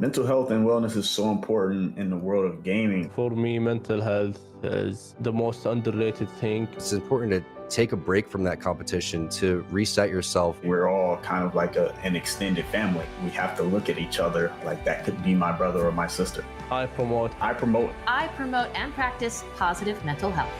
Mental health and wellness is so important in the world of gaming. For me, mental health is the most underrated thing. It's important to take a break from that competition to reset yourself. We're all kind of like an extended family. We have to look at each other like that could be my brother or my sister. I promote and practice positive mental health.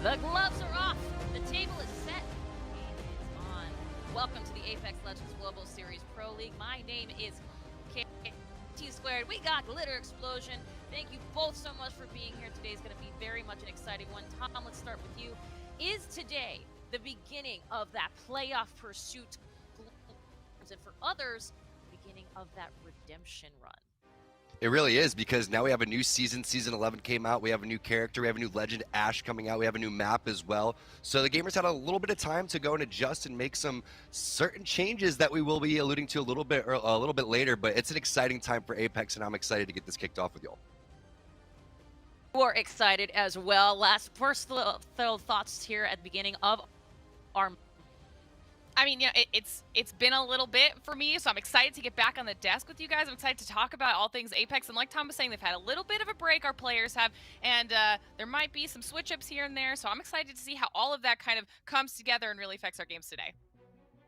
The gloves are off. The table is set. Game is on. Welcome to the Apex Legends Global Series Pro League. My name is T2. We got Glitter Explosion. Thank you both so much for being here. Today is going to be very much an exciting one. Tom, let's start with you. Is today the beginning of that playoff pursuit, and for others, the beginning of that redemption run? It really is, because now we have a new season. Season 11 came out. We have a new character. We have a new legend, Ash, coming out. We have a new map as well. So the gamers had a little bit of time to go and adjust and make some certain changes that we will be alluding to a little bit later. But it's an exciting time for Apex, and I'm excited to get this kicked off with y'all. We're excited as well. First thoughts here at the beginning of our... I mean, yeah, it's been a little bit for me, so I'm excited to get back on the desk with you guys. I'm excited to talk about all things Apex, and like Tom was saying, they've had a little bit of a break, our players have, and there might be some switch-ups here and there, so I'm excited to see how all of that kind of comes together and really affects our games today.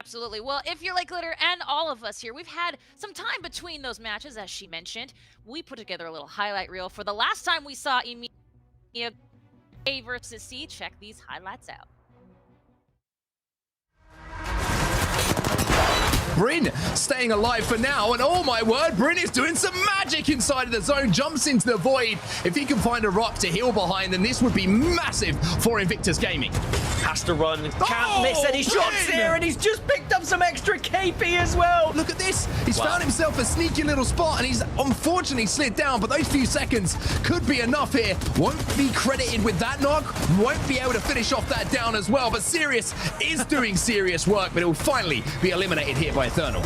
Absolutely. Well, if you're like Glitter and all of us here, we've had some time between those matches, as she mentioned. We put together a little highlight reel for the last time we saw EMEA A versus C. Check these highlights out. Bryn staying alive for now, and oh my word, Bryn is doing some magic inside of the zone, jumps into the void. If he can find a rock to heal behind, then this would be massive for Invictus Gaming. Has to run, can't miss any shots here, and he's just picked up some extra KP as well. Look at this, he's found himself a sneaky little spot, and he's unfortunately slid down, but those few seconds could be enough here. Won't be credited with that knock, won't be able to finish off that down as well, but Sirius is doing serious work, but it will finally be eliminated here by Eternal.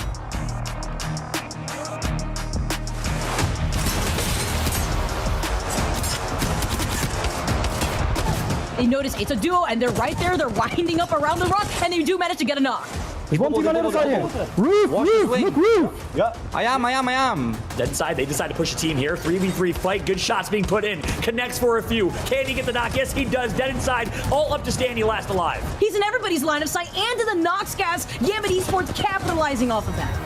They notice it's a duo, and they're right there. They're winding up around the rock, and they do manage to get a knock. There's one team on the other side here. Roof, look, roof. Yeah, I am. Dead inside, they decide to push a team here. 3v3 fight, good shots being put in. Connects for a few. Can he get the knock? Yes, he does. Dead inside, all up to Stanley last alive. He's in everybody's line of sight, and in the Nox gas. Gambit Esports capitalizing off of that.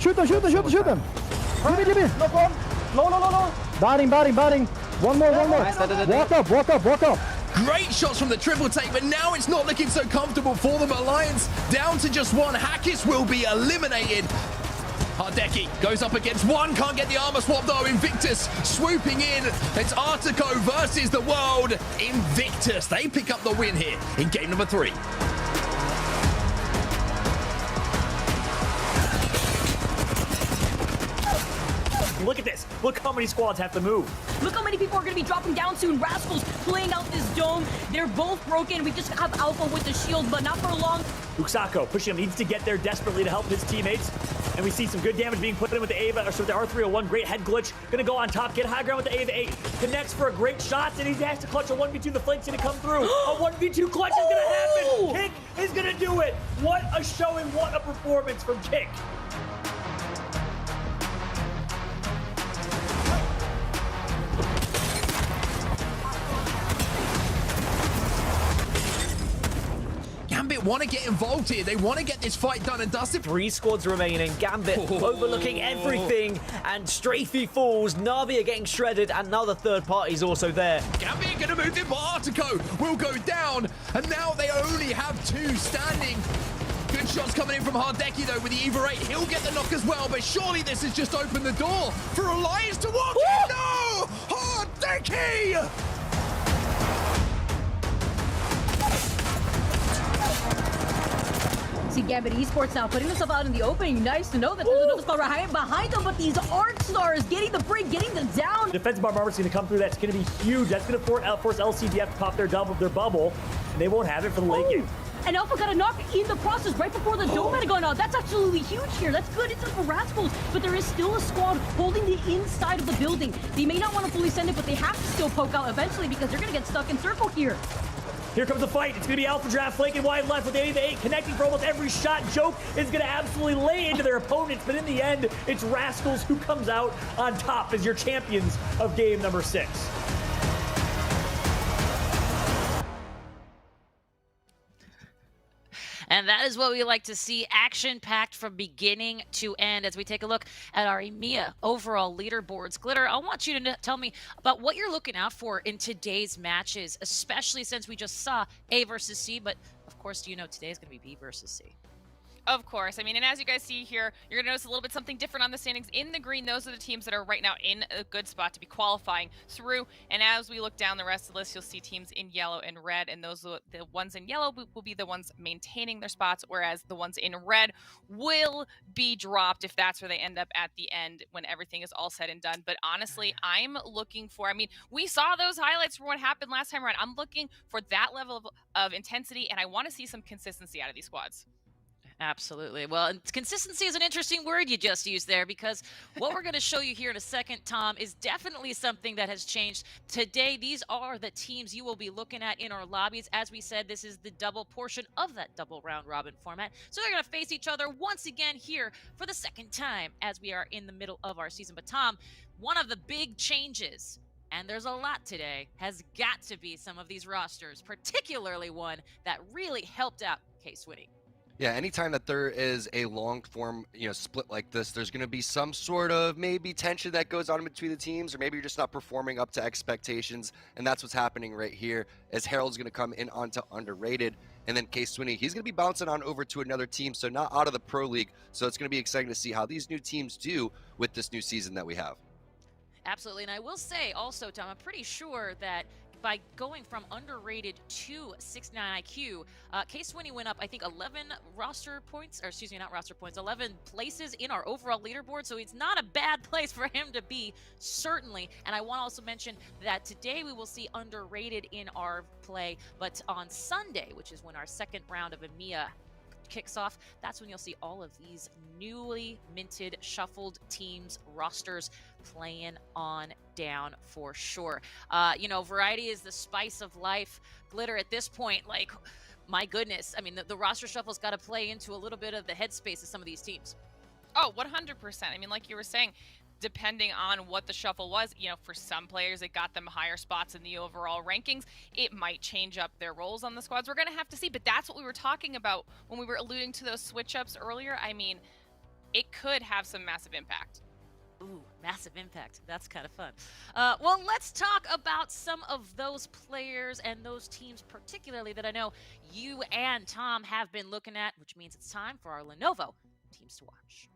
Shoot them. Give me. No. Batting. One more. Walk up. Great shots from the triple take, but now it's not looking so comfortable for them. Alliance down to just one. Hackis will be eliminated. Hardeki goes up against one, can't get the armor swap though. Invictus swooping in. It's Artico versus the world. Invictus, they pick up the win here in game number 3. Look at this. Look how many squads have to move. Look how many people are going to be dropping down soon. Rascals playing out this dome. They're both broken. We just have Alpha with the shield, but not for long. Uxako pushing him, needs to get there desperately to help his teammates. And we see some good damage being put in with the Ava, or with the R301. Great head glitch. Gonna go on top, get high ground with the Ava 8. Connects for a great shot, and he has to clutch a 1v2. The flank's gonna come through. A 1v2 clutch is gonna happen. Kick is gonna do it. What a showing, what a performance from Kick. Gambit want to get involved here. They want to get this fight done and dusted. 3 squads remaining. Gambit overlooking everything, and Strafey falls. Navi are getting shredded, and now the third party's also there. Gambit going to move in, but Artico will go down, and now they only have 2 standing. Good shots coming in from Hardeki though with the Eva 8. He'll get the knock as well, but surely this has just opened the door for Alliance to walk in. No! Hardeki! See Gambit Esports now putting themselves out in the opening. Nice to know that there's another squad behind them, but these Arc Stars getting the break, getting them down. Defensive armor's going to come through. That's going to be huge. That's going to force LCDF to pop their bubble, and they won't have it for the late game. And Alpha got a knock in the process right before the dome had gone out. That's absolutely huge here. That's good. It's for Rascals, but there is still a squad holding the inside of the building. They may not want to fully send it, but they have to still poke out eventually because they're going to get stuck in circle here. Here comes the fight. It's going to be Alpha Draft flanking wide left with the 8 connecting for almost every shot. Joke is going to absolutely lay into their opponents, but in the end, it's Rascals who comes out on top as your champions of game number 6. And that is what we like to see, action-packed from beginning to end. As we take a look at our EMEA overall leaderboards, Glitter, I want you to tell me about what you're looking out for in today's matches, especially since we just saw A versus C, but of course, you know today's going to be B versus C. Of course. I mean, and as you guys see here, you're going to notice a little bit something different on the standings. In the green, those are the teams that are right now in a good spot to be qualifying through. And as we look down the rest of the list, you'll see teams in yellow and red. And those, the ones in yellow will be the ones maintaining their spots, whereas the ones in red will be dropped if that's where they end up at the end when everything is all said and done. But honestly, I'm looking for, I mean, we saw those highlights from what happened last time around. I'm looking for that level of intensity, and I want to see some consistency out of these squads. Absolutely. Well, and consistency is an interesting word you just used there, because what we're going to show you here in a second, Tom, is definitely something that has changed. Today, these are the teams you will be looking at in our lobbies. As we said, this is the double portion of that double round robin format. So they're going to face each other once again here for the second time as we are in the middle of our season. But Tom, one of the big changes, and there's a lot today, has got to be some of these rosters, particularly one that really helped out K-Swinny. Yeah, anytime that there is a long form, split like this, there's going to be some sort of maybe tension that goes on in between the teams, or maybe you're just not performing up to expectations, and that's what's happening right here, as Harold's going to come in onto underrated, and then K-Swinny, he's going to be bouncing on over to another team, so not out of the Pro League, so it's going to be exciting to see how these new teams do with this new season that we have. Absolutely, and I will say also, Tom, I'm pretty sure that by going from underrated to 69 IQ, K-Swinny went up, I think, 11 roster points, or excuse me, not roster points, 11 places in our overall leaderboard, so it's not a bad place for him to be, certainly. And I want to also mention that today we will see underrated in our play, but on Sunday, which is when our second round of EMEA kicks off, that's when you'll see all of these newly minted, shuffled teams, rosters playing on down for sure. Variety is the spice of life. Glitter, at this point, like, my goodness, I mean, the roster shuffle's got to play into a little bit of the headspace of some of these teams. Oh, 100%. I mean, like you were saying, depending on what the shuffle was, for some players, it got them higher spots in the overall rankings. It might change up their roles on the squads. We're going to have to see, but that's what we were talking about when we were alluding to those switch-ups earlier. I mean, it could have some massive impact. Ooh, massive impact. That's kind of fun. Well, let's talk about some of those players and those teams particularly that I know you and Tom have been looking at, which means it's time for our Lenovo teams to watch.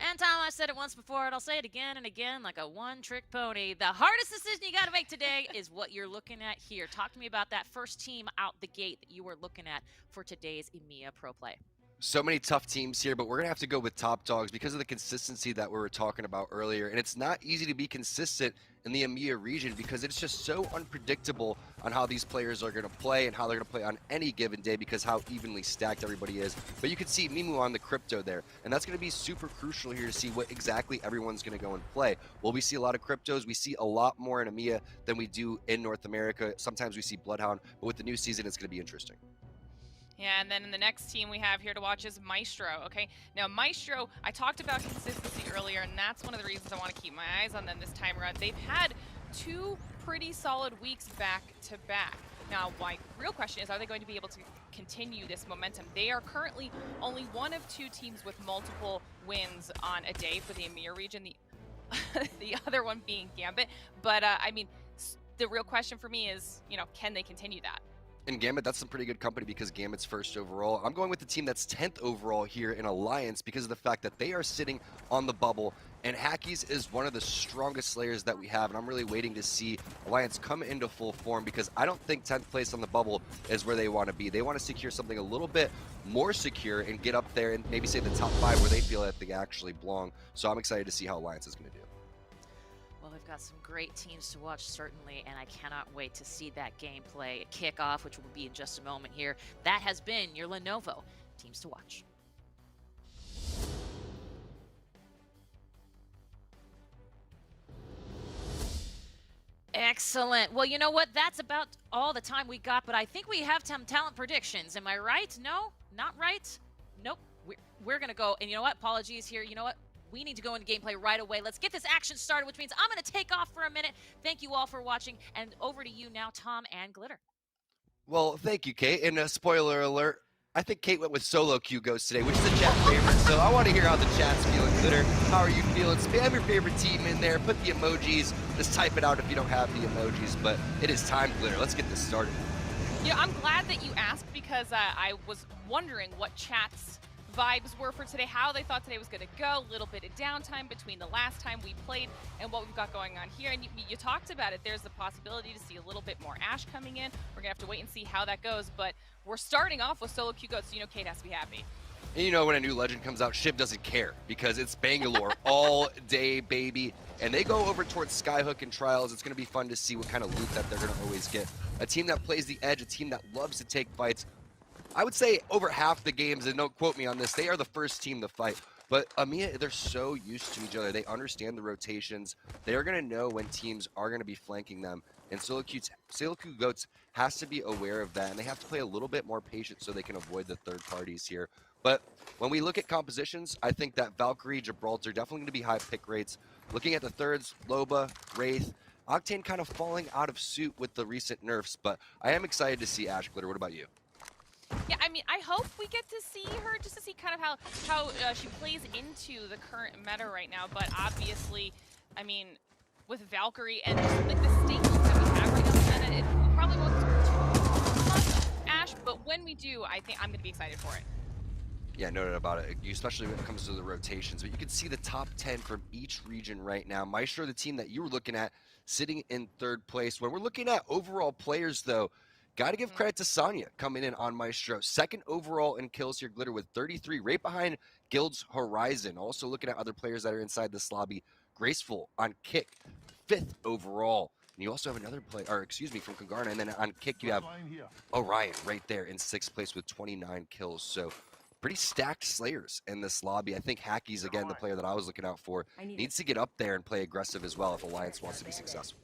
And Tom, I said it once before, and I'll say it again and again like a one-trick pony. The hardest decision you got to make today is what you're looking at here. Talk to me about that first team out the gate that you were looking at for today's EMEA Pro Play. So many tough teams here, but we're going to have to go with top dogs because of the consistency that we were talking about earlier. And it's not easy to be consistent in the EMEA region because it's just so unpredictable on how these players are going to play and how they're going to play on any given day because how evenly stacked everybody is. But you can see Mimu on the crypto there, and that's going to be super crucial here to see what exactly everyone's going to go and play. Well, we see a lot of cryptos. We see a lot more in EMEA than we do in North America. Sometimes we see Bloodhound, but with the new season, it's going to be interesting. Yeah, and then the next team we have here to watch is Maestro, okay? Now, Maestro, I talked about consistency earlier, and that's one of the reasons I want to keep my eyes on them this time around. They've had 2 pretty solid weeks back-to-back. Now, my real question is, are they going to be able to continue this momentum? They are currently only one of 2 teams with multiple wins on a day for the EMEA region, the other one being Gambit. But, I mean, the real question for me is, can they continue that? And Gambit, that's some pretty good company because Gambit's first overall. I'm going with the team that's 10th overall here in Alliance because of the fact that they are sitting on the bubble. And Hackies is one of the strongest slayers that we have. And I'm really waiting to see Alliance come into full form because I don't think 10th place on the bubble is where they want to be. They want to secure something a little bit more secure and get up there and maybe say the top 5 where they feel that they actually belong. So I'm excited to see how Alliance is going to do. Well, we've got some great teams to watch, certainly, and I cannot wait to see that gameplay kick off, which will be in just a moment here. That has been your Lenovo teams to watch. Excellent. Well, you know what? That's about all the time we got, but I think we have some talent predictions. Am I right? No? Not right? Nope. We're going to go. And you know what? Apologies here. You know what? we need to go into gameplay right away. Let's get this action started, which means I'm going to take off for a minute. Thank you all for watching, and over to you now, Tom and Glitter. Well, thank you, Kate. And spoiler alert, I think Kate went with solo queue ghost today, which is a chat favorite. So I want to hear how the chat's feeling. Glitter, how are you feeling? Spam your favorite team in there. Put the emojis. Just type it out if you don't have the emojis. But it is time, Glitter. Let's get this started. Yeah, I'm glad that you asked because I was wondering what chat's vibes were for today, how they thought today was going to go, a little bit of downtime between the last time we played and what we've got going on here. And you talked about it. There's the possibility to see a little bit more Ash coming in. We're going to have to wait and see how that goes. But we're starting off with solo queue goats, so you know Kate has to be happy. And you know when a new legend comes out, Shiv doesn't care because it's Bangalore all day, baby. And they go over towards Skyhook and Trials. It's going to be fun to see what kind of loot that they're going to always get. A team that plays the edge, a team that loves to take fights. I would say over half the games, and don't quote me on this, they are the first team to fight. But EMEA, they're so used to each other. They understand the rotations. They're going to know when teams are going to be flanking them. And solo queue goats has to be aware of that, and they have to play a little bit more patient so they can avoid the third parties here. But when we look at compositions, I think that Valkyrie, Gibraltar, definitely going to be high pick rates. Looking at the thirds, Loba, Wraith, Octane kind of falling out of suit with the recent nerfs, but I am excited to see Ash. Glitter, what about you? Yeah, I mean, I hope we get to see her just to see kind of how she plays into the current meta right now. But obviously, I mean, with Valkyrie and just, like, the staples that we have right now in the meta, we probably won't touch Ash, but when we do, I think I'm going to be excited for it. Yeah, no doubt about it, especially when it comes to the rotations. But you can see the top 10 from each region right now. Maestro, the team that you were looking at, sitting in third place. When we're looking at overall players, though, got to give credit to Sonya coming in on Maestro. Second overall in kills here, Glitter with 33, right behind Guild's Horizon. Also looking at other players that are inside this lobby. Graceful on Kick, 5th overall. And you also have another player, or excuse me, from Kongarna. And then on Kick, you have Orion right there in 6th place with 29 kills. So pretty stacked Slayers in this lobby. I think Hacky's, again, the player that I was looking out for. Needs to get up there and play aggressive as well if Alliance wants to be successful.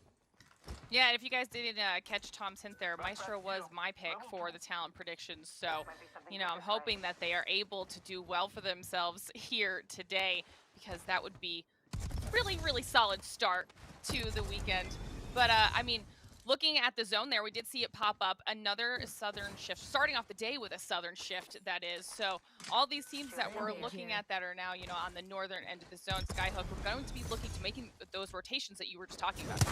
Yeah, and if you guys didn't catch Tom's hint there, Maestro was my pick for the talent predictions. So, you know, I'm hoping that they are able to do well for themselves here today because that would be really, really solid start to the weekend. But, I mean, looking at the zone there, we did see it pop up. Another Southern shift, starting off the day with a Southern shift, that is. So all these teams that we're looking at that are now, you know, on the northern end of the zone, Skyhook, we're going to be looking to making those rotations that you were just talking about.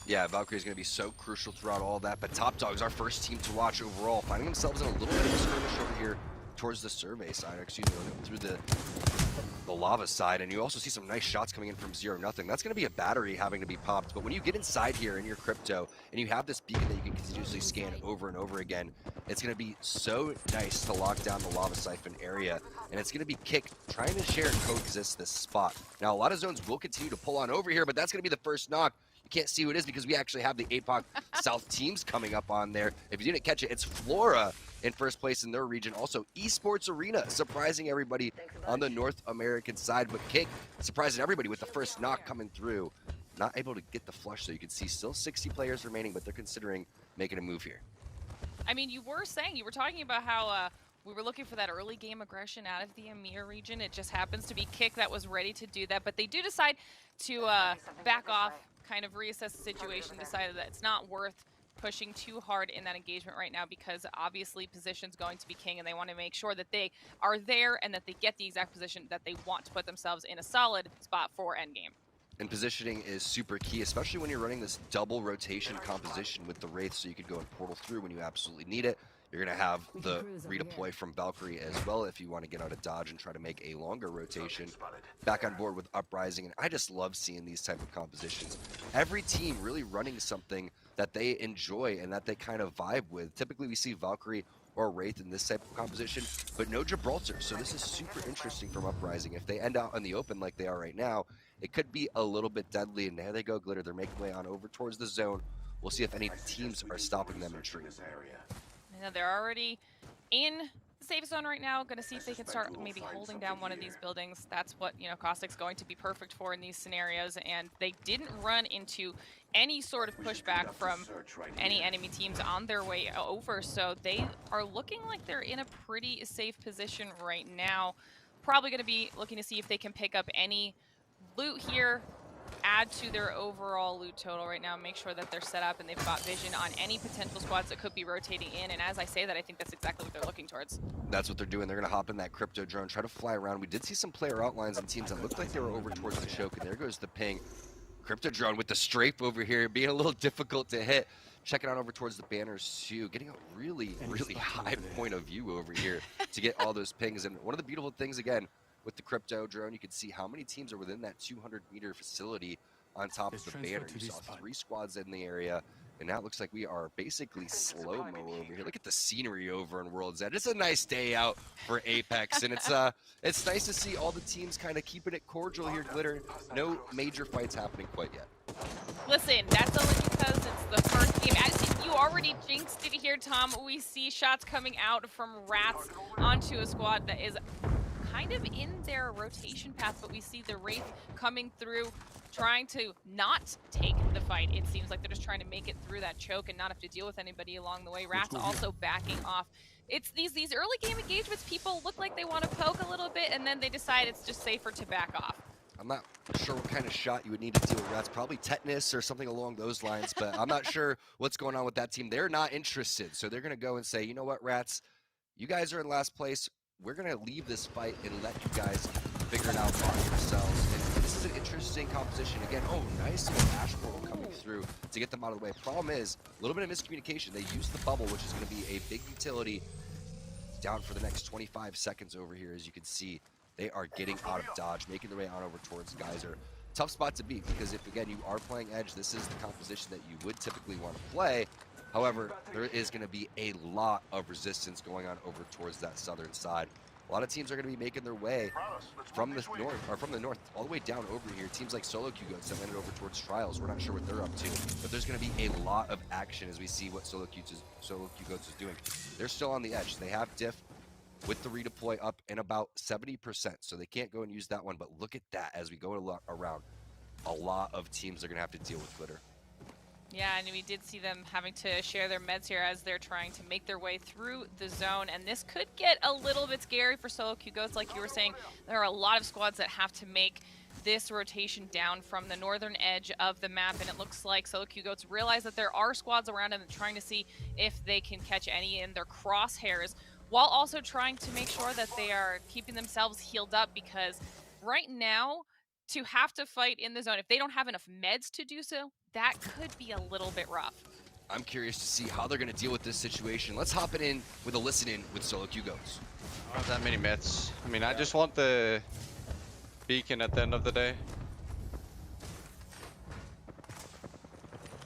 Yeah, Valkyrie is going to be so crucial throughout all that. But Top Dog's our first team to watch overall, finding themselves in a little bit of a skirmish over here towards the survey side, excuse me, through the lava side. And you also see some nice shots coming in from 0-0. That's going to be a battery having to be popped. But when you get inside here in your crypto and you have this beacon that you can continuously scan over and over again, it's going to be so nice to lock down the lava siphon area. And it's going to be Kick trying to share and coexist this spot. Now, a lot of zones will continue to pull on over here, but that's going to be the first knock. You can't see who it is because we actually have the APOC South teams coming up on there. If you didn't catch it, it's Flora in first place in their region. Also, Esports Arena surprising everybody on the North American side. But Kick surprising everybody with the first knock coming through. Not able to get the flush, so you can see still 60 players remaining, but they're considering making a move here. I mean, you were talking about how we were looking for that early game aggression out of the EMEA region. It just happens to be Kick that was ready to do that, but they do decide to back off, kind of reassess the situation, decided that it's not worth pushing too hard in that engagement right now because obviously position's going to be king and they want to make sure that they are there and that they get the exact position that they want to put themselves in a solid spot for endgame. And positioning is super key, especially when you're running this double rotation composition with the Wraith, so you could go and portal through when you absolutely need it. You're going to have the redeploy from Valkyrie as well if you want to get out of dodge and try to make a longer rotation. Back on board with Uprising, and I just love seeing these type of compositions. Every team really running something that they enjoy and that they kind of vibe with. Typically we see Valkyrie or Wraith in this type of composition, but no Gibraltar. So this is super interesting from Uprising. If they end out in the open like they are right now, it could be a little bit deadly. And there they go, Glitter. They're making way on over towards the zone. We'll see if any teams are stopping them in tree. I know they're already in the safe zone right now. Going to see if they can start maybe holding down one of these buildings. That's what, you know, Caustic's going to be perfect for in these scenarios. And they didn't run into any sort of pushback from any enemy teams on their way over. So they are looking like they're in a pretty safe position right now. probably going to be looking to see if they can pick up any loot here, add to their overall loot total right now, make sure that they're set up and they've got vision on any potential squads that could be rotating in. And as I say that, I think that's exactly what they're looking towards. That's what they're doing. They're going to hop in that crypto drone, try to fly around. We did see some player outlines and teams that looked like they were over towards the choke, and there goes the ping. Crypto drone with the strafe over here, being a little difficult to hit. Checking out over towards the banners too, getting a really, really high point of view over here to get all those pings. And one of the beautiful things, again, with the crypto drone, you can see how many teams are within that 200-meter facility on top of the banner. You saw 3 squads in the area, and now it looks like we are basically slow-mo over here. Look at the scenery over in World's End. It's a nice day out for Apex, and it's nice to see all the teams kind of keeping it cordial here, Glitter. No major fights happening quite yet. Listen, that's only because it's the first game. As you already jinxed it here, Tom, we see shots coming out from Rats onto a squad that is kind of in their rotation path, but we see the Wraith coming through, trying to not take the fight. It seems like they're just trying to make it through that choke and not have to deal with anybody along the way. Rats also backing off. It's these early game engagements, people look like they want to poke a little bit, and then they decide it's just safer to back off. I'm not sure what kind of shot you would need to deal with Rats. Probably tetanus or something along those lines, but I'm not sure what's going on with that team. They're not interested, so they're going to go and say, you know what, Rats, you guys are in last place. We're going to leave this fight and let you guys figure it out by yourselves. And this is an interesting composition. Again, oh, nice little Ash Portal coming through to get them out of the way. Problem is, a little bit of miscommunication. They used the bubble, which is going to be a big utility down for the next 25 seconds over here, as you can see. They are getting out of dodge, making their way on over towards Geyser. Tough spot to beat because if, again, you are playing Edge, this is the composition that you would typically want to play. However, there is going to be a lot of resistance going on over towards that southern side. A lot of teams are going to be making their way from the north all the way down over here. Teams like Solo Q-Goats that landed over towards Trials. We're not sure what they're up to, but there's going to be a lot of action as we see what Solo Q-Goats is doing. They're still on the edge. They have diff with the redeploy up in about 70%, so they can't go and use that one. But look at that as we go around. A lot of teams are going to have to deal with Glitter. Yeah, and we did see them having to share their meds here as they're trying to make their way through the zone, and this could get a little bit scary for Solo Q-Goats. Like you were saying, there are a lot of squads that have to make this rotation down from the northern edge of the map, and it looks like Solo Q-Goats realize that there are squads around them and trying to see if they can catch any in their crosshairs, while also trying to make sure that they are keeping themselves healed up, because right now, to have to fight in the zone, if they don't have enough meds to do so, that could be a little bit rough. I'm curious to see how they're going to deal with this situation. Let's hop it in with a listen in with Solo Q-Goats. I don't have that many meds. I mean, I just want the beacon at the end of the day.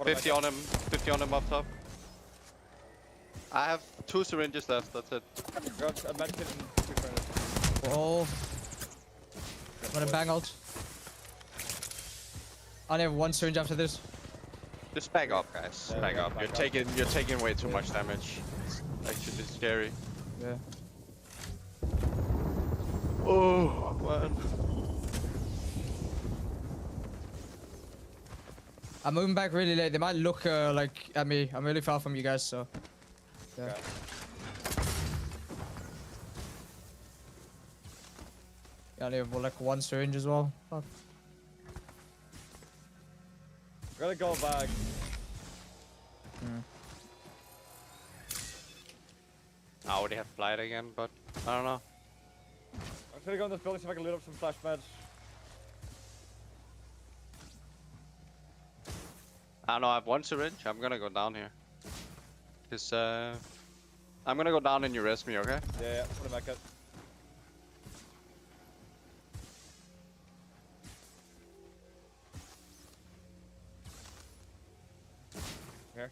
50 on him, 50 on him up top. I have 2 syringes left, that's it. Oh. I'm gonna bang out. I only have 1 syringe after this. Just back up, guys. Back up. You're taking way too much damage. It's actually scary. Yeah. Oh man. I'm moving back really late. They might look like at me. I'm really far from you guys, so. Yeah. Okay. I only have like 1 syringe as well. Fuck. Gotta go back. I already have flight again, but I don't know. I'm gonna go in this building so I can loot up some flash meds. I don't know, I have 1 syringe. I'm gonna go down here. Cause I'm gonna go down and you rest me, okay? Yeah, put it back up. Here.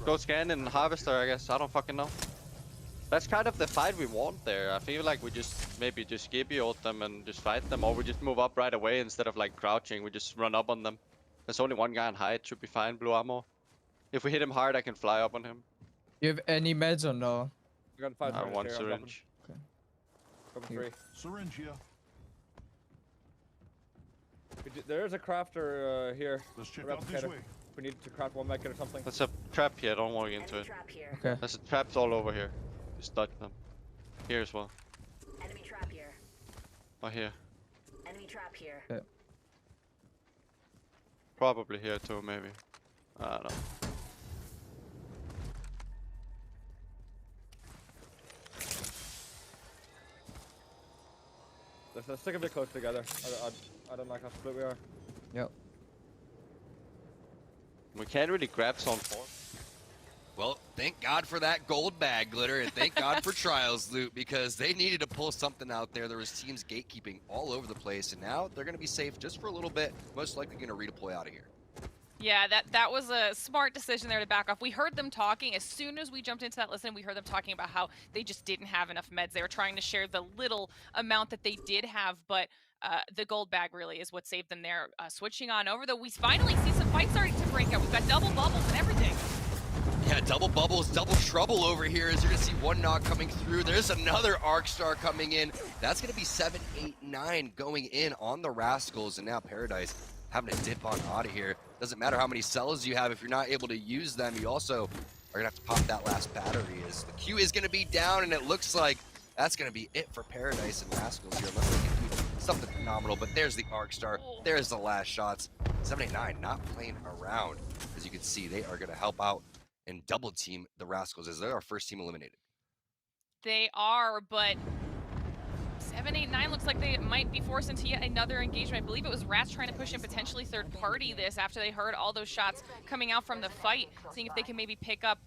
Go scan and harvester, I guess. I don't fucking know. That's kind of the fight we want there. I feel like we just maybe just skip ult them and just fight them, or we just move up right away instead of like crouching. We just run up on them. There's only 1 guy on height, should be fine. Blue ammo. If we hit him hard, I can fly up on him. You have any meds or no? I got 5 I have 1 here, syringe. Dropping 3. Syringe here. There is a crafter here. Let's check out this way. We need to craft 1 medkit or something. That's a trap here, don't walk into it. Okay. There's traps all over here. Just dodge them. Here as well. Or here. Enemy trap here. Yeah. Probably here too, maybe. I don't know. Let's stick a bit close together. I don't like how split we are. Yep. We can't really grab zone 4. Well, thank God for that gold bag, Glitter, and thank God for Trials loot, because they needed to pull something out there. There was teams gatekeeping all over the place, and now they're going to be safe just for a little bit. Most likely going to redeploy out of here. Yeah, that was a smart decision there to back off. We heard them talking. As soon as we jumped into that listen, we heard them talking about how they just didn't have enough meds. They were trying to share the little amount that they did have, but the gold bag really is what saved them there. Switching on over, though, we finally see some fights starting to break out. We've got double bubbles and everything. Yeah, double bubbles, double trouble over here as you're going to see one knock coming through. There's another Arc Star coming in. That's going to be 7, 8, 9 going in on the Rascals, and now Paradise having to dip on out of here. Doesn't matter how many cells you have, if you're not able to use them, you also are going to have to pop that last battery. As the Q is going to be down, and it looks like that's going to be it for Paradise and Rascals here, unless they can do something phenomenal. But there's the Arc Star. There's the last shots. 7, 8, 9 not playing around. As you can see, they are going to help out and double team the Rascals as they're our first team eliminated. They are, but 7, 8, 9 looks like they might be forced into yet another engagement. I believe it was Rats trying to push in potentially third party this after they heard all those shots coming out from the fight, seeing if they can maybe pick up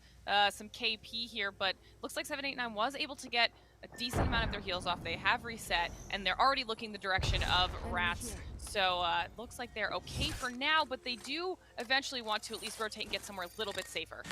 some KP here, but looks like 7, 8, 9 was able to get a decent amount of their heals off. They have reset, and they're already looking the direction of Rats. So it looks like they're okay for now, but they do eventually want to at least rotate and get somewhere a little bit safer.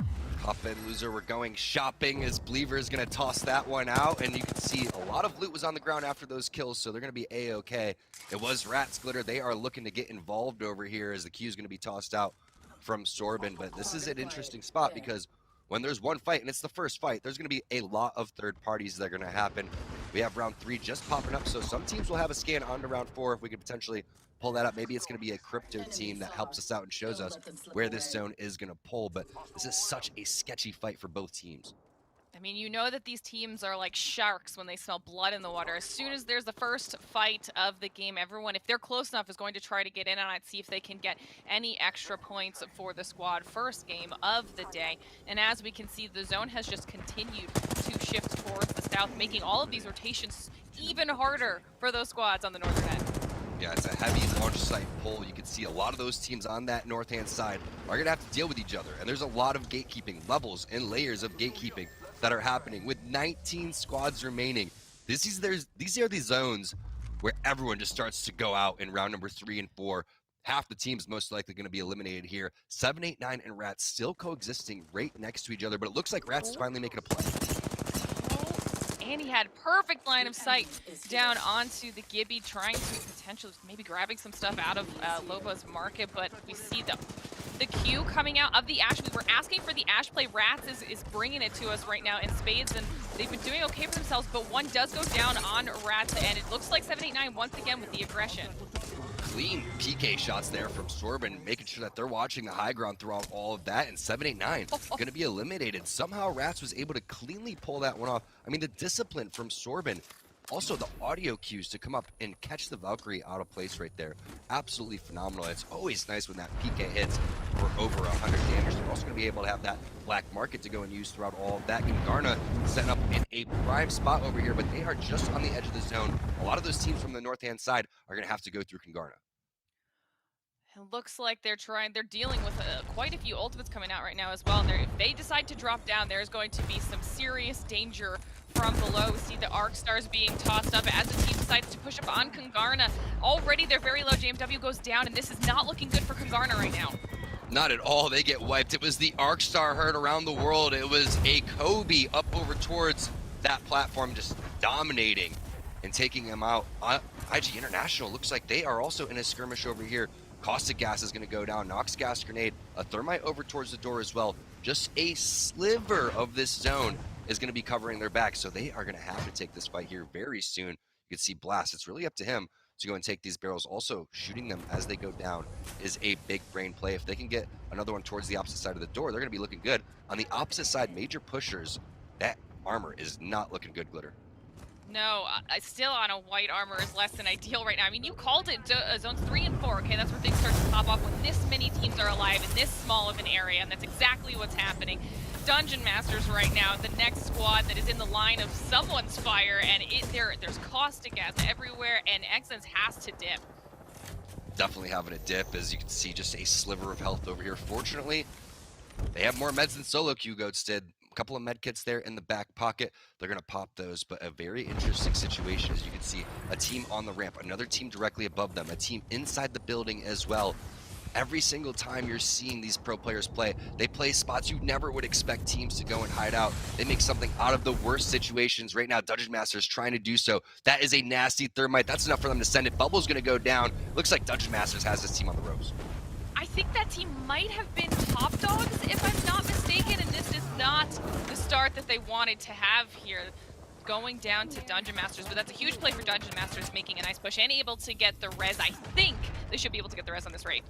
Hop in, loser. We're going shopping as Believer is going to toss that one out. And you can see a lot of loot was on the ground after those kills, so they're going to be A-okay. It was Rats, Glitter. They are looking to get involved over here as the Q is going to be tossed out from Sorbin. But this is an interesting spot because when there's one fight, and it's the first fight, there's going to be a lot of third parties that are going to happen. We have round 3 just popping up, so some teams will have a scan on to round 4 if we could potentially pull that up. Maybe it's going to be a crypto team that helps us out and shows us where this zone is going to pull, but this is such a sketchy fight for both teams. I mean, you know that these teams are like sharks when they smell blood in the water. As soon as there's the first fight of the game, everyone, if they're close enough, is going to try to get in on it, see if they can get any extra points for the squad. First game of the day. And as we can see, the zone has just continued to shift towards the south, making all of these rotations even harder for those squads on the northern end. Yeah, it's a heavy launch site pull. You can see a lot of those teams on that north-hand side are going to have to deal with each other. And there's a lot of gatekeeping levels and layers of gatekeeping that are happening with 19 squads remaining. These are the zones where everyone just starts to go out in round number 3 and 4. Half the team's most likely going to be eliminated here. 7, 8, 9, and Rats still coexisting right next to each other, but it looks like Rats is finally making a play. And he had perfect line of sight down onto the Gibby, trying to potentially maybe grabbing some stuff out of Loba's market, but we see the Q coming out of the Ash. We were asking for the Ash play. Rats is bringing it to us right now in spades, and they've been doing okay for themselves, but one does go down on Rats, and it looks like 7, 8, 9 once again with the aggression. Clean PK shots there from Sorbin, making sure that they're watching the high ground throughout all of that, and 7, 8, 9 going to be eliminated. Somehow Rats was able to cleanly pull that one off. I mean, the discipline from Sorbin, also the audio cues to come up and catch the Valkyrie out of place right there. Absolutely phenomenal. It's always nice when that PK hits for over 100 damage. They're also going to be able to have that black market to go and use throughout all of that. Garna set up in a prime spot over here, but they are just on the edge of the zone. A lot of those teams from the north-hand side are going to have to go through Kangarna. It looks like they're dealing with quite a few ultimates coming out right now as well. And if they decide to drop down, there's going to be some serious danger from below. We see the Arc Stars being tossed up as the team decides to push up on Kangarna. Already they're very low. JMW goes down, and this is not looking good for Kangarna right now. Not at all. They get wiped. It was the Arc Star heard around the world. It was a Kobe up over towards that platform, just dominating and taking him out. IG International looks like they are also in a skirmish over here. Caustic gas is going to go down. Nox gas grenade. A thermite over towards the door as well. Just a sliver of this zone is going to be covering their back. So they are going to have to take this fight here very soon. You can see Blast. It's really up to him to go and take these barrels. Also, shooting them as they go down is a big brain play. If they can get another one towards the opposite side of the door, they're going to be looking good. On the opposite side, major pushers, that armor is not looking good, Glitter. No, still on a white armor is less than ideal right now. I mean, you called it zones 3 and 4, okay? That's where things start to pop off when this many teams are alive in this small of an area, and that's exactly what's happening. Dungeon Masters right now, the next squad that is in the line of someone's fire, and there's caustic gas everywhere, and Excellence has to dip. Definitely having a dip, as you can see, just a sliver of health over here. Fortunately, they have more meds than Solo Q Goats did. A couple of med kits there in the back pocket. They're going to pop those, but a very interesting situation, as you can see. A team on the ramp, another team directly above them, a team inside the building as well. Every single time you're seeing these pro players play, they play spots you never would expect teams to go and hide out. They make something out of the worst situations. Right now, Dungeon Master's trying to do so. That is a nasty thermite. That's enough for them to send it. Bubble's going to go down. Looks like Dungeon Masters has this team on the ropes. I think that team might have been top dogs, if I'm not mistaken, and this is not the start that they wanted to have here. Going down to Dungeon Masters, but that's a huge play for Dungeon Masters, making a nice push and able to get the res. I think they should be able to get the res on this raid.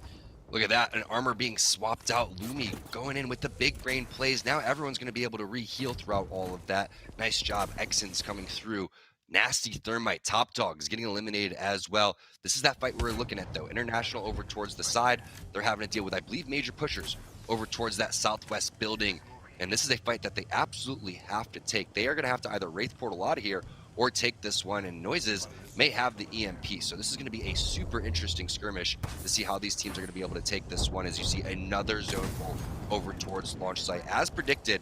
Look at that, an armor being swapped out. Lumi going in with the big brain plays. Now everyone's going to be able to re-heal throughout all of that. Nice job, Exons coming through. Nasty thermite, top dogs getting eliminated as well. This is that fight we're looking at though. International over towards the side. They're having to deal with, I believe, major pushers over towards that southwest building. And this is a fight that they absolutely have to take. They are going to have to either Wraith Portal out of here or take this one, and Noises may have the EMP. So this is going to be a super interesting skirmish to see how these teams are going to be able to take this one, as you see another zone pull over towards launch site. As predicted,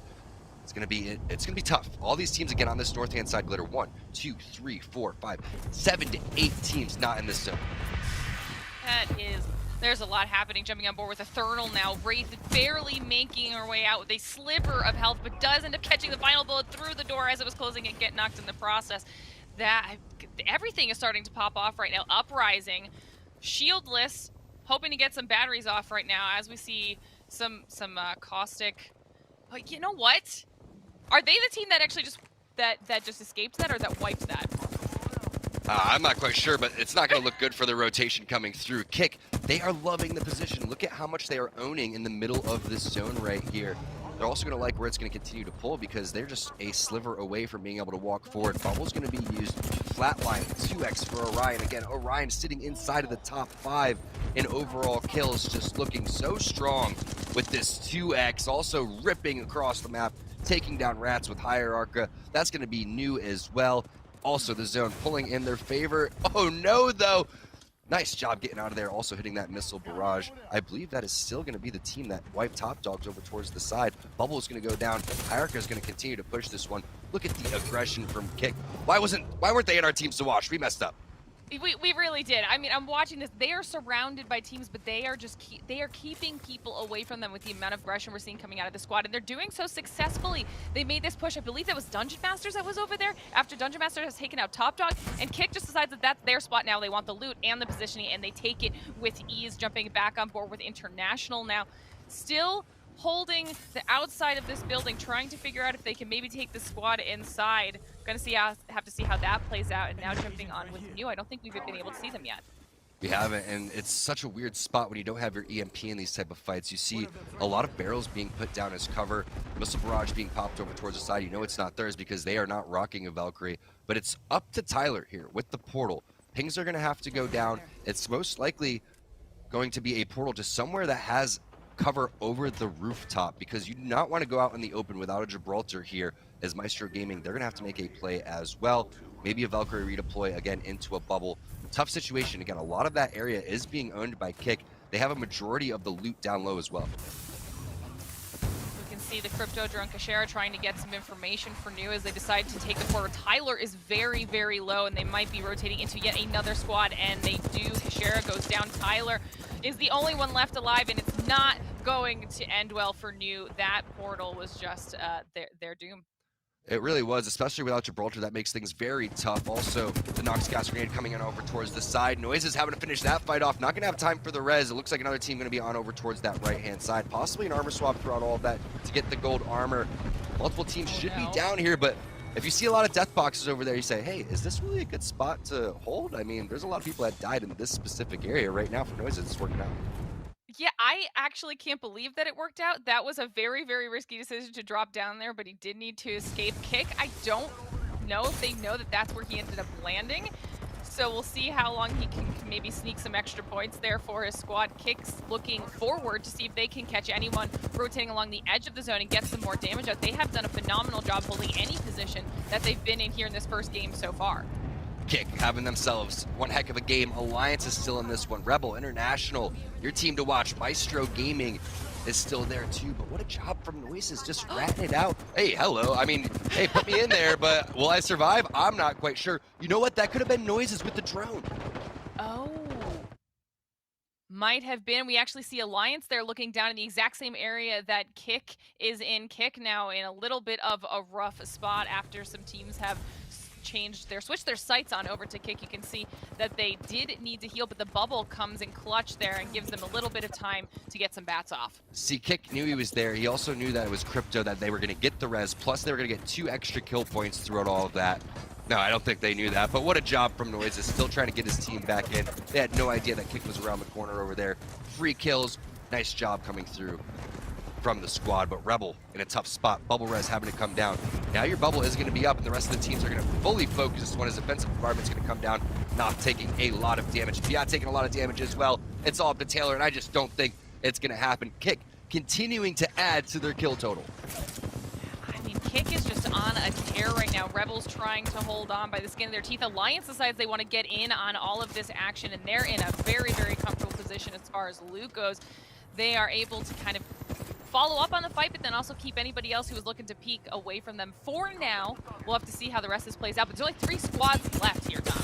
it's going to be tough. All these teams again on this north-hand side, Glitter. 1, 2, 3, 4, 5, 7 to 8 teams not in this zone. There's a lot happening, jumping on board with a Thermal now. Wraith barely making her way out with a sliver of health, but does end up catching the final bullet through the door as it was closing and get knocked in the process. Everything is starting to pop off right now. Uprising, shieldless, hoping to get some batteries off right now as we see some caustic. But you know what? Are they the team that actually just escaped that, or that wiped that? I'm not quite sure, but it's not going to look good for the rotation coming through. Kick, they are loving the position. Look at how much they are owning in the middle of this zone right here. They're also going to like where it's going to continue to pull, because they're just a sliver away from being able to walk forward. Bubble's going to be used flatline, 2x for Orion. Again, Orion sitting inside of the top 5 in overall kills, just looking so strong with this 2x, also ripping across the map, taking down Rats with Hierarcha. That's going to be new as well. Also, the zone pulling in their favor. Oh no, though. Nice job getting out of there, also hitting that missile barrage. I believe that is still going to be the team that wiped top dogs over towards the side. Bubble is going to go down. Hierarcha is going to continue to push this one. Look at the aggression from Kick. Why weren't they in our teams to watch? We messed up. We really did. I mean, I'm watching this. They are surrounded by teams, but they are keeping people away from them with the amount of aggression we're seeing coming out of the squad, and they're doing so successfully. They made this push. I believe that was Dungeon Masters that was over there after Dungeon Masters has taken out Top Dog, and Kick just decides that that's their spot now. They want the loot and the positioning, and they take it with ease, jumping back on board with International now. Still holding the outside of this building, trying to figure out if they can maybe take the squad inside. Gonna have to see how that plays out, and now jumping on with New. I don't think we've been able to see them yet. We haven't, and it's such a weird spot when you don't have your EMP in these type of fights. You see a lot of barrels being put down as cover, missile barrage being popped over towards the side. You know it's not theirs because they are not rocking a Valkyrie, but it's up to Tyler here with the portal. Pings are gonna have to go down. It's most likely going to be a portal to somewhere that has cover over the rooftop, because you do not want to go out in the open without a Gibraltar here. As Maestro Gaming, they're going to have to make a play as well. Maybe a Valkyrie redeploy again into a bubble. Tough situation. Again, a lot of that area is being owned by Kick. They have a majority of the loot down low as well. We can see the Crypto drone Kashera trying to get some information for New as they decide to take the forward. Tyler is very, very low, and they might be rotating into yet another squad, and they do. Kashera goes down. Tyler is the only one left alive, and it's not going to end well for New. That portal was just their doom. It really was, especially without Gibraltar. That makes things very tough. Also, the Nox Gas Grenade coming on over towards the side. Noises having to finish that fight off. Not going to have time for the res. It looks like another team going to be on over towards that right-hand side. Possibly an armor swap throughout all of that to get the gold armor. Multiple teams should be down here, but if you see a lot of death boxes over there, you say, hey, is this really a good spot to hold? I mean, there's a lot of people that died in this specific area right now for Noises. It's working out. Yeah, I actually can't believe that it worked out. That was a very, very risky decision to drop down there, but he did need to escape. Kick, I don't know if they know that that's where he ended up landing. So we'll see how long he can maybe sneak some extra points there for his squad. Kicks looking forward to see if they can catch anyone rotating along the edge of the zone and get some more damage out. They have done a phenomenal job holding any position that they've been in here in this first game so far. Kick having themselves one heck of a game. Alliance is still in this one. Rebel International, your team to watch. Maestro Gaming is still there too, but what a job from Noises, just ratting it out. Hey, hello. I mean, hey, put me in there, but will I survive? I'm not quite sure. You know what? That could have been Noises with the drone. Oh. Might have been. We actually see Alliance there looking down in the exact same area that Kick is in. Kick now in a little bit of a rough spot after some teams have switched their sights on over to Kick. You can see that they did need to heal, but the bubble comes in clutch there and gives them a little bit of time to get some bats off. See, Kick knew he was there. He also knew that it was Crypto, that they were going to get the res, plus they were going to get 2 extra kill points throughout all of that. No, I don't think they knew that, but what a job from Noises, still trying to get his team back in. They had no idea that Kick was around the corner over there. 3 kills, nice job coming through from the squad, but Rebel in a tough spot. Bubble res having to come down. Now your bubble is going to be up, and the rest of the teams are going to fully focus. This one, his defensive environment's going to come down, not taking a lot of damage. Fiat taking a lot of damage as well. It's all up to Taylor, and I just don't think it's going to happen. Kick continuing to add to their kill total. I mean, Kick is just on a tear right now. Rebels trying to hold on by the skin of their teeth. Alliance decides they want to get in on all of this action, and they're in a very, very comfortable position as far as loot goes. They are able to kind of follow up on the fight, but then also keep anybody else who is looking to peek away from them. For now, we'll have to see how the rest of this plays out, but there's only 3 squads left here, Tom.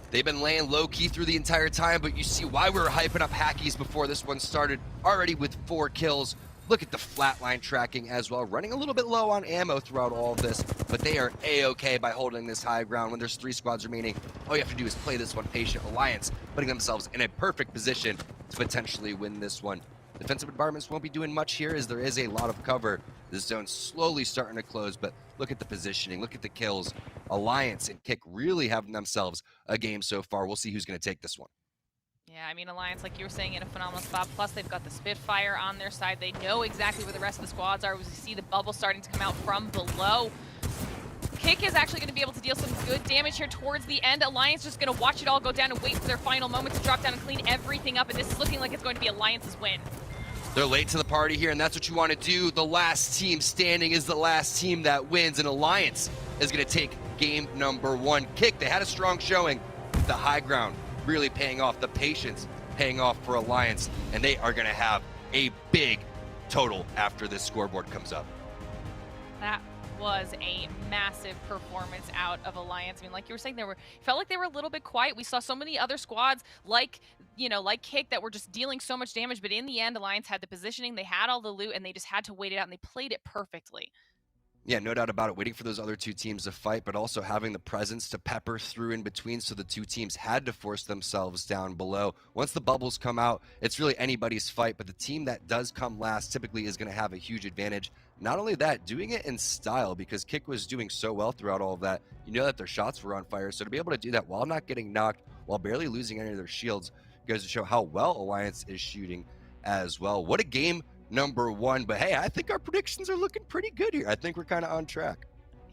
They've been laying low-key through the entire time, but you see why we were hyping up Hackies before this one started, already with 4 kills. Look at the flatline tracking as well, running a little bit low on ammo throughout all of this, but they are A-okay by holding this high ground when there's 3 squads remaining. All you have to do is play this one patient. Alliance putting themselves in a perfect position to potentially win this one. Defensive environments won't be doing much here as there is a lot of cover. The zone's slowly starting to close, but look at the positioning, look at the kills. Alliance and Kick really having themselves a game so far. We'll see who's going to take this one. Yeah, I mean, Alliance, like you were saying, in a phenomenal spot. Plus, they've got the Spitfire on their side. They know exactly where the rest of the squads are. We see the bubble starting to come out from below. Kick is actually going to be able to deal some good damage here towards the end. Alliance just going to watch it all go down and wait for their final moment to drop down and clean everything up. And this is looking like it's going to be Alliance's win. They're late to the party here, and that's what you want to do. The last team standing is the last team that wins, and Alliance is going to take game number 1. Kick, they had a strong showing. The high ground really paying off, the patience paying off for Alliance, and they are going to have a big total after this scoreboard comes up. That was a massive performance out of Alliance. I mean, like you were saying, felt like they were a little bit quiet. We saw so many other squads like Kick that were just dealing so much damage, but in the end, Alliance had the positioning, they had all the loot, and they just had to wait it out, and they played it perfectly. Yeah, no doubt about it. Waiting for those other 2 teams to fight, but also having the presence to pepper through in between, so the 2 teams had to force themselves down below. Once the bubbles come out, it's really anybody's fight, but the team that does come last typically is going to have a huge advantage. Not only that, doing it in style, because Kick was doing so well throughout all of that. You know that their shots were on fire, so to be able to do that while not getting knocked, while barely losing any of their shields, goes to show how well Alliance is shooting as well. What a game number 1, but hey, I think our predictions are looking pretty good here. I think we're kind of on track.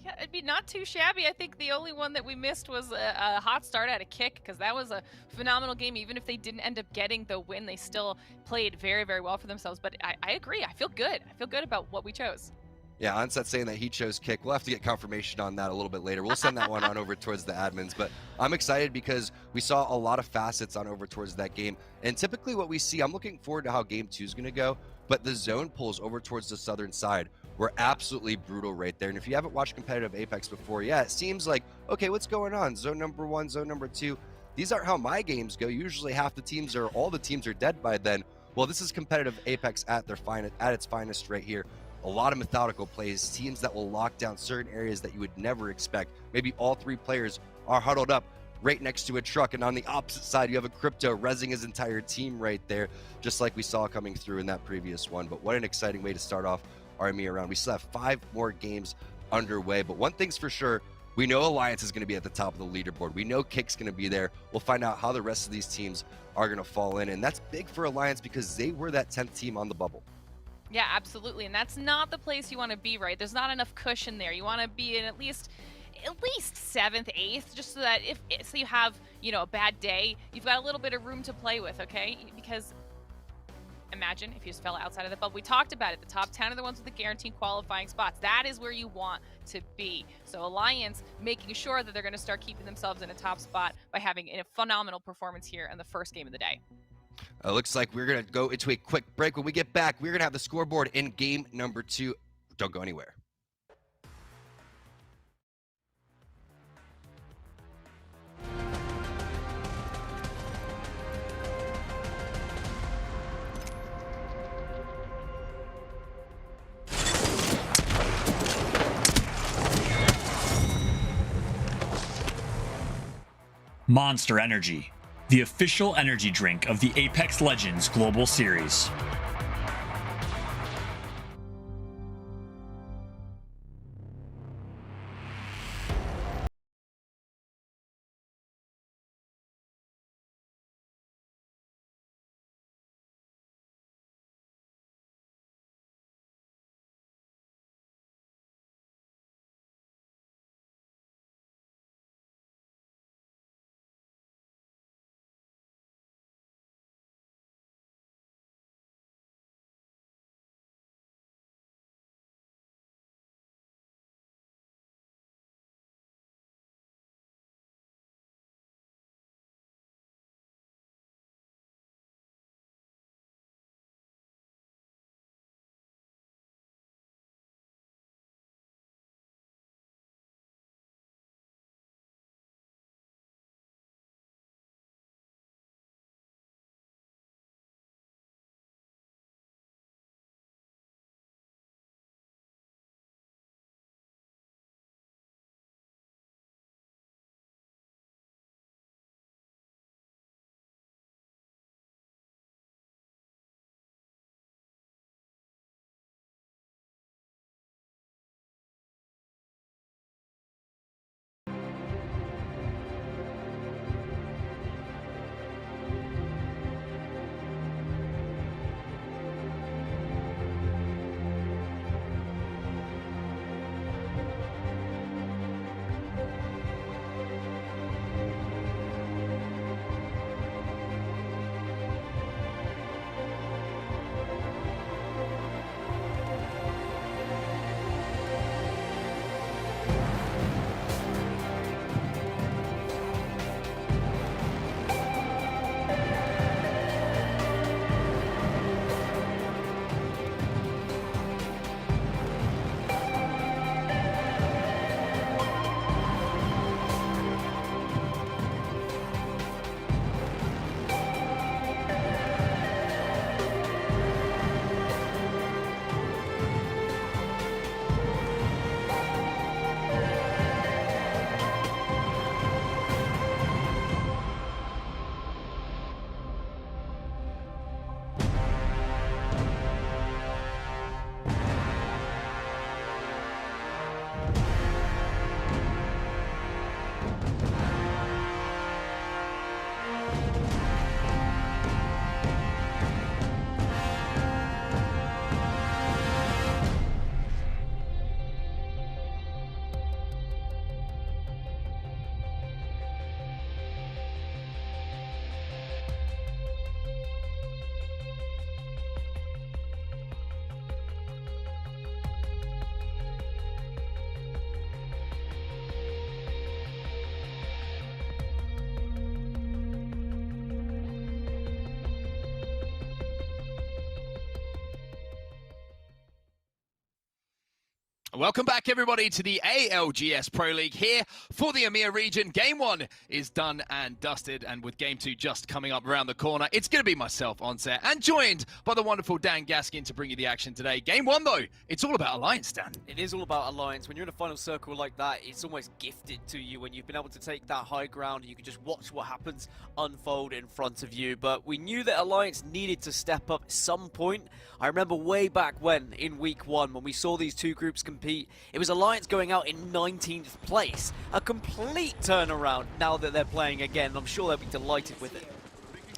Yeah, it'd be not too shabby. I think the only one that we missed was a hot start at a Kick, because that was a phenomenal game. Even if they didn't end up getting the win, they still played very, very well for themselves. But I agree. I feel good. I feel good about what we chose. Yeah, Onset's saying that he chose Kick. We'll have to get confirmation on that a little bit later. We'll send that one on over towards the admins. But I'm excited because we saw a lot of facets on over towards that game. And typically what we see, I'm looking forward to how game 2 is going to go. But the zone pulls over towards the southern side were absolutely brutal right there. And if you haven't watched competitive Apex before, yeah, it seems like, okay, what's going on? Zone number 1, zone number 2. These aren't how my games go. Usually half the teams or all the teams are dead by then. Well, this is competitive Apex at its finest right here. A lot of methodical plays, teams that will lock down certain areas that you would never expect. Maybe all 3 players are huddled up right next to a truck, and on the opposite side you have a Crypto rezzing his entire team right there, just like we saw coming through in that previous one. But what an exciting way to start off our EMEA round. We still have 5 more games underway, but one thing's for sure, we know Alliance is going to be at the top of the leaderboard. We know Kick's going to be there. We'll find out how the rest of these teams are going to fall in, and that's big for Alliance because they were that 10th team on the bubble. Yeah, absolutely. And that's not the place you want to be, right? There's not enough cushion there. You want to be in at least at least 7th, 8th, just so that if you have, you know, a bad day, you've got a little bit of room to play with, okay? Because imagine if you just fell outside of the bubble. We talked about it. The top 10 are the ones with the guaranteed qualifying spots. That is where you want to be. So Alliance making sure that they're going to start keeping themselves in a top spot by having a phenomenal performance here in the first game of the day. Looks like we're going to go into a quick break. When we get back, we're going to have the scoreboard in game number 2. Don't go anywhere. Monster Energy, the official energy drink of the Apex Legends Global Series. Welcome back, everybody, to the ALGS Pro League here for the EMEA region. Game 1 is done and dusted, and with Game 2 just coming up around the corner, it's going to be myself on set and joined by the wonderful Dan Gaskin to bring you the action today. Game 1, though, it's all about Alliance, Dan. It is all about Alliance. When you're in a final circle like that, it's almost gifted to you when you've been able to take that high ground and you can just watch what happens unfold in front of you. But we knew that Alliance needed to step up at some point. I remember way back when, in Week 1, when we saw these two groups compete, it was Alliance going out in 19th place. A complete turnaround now that they're playing again. I'm sure they'll be delighted with it.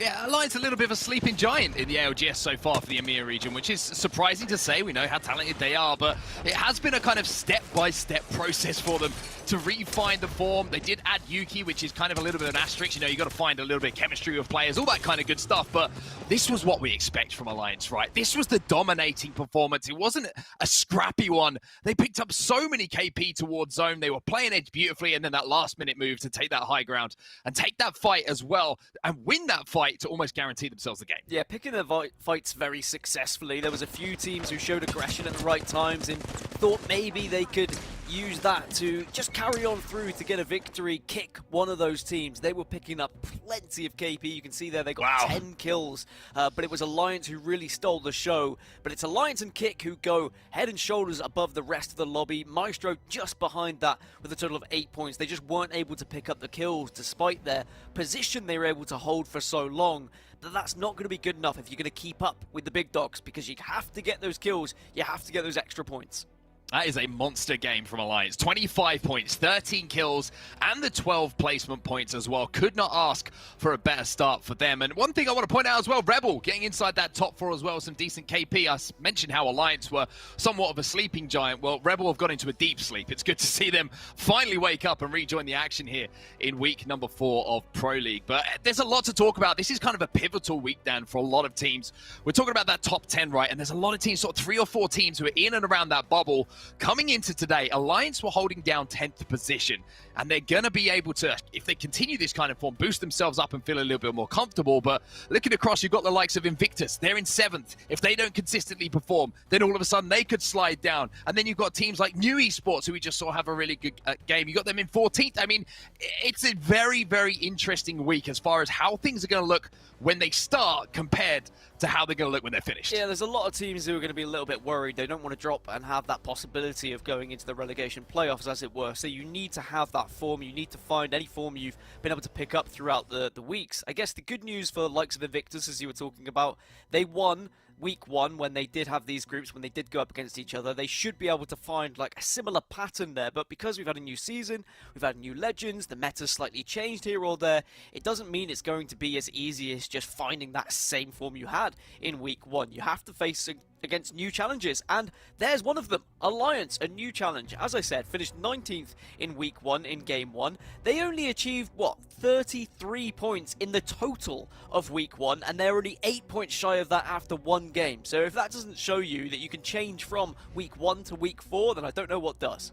Yeah, Alliance a little bit of a sleeping giant in the ALGS so far for the EMEA region, which is surprising to say. We know how talented they are, but it has been a kind of step-by-step process for them to refine the form. They did add Yuki, which is kind of a little bit of an asterisk. You know, you got to find a little bit of chemistry with players, all that kind of good stuff, but this was what we expect from Alliance, right? This was the dominating performance. It wasn't a scrappy one. They picked up so many KP towards zone. They were playing edge beautifully, and then that last-minute move to take that high ground and take that fight as well and win that fight to almost guarantee themselves the game. Yeah, picking their fights very successfully. There was a few teams who showed aggression at the right times and thought maybe they could use that to just carry on through to get a victory, kick one of those teams. They were picking up plenty of KP. You can see there they got 10 kills, but it was Alliance who really stole the show. But it's Alliance and Kick who go head and shoulders above the rest of the lobby. Maestro just behind that with a total of 8 points. They just weren't able to pick up the kills despite their position they were able to hold for so long. But that's not going to be good enough if you're going to keep up with the big dogs, because you have to get those kills, you have to get those extra points. That is a monster game from Alliance. 25 points, 13 kills, and the 12 placement points as well. Could not ask for a better start for them. And one thing I want to point out as well, Rebel getting inside that top 4 as well, some decent KP. I mentioned how Alliance were somewhat of a sleeping giant. Well, Rebel have got into a deep sleep. It's good to see them finally wake up and rejoin the action here in week number 4 of Pro League. But there's a lot to talk about. This is kind of a pivotal week, Dan, for a lot of teams. We're talking about that top 10, right? And there's a lot of teams, sort of 3 or 4 teams who are in and around that bubble. Coming into today, Alliance were holding down 10th position, and they're going to be able to, if they continue this kind of form, boost themselves up and feel a little bit more comfortable. But looking across, you've got the likes of Invictus. They're in 7th. If they don't consistently perform, then all of a sudden they could slide down. And then you've got teams like New Esports, who we just saw have a really good game. You got them in 14th. I mean, it's a very, very interesting week as far as how things are going to look when they start compared to how they're going to look when they're finished. Yeah, there's a lot of teams who are going to be a little bit worried. They don't want to drop and have that possibility of going into the relegation playoffs, as it were. So you need to have that form. You need to find any form you've been able to pick up throughout the weeks. I guess the good news for the likes of Invictus, as you were talking about, they won week 1 when they did have these groups, when they did go up against each other. They should be able to find like a similar pattern there, but because we've had a new season, we've had new legends, the meta's slightly changed here or there, it doesn't mean it's going to be as easy as just finding that same form you had in week 1. You have to face against new challenges, and there's one of them. Alliance, a new challenge. As I said, finished 19th in week 1 in game 1. They only achieved, what, 33 points in the total of week 1, and they're only 8 points shy of that after 1 game. So if that doesn't show you that you can change from week 1 to week 4, then I don't know what does.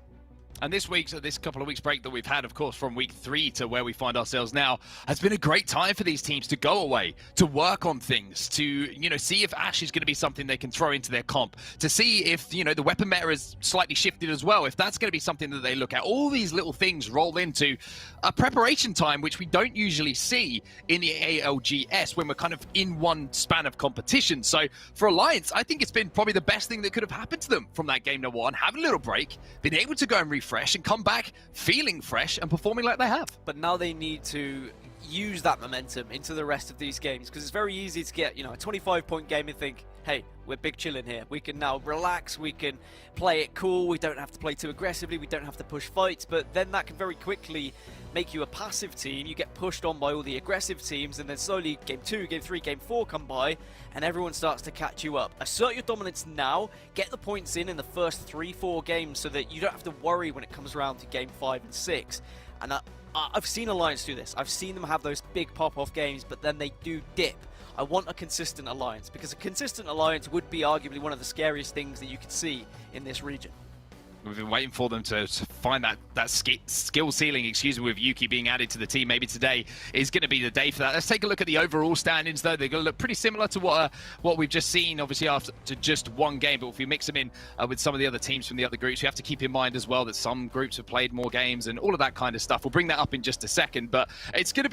And this couple of weeks break that we've had, of course, from week 3 to where we find ourselves now, has been a great time for these teams to go away, to work on things, to, you know, see if Ash is going to be something they can throw into their comp, to see if, you know, the weapon meta is slightly shifted as well, if that's going to be something that they look at. All these little things roll into a preparation time, which we don't usually see in the ALGS when we're kind of in one span of competition. So for Alliance, I think it's been probably the best thing that could have happened to them from that game number 1, having a little break, been able to go and refresh and come back feeling fresh and performing like they have. But now they need to use that momentum into the rest of these games, because it's very easy to get, you know, a 25-point game and think, hey, we're big chilling here. We can now relax, we can play it cool, we don't have to play too aggressively, we don't have to push fights, but then that can very quickly make you a passive team. You get pushed on by all the aggressive teams, and then slowly game 2, game 3, game 4 come by, and everyone starts to catch you up. Assert your dominance now, get the points in the first 3-4 games so that you don't have to worry when it comes around to game 5 and 6. And I've seen Alliance do this. I've seen them have those big pop-off games, but then they do dip. I want a consistent Alliance, because a consistent Alliance would be arguably one of the scariest things that you could see in this region. We've been waiting for them to find that skill ceiling, with Yuki being added to the team. Maybe today is going to be the day for that. Let's take a look at the overall standings, though. They're going to look pretty similar to what we've just seen, obviously, after just 1 game. But if we mix them in with some of the other teams from the other groups, we have to keep in mind as well that some groups have played more games and all of that kind of stuff. We'll bring that up in just a second. But it's going to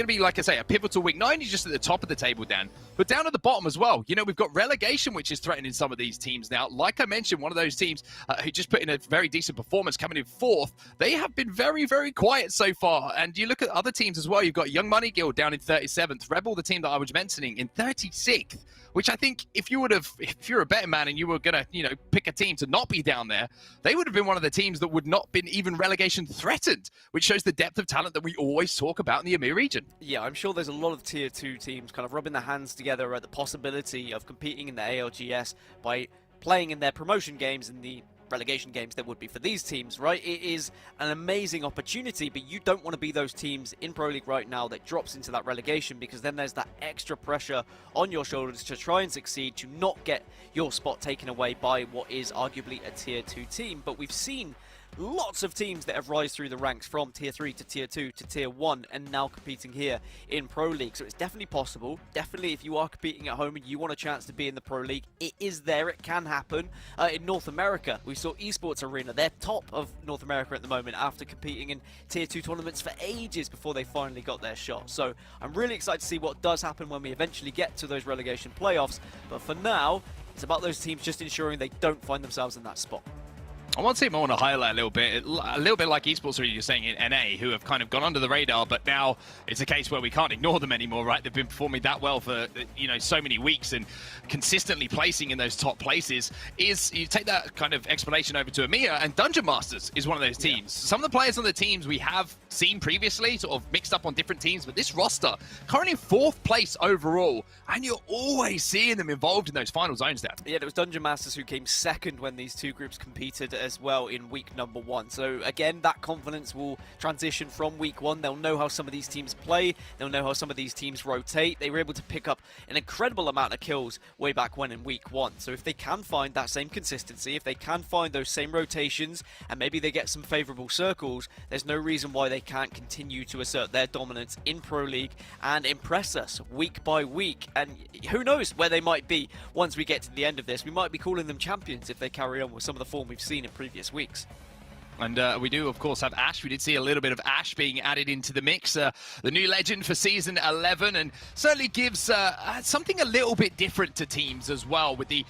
be, like I say, a pivotal week, not only just at the top of the table, Dan, but down at the bottom as well. You know, we've got relegation, which is threatening some of these teams now. Like I mentioned, one of those teams who just put in a very decent performance, coming in 4th. They have been very, very quiet so far. And you look at other teams as well. You've got Young Money Guild down in 37th, Rebel, the team that I was mentioning, in 36th. Which I think if you're a betting man and you were gonna, pick a team to not be down there, they would have been one of the teams that would not been even relegation threatened, which shows the depth of talent that we always talk about in the EMEA region. Yeah, I'm sure there's a lot of tier 2 teams kind of rubbing their hands together at the possibility of competing in the ALGS by playing in their promotion games and the relegation games that would be for these teams, right? It is an amazing opportunity, but you don't want to be those teams in Pro League right now that drops into that relegation, because then there's that extra pressure on your shoulders to try and succeed, to not get your spot taken away by what is arguably a tier 2 team. But we've seen lots of teams that have rise through the ranks from tier 3 to tier 2 to tier 1 and now competing here in Pro League. So it's definitely possible. Definitely, if you are competing at home and you want a chance to be in the Pro League, it is there. It can happen. In North America, we saw Esports Arena. They're top of North America at the moment after competing in tier 2 tournaments for ages before they finally got their shot. So I'm really excited to see what does happen when we eventually get to those relegation playoffs. But for now, it's about those teams just ensuring they don't find themselves in that spot. One team I want to highlight a little bit like Esports Arena, you're saying, in NA, who have kind of gone under the radar, but now it's a case where we can't ignore them anymore, right? They've been performing that well for, so many weeks and consistently placing in those top places. Is you take that kind of explanation over to EMEA, and Dungeon Masters is one of those teams. Yeah. Some of the players on the teams we have seen previously, sort of mixed up on different teams, but this roster, currently in 4th place overall, and you're always seeing them involved in those final zones there. Yeah, it was Dungeon Masters who came 2nd when these two groups competed as well in week number 1. So again, that confidence will transition from week 1. They'll know how some of these teams play. They'll know how some of these teams rotate. They were able to pick up an incredible amount of kills way back when in week 1. So if they can find that same consistency, if they can find those same rotations, and maybe they get some favorable circles, there's no reason why they can't continue to assert their dominance in Pro League and impress us week by week. And who knows where they might be once we get to the end of this. We might be calling them champions if they carry on with some of the form we've seen in previous weeks. And we do, of course, have Ash. We did see a little bit of Ash being added into the mix. The new legend for Season 11, and certainly gives something a little bit different to teams as well, with the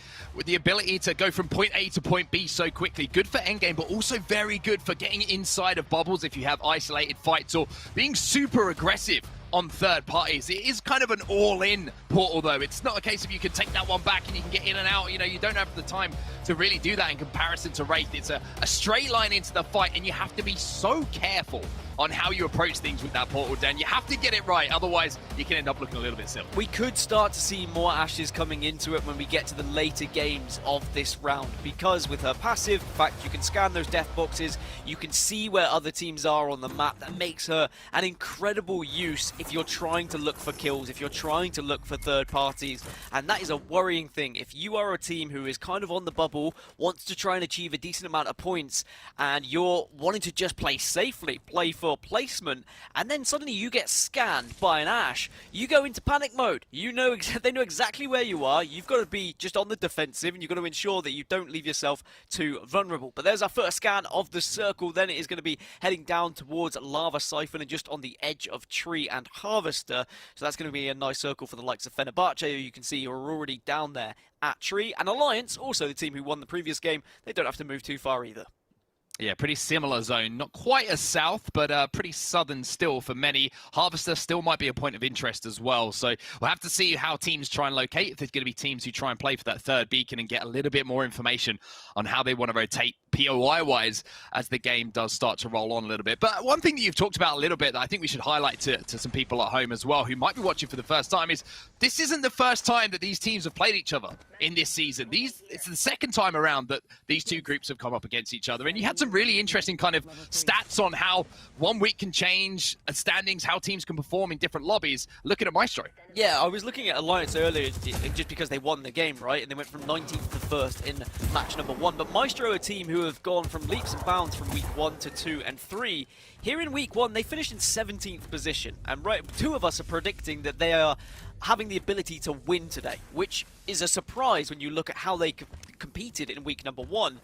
ability to go from point A to point B so quickly. Good for endgame, but also very good for getting inside of bubbles if you have isolated fights, or being super aggressive on third parties. It is kind of an all-in portal, though. It's not a case of you can take that one back and you can get in and out. You don't have the time to really do that in comparison to Wraith. It's a straight line into the fight, and you have to be so careful on how you approach things with that portal, Dan. You have to get it right, otherwise you can end up looking a little bit silly. We could start to see more Ashes coming into it when we get to the later games of this round, because with her passive, in fact, you can scan those death boxes, you can see where other teams are on the map. That makes her an incredible use if you're trying to look for kills, if you're trying to look for third parties, and that is a worrying thing. If you are a team who is kind of on the bubble, wants to try and achieve a decent amount of points, and you're wanting to just play safely, play for placement, and then suddenly you get scanned by an Ash, you go into panic mode. They know exactly where you are. You've got to be just on the defensive, and you've got to ensure that you don't leave yourself too vulnerable. But there's our first scan of the circle. Then it is going to be heading down towards Lava Siphon and just on the edge of Tree and Harvester. So that's going to be a nice circle for the likes of Fenerbahce, who you can see you're already down there at Tree. And Alliance, also the team who won the previous game, they don't have to move too far either. Yeah, pretty similar zone. Not quite as south, but pretty southern still for many. Harvester still might be a point of interest as well. So we'll have to see how teams try and locate. If there's going to be teams who try and play for that third beacon and get a little bit more information on how they want to rotate POI-wise as the game does start to roll on a little bit. But one thing that you've talked about a little bit that I think we should highlight to some people at home as well who might be watching for the first time is this isn't the first time that these teams have played each other in this season. It's the second time around that these two groups have come up against each other. And you had some really interesting kind of stats on how 1 week can change standings, how teams can perform in different lobbies. Looking at Maestro. Yeah, I was looking at Alliance earlier just because they won the game, right? And they went from 19th to 1st in match number 1. But Maestro are a team who have gone from leaps and bounds from week 1 to 2 and 3. Here in week 1, they finished in 17th position. And right, two of us are predicting that they are having the ability to win today, which is a surprise when you look at how they competed in week number 1.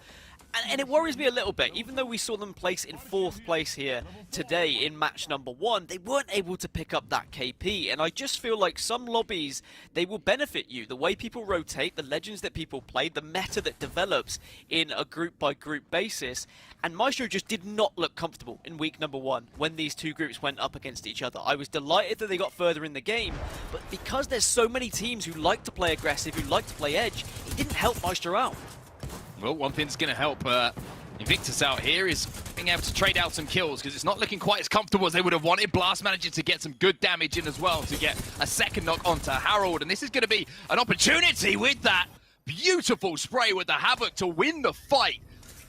And it worries me a little bit. Even though we saw them place in 4th place here today in match number 1, they weren't able to pick up that KP. And I just feel like some lobbies, they will benefit you. The way people rotate, the legends that people play, the meta that develops in a group-by-group basis. And Maestro just did not look comfortable in week number 1 when these two groups went up against each other. I was delighted that they got further in the game, but because there's so many teams who like to play aggressive, who like to play edge, it didn't help Maestro out. Well, one thing that's going to help Invictus out here is being able to trade out some kills, because it's not looking quite as comfortable as they would have wanted. Blast managing to get some good damage in as well to get a second knock onto Harold, and this is going to be an opportunity with that beautiful spray with the Havoc to win the fight.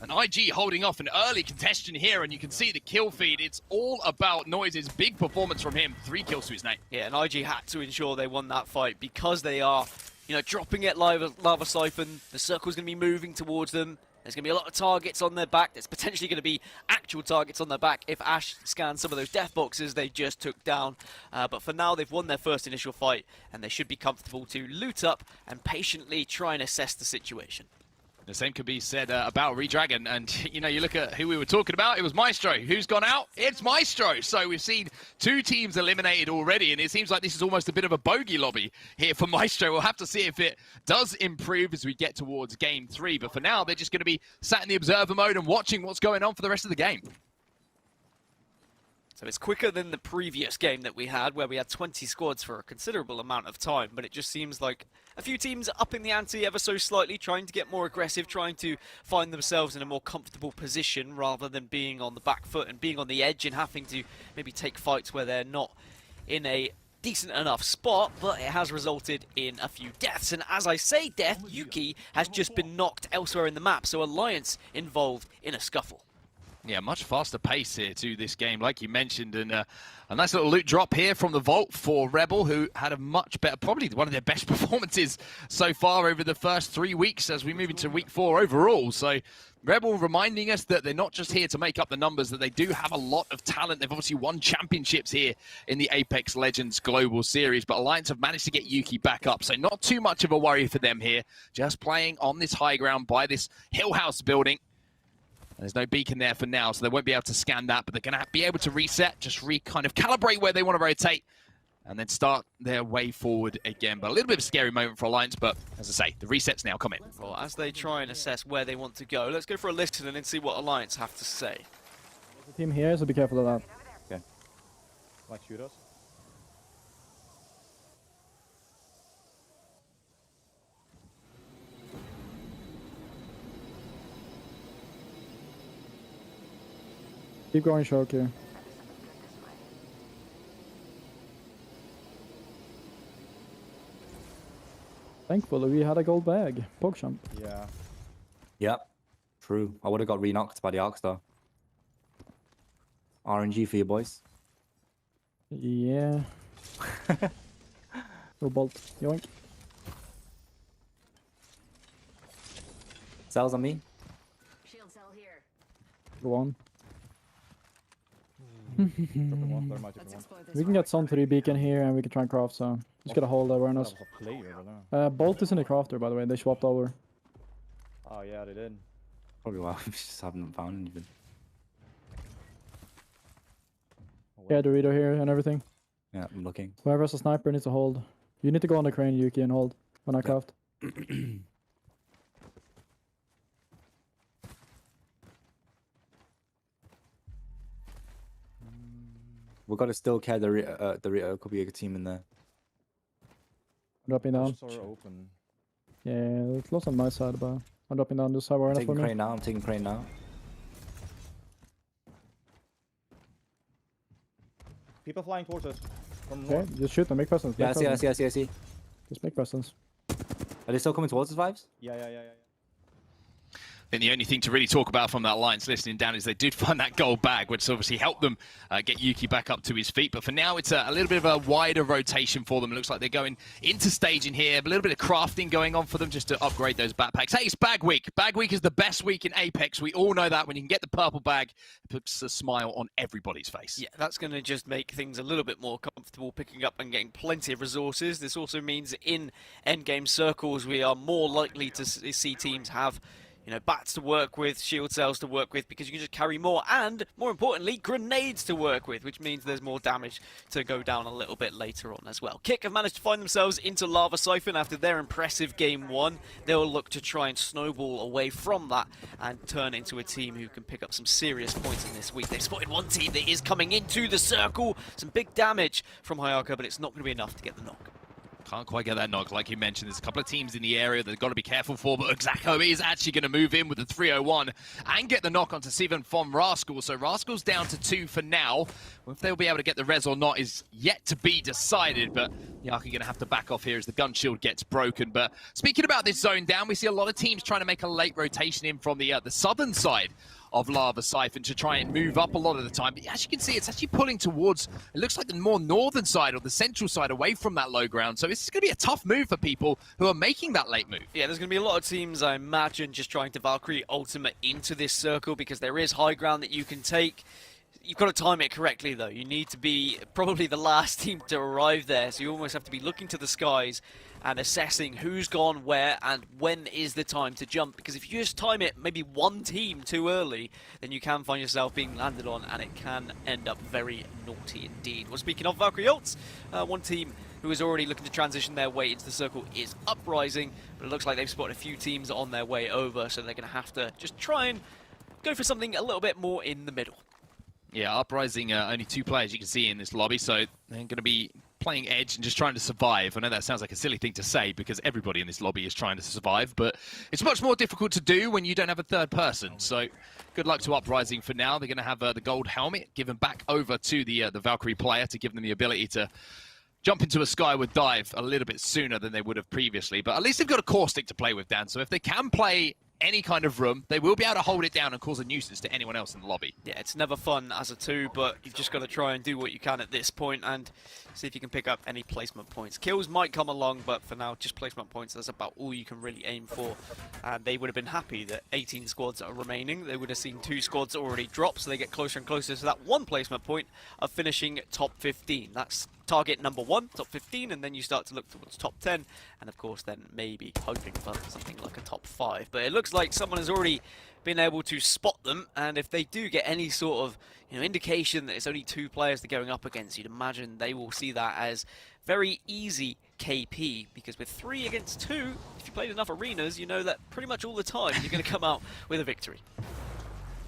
And IG holding off an early contention here, and you can see the kill feed. It's all about Noise's big performance from him. 3 kills to his name. Yeah, and IG had to ensure they won that fight because they are, you know, dropping at Lava Siphon. The circle's going to be moving towards them. There's going to be a lot of targets on their back. There's potentially going to be actual targets on their back if Ash scans some of those death boxes they just took down. But for now, they've won their first initial fight, and they should be comfortable to loot up and patiently try and assess the situation. The same could be said about Redragon, and you know, you look at who we were talking about, it was Maestro. Who's gone out? It's Maestro. So we've seen 2 teams eliminated already, and it seems like this is almost a bit of a bogey lobby here for Maestro. We'll have to see if it does improve as we get towards game 3, but for now, they're just going to be sat in the observer mode and watching what's going on for the rest of the game. So it's quicker than the previous game that we had, where we had 20 squads for a considerable amount of time, but it just seems like a few teams are upping the ante ever so slightly, trying to get more aggressive, trying to find themselves in a more comfortable position rather than being on the back foot and being on the edge and having to maybe take fights where they're not in a decent enough spot, but it has resulted in a few deaths. And as I say death, Yuki has just been knocked elsewhere in the map, so Alliance involved in a scuffle. Yeah, much faster pace here to this game, like you mentioned, and a nice little loot drop here from the Vault for Rebel, who had a much better, probably one of their best performances so far over the first 3 weeks as we move into week 4 overall. So Rebel reminding us that they're not just here to make up the numbers, that they do have a lot of talent. They've obviously won championships here in the Apex Legends Global Series, but Alliance have managed to get Yuki back up, so not too much of a worry for them here. Just playing on this high ground by this hill house building. There's no beacon there for now, so they won't be able to scan that, but they're going to be able to reset, just kind of calibrate where they want to rotate, and then start their way forward again. But a little bit of a scary moment for Alliance, but as I say, the resets now come in. Well, as they try and assess where they want to go, let's go for a listen and then see what Alliance have to say. There's a team here, so be careful of that. Okay. Like shoot us. Keep going, Shark here. Thankfully, we had a gold bag. PogChamp. Yeah. Yep. True. I would have got re-knocked by the ALGS though. RNG for you boys. Yeah. Go bolt. Yoink. Cells on me. Shield cell here. Go on. We can get some 3 beacon here and we can try and craft, so just get a hold awareness. Bolt is in the crafter, by the way, they swapped over. Oh yeah, they did. Probably why we just haven't found anything. Yeah, Dorito here and everything. Yeah, I'm looking. Whoever has a sniper needs to hold. You need to go on the crane, Yuki, and hold when I craft. We've got to still carry the could be a team in there. Dropping down. Open. Yeah, it's lost on my side, but I'm dropping down this side. I'm taking crane now. I'm taking crane now. People flying towards us. Okay, just shoot them. Make presence. Yeah, I see. Just make presence. Are they still coming towards us, Vibes? Yeah. I think the only thing to really talk about from that Alliance listening down is they did find that gold bag, which obviously helped them get Yuki back up to his feet. But for now, it's a little bit of a wider rotation for them. It looks like they're going into staging here. A little bit of crafting going on for them just to upgrade those backpacks. Hey, it's bag week. Bag week is the best week in Apex. We all know that. When you can get the purple bag, it puts a smile on everybody's face. Yeah, that's going to just make things a little bit more comfortable picking up and getting plenty of resources. This also means in endgame circles, we are more likely to see teams have you know, bats to work with, shield cells to work with, because you can just carry more, and more importantly, grenades to work with, which means there's more damage to go down a little bit later on as well. Kick have managed to find themselves into Lava Siphon after their impressive game 1. They'll look to try and snowball away from that and turn into a team who can pick up some serious points in this week. They've spotted one team that is coming into the circle. Some big damage from Hayaka, but it's not going to be enough to get the knock. Can't quite get that knock, like you mentioned. There's a couple of teams in the area that they've got to be careful for, but Xako is actually going to move in with the 301 and get the knock onto Sivan from Rascal. So Rascal's down to 2 for now. If they'll be able to get the res or not is yet to be decided, but Yaki going to have to back off here as the gun shield gets broken. But speaking about this zone down, we see a lot of teams trying to make a late rotation in from the southern side of Lava Siphon to try and move up a lot of the time. But as you can see, it's actually pulling towards, it looks like the more northern side or the central side away from that low ground. So this is going to be a tough move for people who are making that late move. Yeah, there's going to be a lot of teams, I imagine, just trying to Valkyrie ultimate into this circle because there is high ground that you can take. You've got to time it correctly, though. You need to be probably the last team to arrive there, so you almost have to be looking to the skies and assessing who's gone where and when is the time to jump. Because if you just time it maybe one team too early, then you can find yourself being landed on, and it can end up very naughty indeed. Well, speaking of Valkyrie ults, one team who is already looking to transition their way into the circle is Uprising, but it looks like they've spotted a few teams on their way over, so they're going to have to just try and go for something a little bit more in the middle. Yeah, Uprising, only 2 players you can see in this lobby, so they're going to be playing edge and just trying to survive. I know that sounds like a silly thing to say because everybody in this lobby is trying to survive, but it's much more difficult to do when you don't have a third person. So good luck to Uprising for now. They're going to have the gold helmet given back over to the Valkyrie player to give them the ability to jump into a skyward dive a little bit sooner than they would have previously. But at least they've got a core stick to play with, Dan. So if they can play any kind of room, they will be able to hold it down and cause a nuisance to anyone else in the lobby. Yeah, it's never fun as a 2, but you've just got to try and do what you can at this point and see if you can pick up any placement points. Kills might come along, but for now, just placement points, that's about all you can really aim for. And they would have been happy that 18 squads are remaining. They would have seen 2 squads already drop, so they get closer and closer to that 1 placement point of finishing top 15. That's target number 1, top 15, and then you start to look towards top 10, and of course then maybe hoping for something like a top 5. But it looks like someone has already been able to spot them, and if they do get any sort of indication that it's only 2 players they're going up against, you'd imagine they will see that as very easy KP, because with 3 against 2, if you played enough arenas, you know that pretty much all the time you're going to come out with a victory.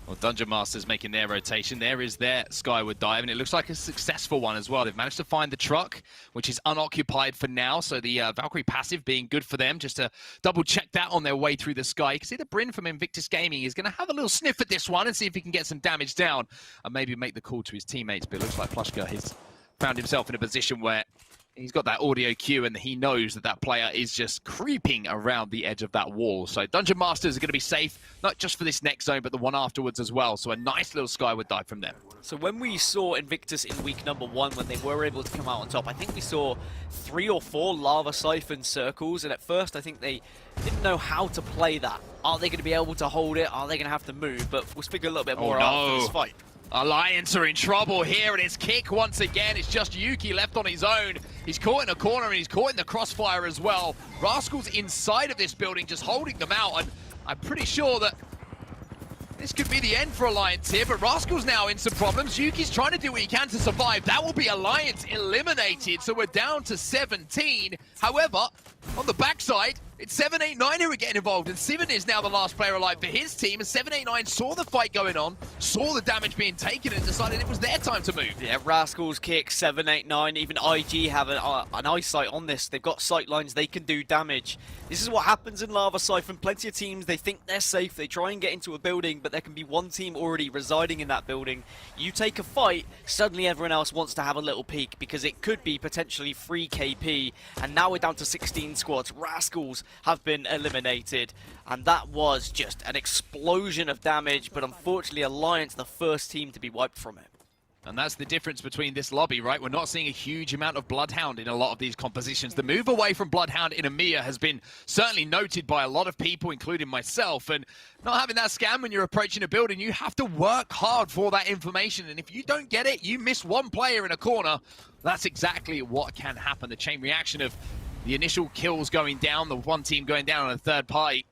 Well, Dungeon Masters making their rotation. There is their skyward dive, and it looks like a successful one as well. They've managed to find the truck, which is unoccupied for now, so the Valkyrie passive being good for them, just to double-check that on their way through the sky. You can see that Bryn from Invictus Gaming is going to have a little sniff at this one and see if he can get some damage down and maybe make the call to his teammates, but it looks like Plushka has found himself in a position where he's got that audio cue and he knows that that player is just creeping around the edge of that wall. So Dungeon Masters are going to be safe, not just for this next zone, but the one afterwards as well. So a nice little skyward dive from them. So when we saw Invictus in week number 1, when they were able to come out on top, I think we saw 3 or 4 Lava Siphon circles. And at first, I think they didn't know how to play that. Are they going to be able to hold it? Are they going to have to move? But we'll speak a little bit more after this fight. Alliance are in trouble here, and it's Kick once again. It's just Yuki left on his own. He's caught in a corner, and he's caught in the crossfire as well. Rascal's inside of this building, just holding them out, and I'm pretty sure that this could be the end for Alliance here, but Rascal's now in some problems. Yuki's trying to do what he can to survive. That will be Alliance eliminated, so we're down to 17. However, on the backside, it's 789 who are getting involved, and Sivan is now the last player alive for his team, and 789 saw the fight going on, saw the damage being taken, and decided it was their time to move. Yeah, Rascals Kick, 789, even IG have an eyesight on this. They've got sight lines, they can do damage. This is what happens in Lava Siphon. Plenty of teams, they think they're safe, they try and get into a building, but there can be one team already residing in that building. You take a fight, suddenly everyone else wants to have a little peek, because it could be potentially free KP, and now we're down to 16 squads. Rascals have been eliminated, and that was just an explosion of damage, but unfortunately Alliance the first team to be wiped from it. And that's the difference between this lobby, right? We're not seeing a huge amount of Bloodhound in a lot of these compositions. The move away from Bloodhound in EMEA has been certainly noted by a lot of people, including myself. And not having that scan when you're approaching a building, you have to work hard for that information. And if you don't get it, you miss one player in a corner. That's exactly what can happen. The chain reaction of the initial kills going down, the one team going down on a third party.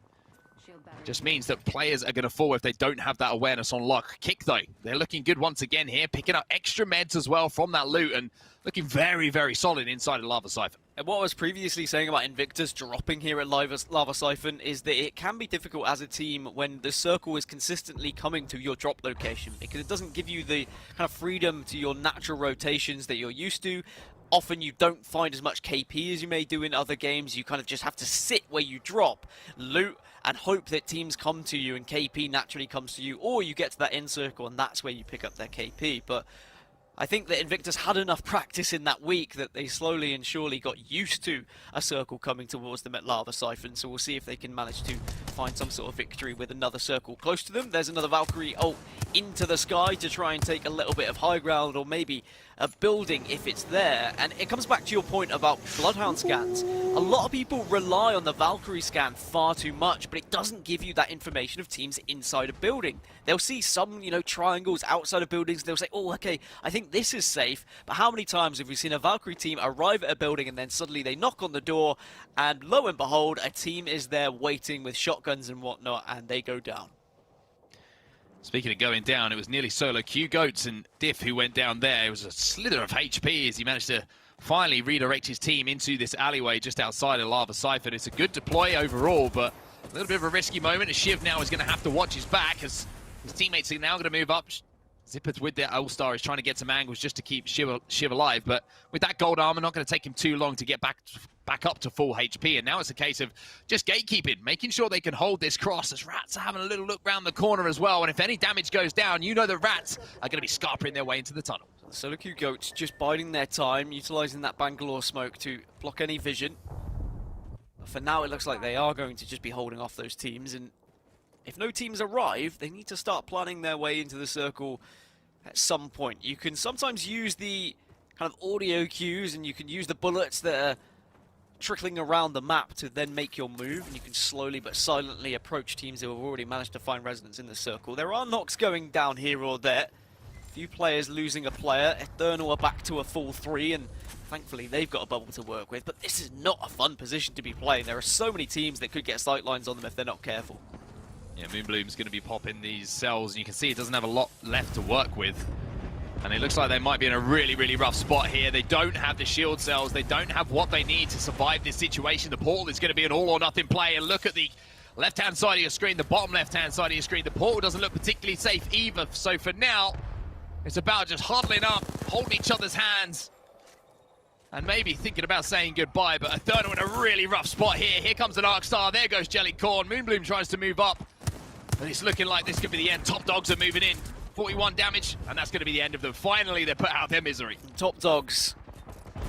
just means that players are going to fall if they don't have that awareness on lock. Kick, though, they're looking good once again here, picking up extra meds as well from that loot and looking very, very solid inside of Lava Siphon. And what I was previously saying about Invictus dropping here at Lava Siphon is that it can be difficult as a team when the circle is consistently coming to your drop location, because it doesn't give you the kind of freedom to your natural rotations that you're used to. Often you don't find as much KP as you may do in other games. You kind of just have to sit where you drop, loot, and hope that teams come to you and KP naturally comes to you, or you get to that end circle and that's where you pick up their KP. But I think that Invictus had enough practice in that week that they slowly and surely got used to a circle coming towards them at Lava Siphon, so we'll see if they can manage to find some sort of victory with another circle close to them. There's another Valkyrie ult into the sky to try and take a little bit of high ground, or maybe a building if it's there. And it comes back to your point about Bloodhound scans. A lot of people rely on the Valkyrie scan far too much, but it doesn't give you that information of teams inside a building. They'll see some, triangles outside of buildings. They'll say, oh, okay, I think this is safe. But how many times have we seen a Valkyrie team arrive at a building and then suddenly they knock on the door and lo and behold, a team is there waiting with shotguns and whatnot, and they go down. Speaking of going down, it was nearly solo Q Goats and Diff who went down there. It was a slither of HP as he managed to finally redirect his team into this alleyway just outside of Lava Siphon. It's a good deploy overall, but a little bit of a risky moment as Shiv now is going to have to watch his back as his teammates are now going to move up. Zippers with their All-Star is trying to get some angles just to keep Shiv alive, but with that gold armor, not going to take him too long to get back up to full HP, and now it's a case of just gatekeeping, making sure they can hold this cross as Rats are having a little look round the corner as well, and if any damage goes down, you know the Rats are going to be scarpering their way into the tunnel. Solo Q Goats just biding their time, utilising that Bangalore smoke to block any vision. But for now, it looks like they are going to just be holding off those teams, and if no teams arrive, they need to start planning their way into the circle at some point. You can sometimes use the kind of audio cues, and you can use the bullets that are trickling around the map to then make your move, and you can slowly but silently approach teams who have already managed to find resonance in the circle. There are knocks going down here or there. A few players losing a player. Eternal are back to a full 3, and thankfully they've got a bubble to work with, but this is not a fun position to be playing. There are so many teams that could get sightlines on them if they're not careful. Yeah, Moonbloom's going to be popping these cells, and you can see it doesn't have a lot left to work with. And it looks like they might be in a really, really rough spot here. They don't have the shield cells. They don't have what they need to survive this situation. The portal is going to be an all-or-nothing play. And look at the left-hand side of your screen, the bottom left-hand side of your screen. The portal doesn't look particularly safe either. So for now, it's about just huddling up, holding each other's hands, and maybe thinking about saying goodbye. But Eternal in a really rough spot here. Here comes an Arc Star. There goes Jellycorn. Moonbloom tries to move up, and it's looking like this could be the end. Top Dogs are moving in. 41 damage, and that's going to be the end of them. Finally, they put out their misery. Top Dogs,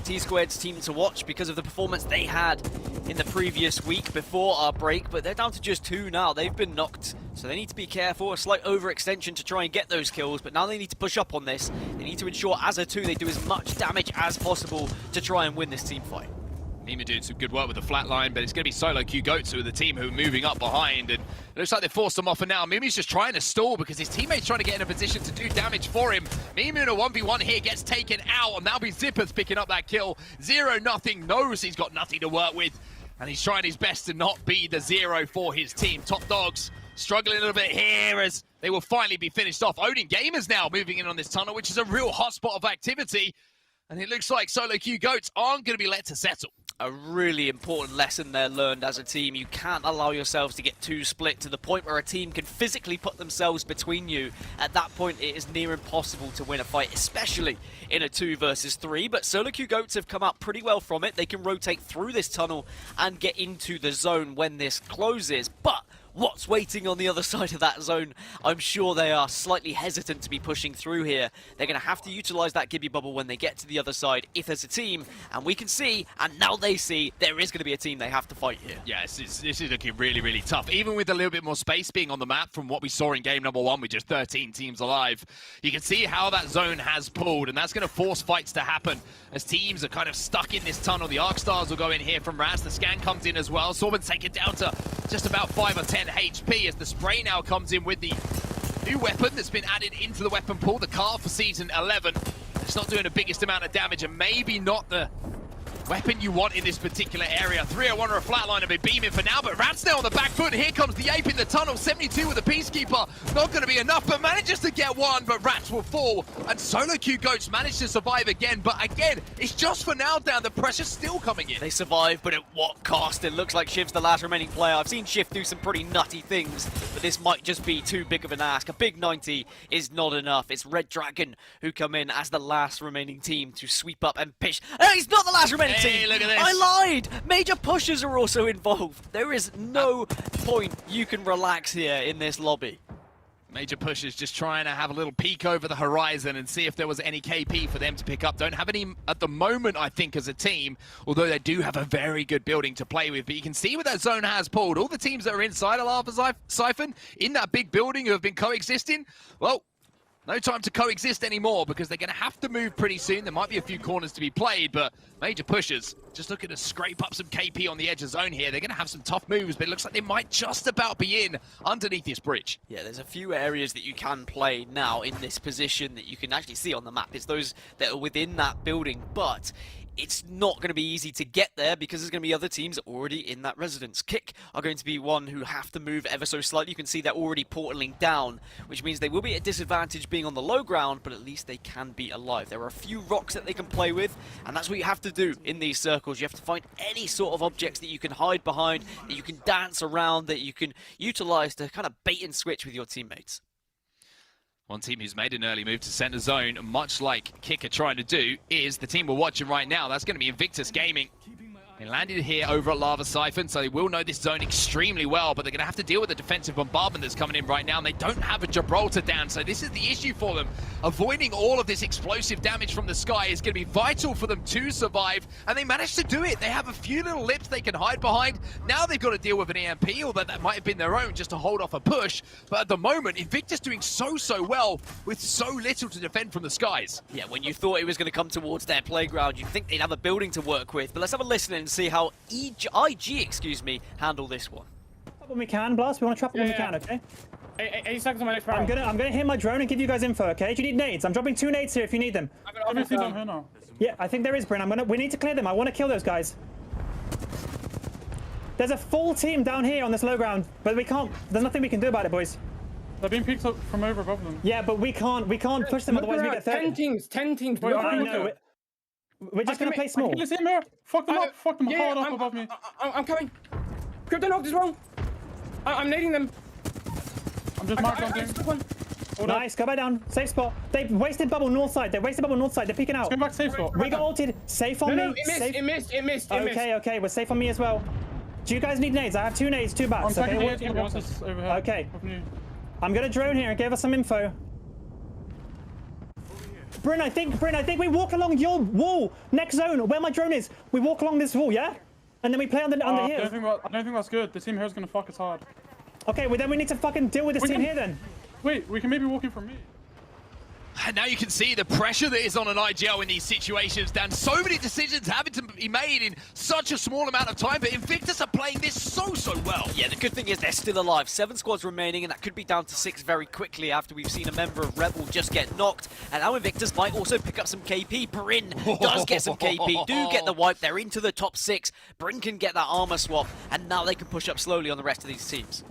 T-Squared's team to watch because of the performance they had in the previous week before our break, but they're down to just 2 now. They've been knocked, so they need to be careful. A slight overextension to try and get those kills, but now they need to push up on this. They need to ensure as a 2 they do as much damage as possible to try and win this team fight. EMEA doing some good work with the flatline, but it's going to be Solo Q Goats who are the team who are moving up behind, and it looks like they forced him off for now. Mimi's just trying to stall because his teammate's trying to get in a position to do damage for him. Mimi in a 1v1 here gets taken out, and that'll be Zippers picking up that kill. 0-0, knows he's got nothing to work with, and he's trying his best to not be the 0 for his team. Top Dogs struggling a little bit here as they will finally be finished off. Odin Gamers now moving in on this tunnel, which is a real hotspot of activity, and it looks like Solo Q Goats aren't going to be let to settle. A really important lesson there learned as a team. You can't allow yourselves to get too split to the point where a team can physically put themselves between you. At that point, it is near impossible to win a fight, especially in a 2 versus 3. But Solo Q Goats have come out pretty well from it. They can rotate through this tunnel and get into the zone when this closes. But what's waiting on the other side of that zone? I'm sure they are slightly hesitant to be pushing through here. They're going to have to utilize that Gibby bubble when they get to the other side if there's a team, and we can see, and now they see, there is going to be a team they have to fight here. Yes, this is looking really, really tough. Even with a little bit more space being on the map from what we saw in game number 1 with just 13 teams alive, you can see how that zone has pulled, and that's going to force fights to happen as teams are kind of stuck in this tunnel. The Arc Stars will go in here from Raz. The scan comes in as well. Sorben's taken down to just about 5 or 10 HP as the spray now comes in with the new weapon that's been added into the weapon pool, the car for season 11. It's not doing the biggest amount of damage, and maybe not the weapon you want in this particular area. 301 or a flatliner be beaming for now, but Rat's now on the back foot. Here comes the Ape in the tunnel. 72 with a Peacekeeper. Not going to be enough, but manages to get one, but Rats will fall. And Solo Q Goats managed to survive again, but again, it's just for now down. The pressure's still coming in. They survive, but at what cost? It looks like Shiv's the last remaining player. I've seen Shiv do some pretty nutty things, but this might just be too big of an ask. A big 90 is not enough. It's Red Dragon who come in as the last remaining team to sweep up and pitch. Hey, he's not the last remaining team! Look at this. I lied! Major pushers are also involved. There is no point you can relax here in this lobby. Major Pushers just trying to have a little peek over the horizon and see if there was any KP for them to pick up. Don't have any at the moment, I think, as a team, although they do have a very good building to play with. But you can see what that zone has pulled. All the teams that are inside of Lava Siphon, in that big building who have been coexisting, well, no time to coexist anymore because they're going to have to move pretty soon. There might be a few corners to be played, but Major Pushers just looking to scrape up some KP on the edge of zone here. They're going to have some tough moves, but it looks like they might just about be in underneath this bridge. Yeah, there's a few areas that you can play now in this position that you can actually see on the map. It's those that are within that building, but it's not going to be easy to get there because there's going to be other teams already in that residence. Kick are going to be one who have to move ever so slightly. You can see they're already portaling down, which means they will be at a disadvantage being on the low ground, but at least they can be alive. There are a few rocks that they can play with, and that's what you have to do in these circles. You have to find any sort of objects that you can hide behind, that you can dance around, that you can utilize to kind of bait and switch with your teammates. One team who's made an early move to center zone, much like Kick are trying to do, is the team we're watching right now. That's going to be Invictus Gaming. They landed here over at Lava Siphon, so they will know this zone extremely well, but they're going to have to deal with the defensive bombardment that's coming in right now, and they don't have a Gibraltar down, so this is the issue for them. Avoiding all of this explosive damage from the sky is going to be vital for them to survive, and they managed to do it. They have a few little lips they can hide behind. Now they've got to deal with an EMP, although that might have been their own just to hold off a push, but at the moment, Invictus doing so well with so little to defend from the skies. Yeah, when you thought it was going to come towards their playground, you'd think they'd have a building to work with, but let's have a listen and see how IG handle this one. When we can, Blast. We want to trap them when we can, okay? 8 seconds on my next round. I'm gonna hit my drone and give you guys info, okay? Do you need nades? I'm dropping 2 nades here if you need them. Yeah, I think there is, Bryn. We need to clear them. I want to kill those guys. There's a full team down here on this low ground, but we can't. There's nothing we can do about it, boys. They're being picked up from over above them. Yeah, but we can't push them, otherwise we get 30. 10 teams. We're just gonna play small. Let's in there. Fuck them up. Fuck them hard up above me. I'm coming. Crypto knocked as well. I'm nading them. I'm just marked on things. Nice, go back down. Safe spot. They've wasted bubble north side. They're peeking out. Let's go back safe spot. We got ulted. Safe on me. No, it missed. Okay, we're safe on me as well. Do you guys need nades? I have 2 nades, 2 bats. Okay. I'm gonna drone here and give us some info. Bryn, I think we walk along your wall, next zone, where my drone is. We walk along this wall, yeah? And then we play under here. I don't think that's good. The team here is gonna fuck us hard. Okay, well then we need to fucking deal with this team here then. Wait, we can maybe walk in from me. And now you can see the pressure that is on an IGL in these situations, Dan. So many decisions having to be made in such a small amount of time, but Invictus are playing this so well. Yeah, the good thing is they're still alive. 7 squads remaining, and that could be down to 6 very quickly after we've seen a member of Rebel just get knocked. And now Invictus might also pick up some KP. Bryn does get some KP, do get the wipe. They're into the top 6. Bryn can get that armor swap, and now they can push up slowly on the rest of these teams.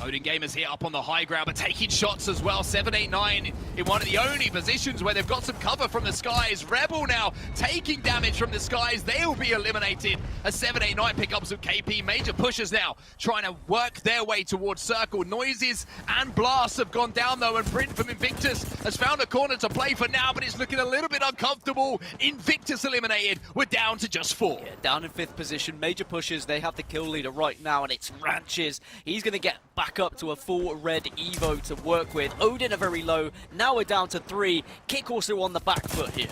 Odin Gamers here up on the high ground, but taking shots as well. 789 in one of the only positions where they've got some cover from the skies. Rebel now taking damage from the skies. They'll be eliminated as 789 pick up some KP. Major Pushers now trying to work their way towards circle. Noises and blasts have gone down though, and Bryn from Invictus has found a corner to play for now, but it's looking a little bit uncomfortable. Invictus eliminated. We're down to just 4. Yeah, down in 5th position. Major Pushers, they have the kill leader right now, and it's Ranches. He's going to get back up to a full red Evo to work with. Odin are very low. Now we're down to 3. Kick also on the back foot here.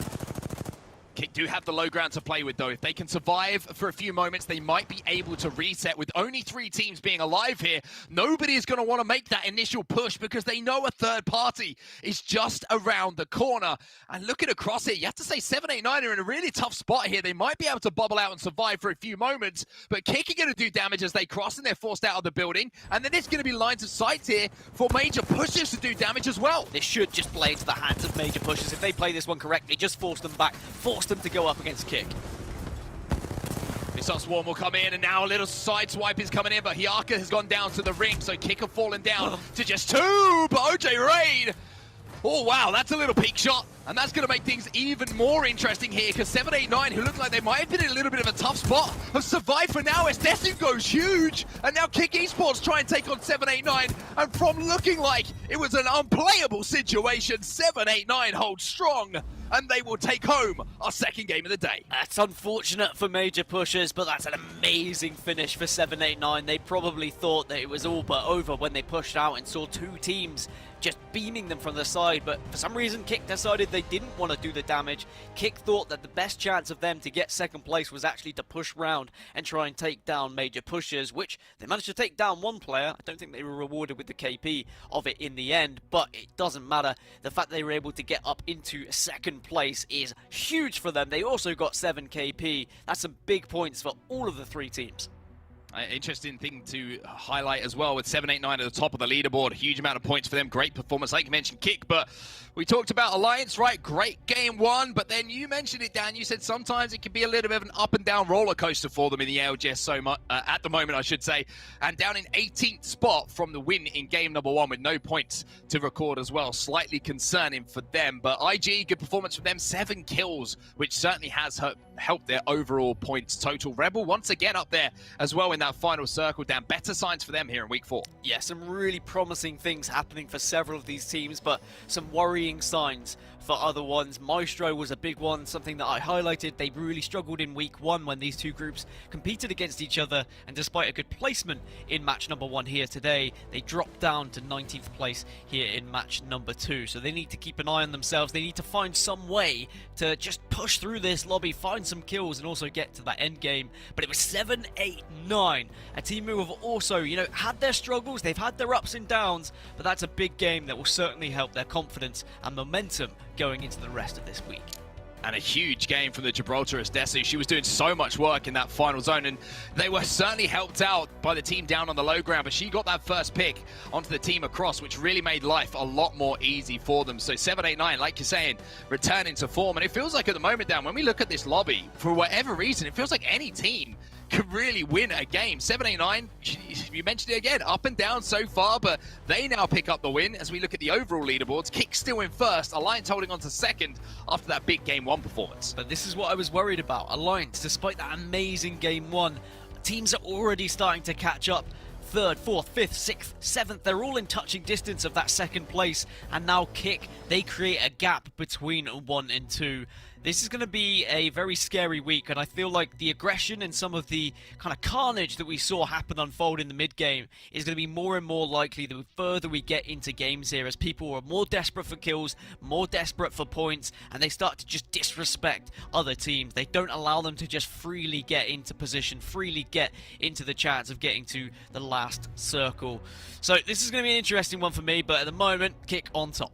Kick do have the low ground to play with though. If they can survive for a few moments, they might be able to reset. With only 3 teams being alive here, nobody is going to want to make that initial push because they know a third party is just around the corner. And looking across here, you have to say 789 are in a really tough spot here. They might be able to bubble out and survive for a few moments, but Kick are going to do damage as they cross and they're forced out of the building. And then there's going to be lines of sight here for Major Pushers to do damage as well. This should just play into the hands of Major Pushers. If they play this one correctly, just force them back, force them to go up against Kick. Missile Swarm will come in, and now a little side swipe is coming in, but Hyaka has gone down to the ring, so Kick have fallen down to just 2, but OJ Raid, oh wow, that's a little peak shot, and that's going to make things even more interesting here, because 789, who look like they might have been in a little bit of a tough spot, have survived for now as Desu goes huge, and now Kick Esports try and take on 789, and from looking like it was an unplayable situation, 789 holds strong, and they will take home our second game of the day. That's unfortunate for Major Pushers, but that's an amazing finish for 789. They probably thought that it was all but over when they pushed out and saw 2 teams just beaming them from the side, but for some reason Kick decided they didn't want to do the damage. Kick thought that the best chance of them to get second place was actually to push round and try and take down Major Pushers, which they managed to take down one player. I don't think they were rewarded with the KP of it in the end, but it doesn't matter. The fact they were able to get up into second place is huge for them. They also got 7 KP. That's some big points for all of the 3 teams. Interesting thing to highlight as well with 789 at the top of the leaderboard. Huge amount of points for them. Great performance, like you mentioned, Kick. But we talked about Alliance, right? Great game 1. But then you mentioned it, Dan. You said sometimes it can be a little bit of an up and down roller coaster for them in the ALGS so much at the moment, I should say. And down in 18th spot from the win in game number 1 with no points to record as well. Slightly concerning for them. But IG, good performance for them. 7 kills, which certainly has helped their overall points total. Rebel once again up there as well in that final circle, down. Better signs for them here in week 4. Yeah, some really promising things happening for several of these teams, but some worrying signs for other ones. Maestro was a big one, something that I highlighted. They really struggled in week 1 when these 2 groups competed against each other, and despite a good placement in match number 1 here today, they dropped down to 19th place here in match number 2. So they need to keep an eye on themselves. They need to find some way to just push through this lobby, find some kills, and also get to that end game. But it was 789, a team who have also, you know, had their struggles, they've had their ups and downs, but that's a big game that will certainly help their confidence and momentum going into the rest of this week. And a huge game from the Gibraltarist Desu. She was doing so much work in that final zone, and they were certainly helped out by the team down on the low ground, but she got that first pick onto the team across, which really made life a lot more easy for them. So 789, like you're saying, returning to form, and it feels like at the moment, Dan, when we look at this lobby, for whatever reason, it feels like any team could really win a game. 789, you mentioned it again, up and down so far, but they now pick up the win as we look at the overall leaderboards. Kick still in first, Alliance holding on to second after that big game 1 performance. But this is what I was worried about. Alliance, despite that amazing game 1, teams are already starting to catch up. 3rd, 4th, 5th, 6th, 7th, they're all in touching distance of that second place, and now Kick, they create a gap between 1 and 2. This is going to be a very scary week, and I feel like the aggression and some of the kind of carnage that we saw happen unfold in the mid-game is going to be more and more likely the further we get into games here, as people are more desperate for kills, more desperate for points, and they start to just disrespect other teams. They don't allow them to just freely get into position, freely get into the chance of getting to the last circle. So this is going to be an interesting one for me, but at the moment, Kick on top.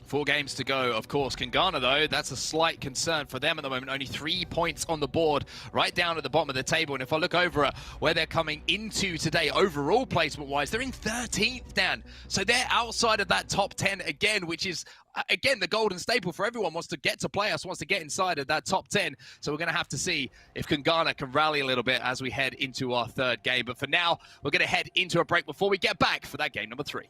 4 games to go, of course. Kangana, though, that's a slight concern for them at the moment. Only 3 points on the board, right down at the bottom of the table. And if I look over at where they're coming into today, overall placement-wise, they're in 13th, Dan. So they're outside of that top 10 again, which is, again, the golden staple for everyone. Wants to get to playoffs, wants to get inside of that top 10. So we're going to have to see if Kangana can rally a little bit as we head into our 3rd game. But for now, we're going to head into a break before we get back for that game number 3.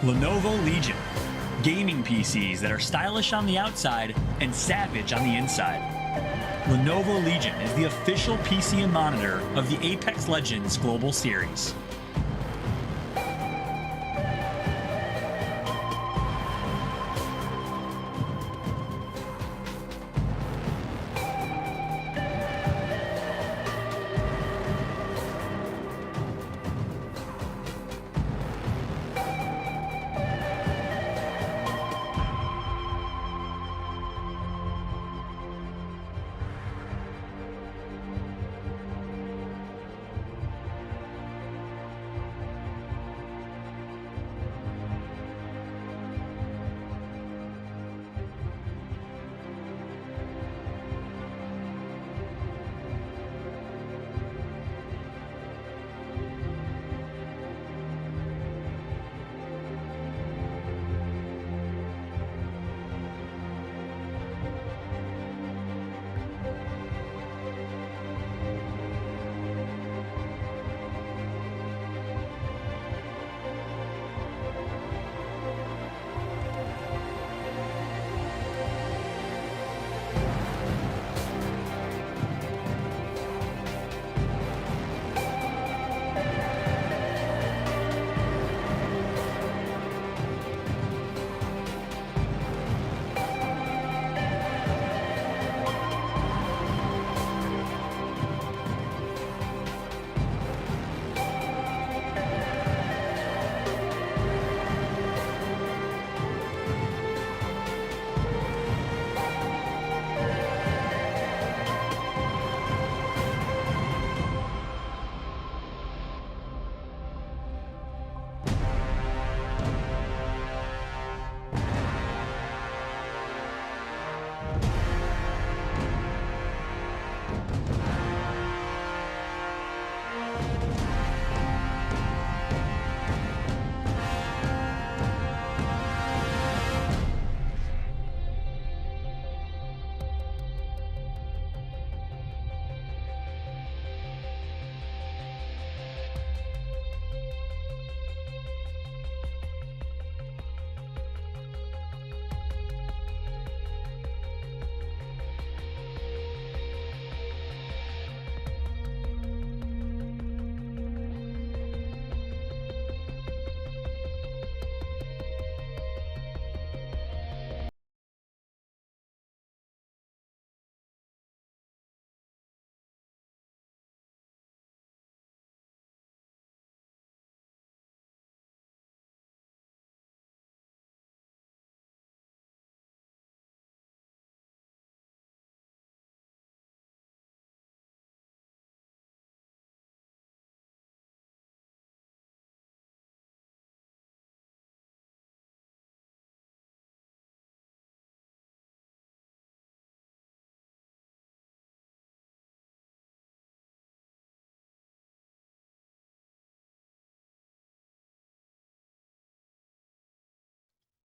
Lenovo Legion. Gaming PCs that are stylish on the outside and savage on the inside. Lenovo Legion is the official PC and monitor of the Apex Legends Global Series.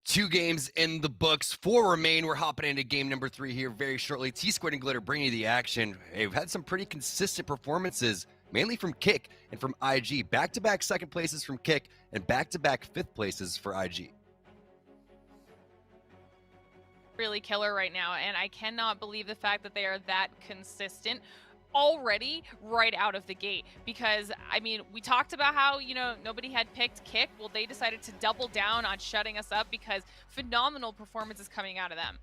2 games in the books, 4 remain. We're hopping into game number 3 here very shortly. T-Squared and Glitter bringing you the action. Hey, we've had some pretty consistent performances, mainly from Kick and from IG. Back-to-back second places from Kick and back-to-back 5th places for IG. Really killer right now, and I cannot believe the fact that they are that consistent already right out of the gate. Because I mean, we talked about how, you know, nobody had picked Kick. Well, they decided to double down on shutting us up because phenomenal performances coming out of them.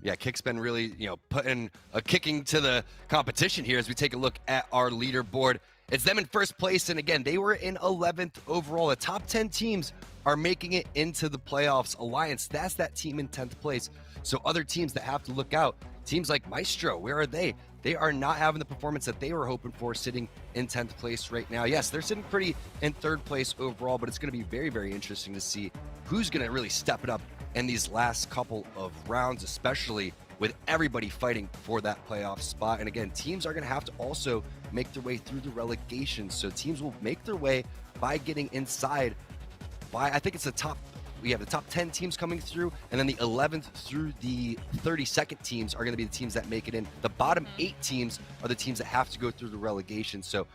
Yeah, Kick's been really, you know, putting a kicking to the competition here as we take a look at our leaderboard. It's them in first place, and again, they were in 11th overall. The top 10 teams are making it into the playoffs. Alliance, that's that team in 10th place. So other teams that have to look out, teams like Maestro, where are they? They are not having the performance that they were hoping for, sitting in 10th place right now. Yes, they're sitting pretty in 3rd place overall, but it's going to be very, very interesting to see who's going to really step it up in these last couple of rounds, especially with everybody fighting for that playoff spot. And again, teams are going to have to also make their way through the relegation. So teams will make their way by getting inside by, I think it's the top, we have the top 10 teams coming through, and then the 11th through the 32nd teams are going to be the teams that make it in. The bottom 8 teams are the teams that have to go through the relegation. So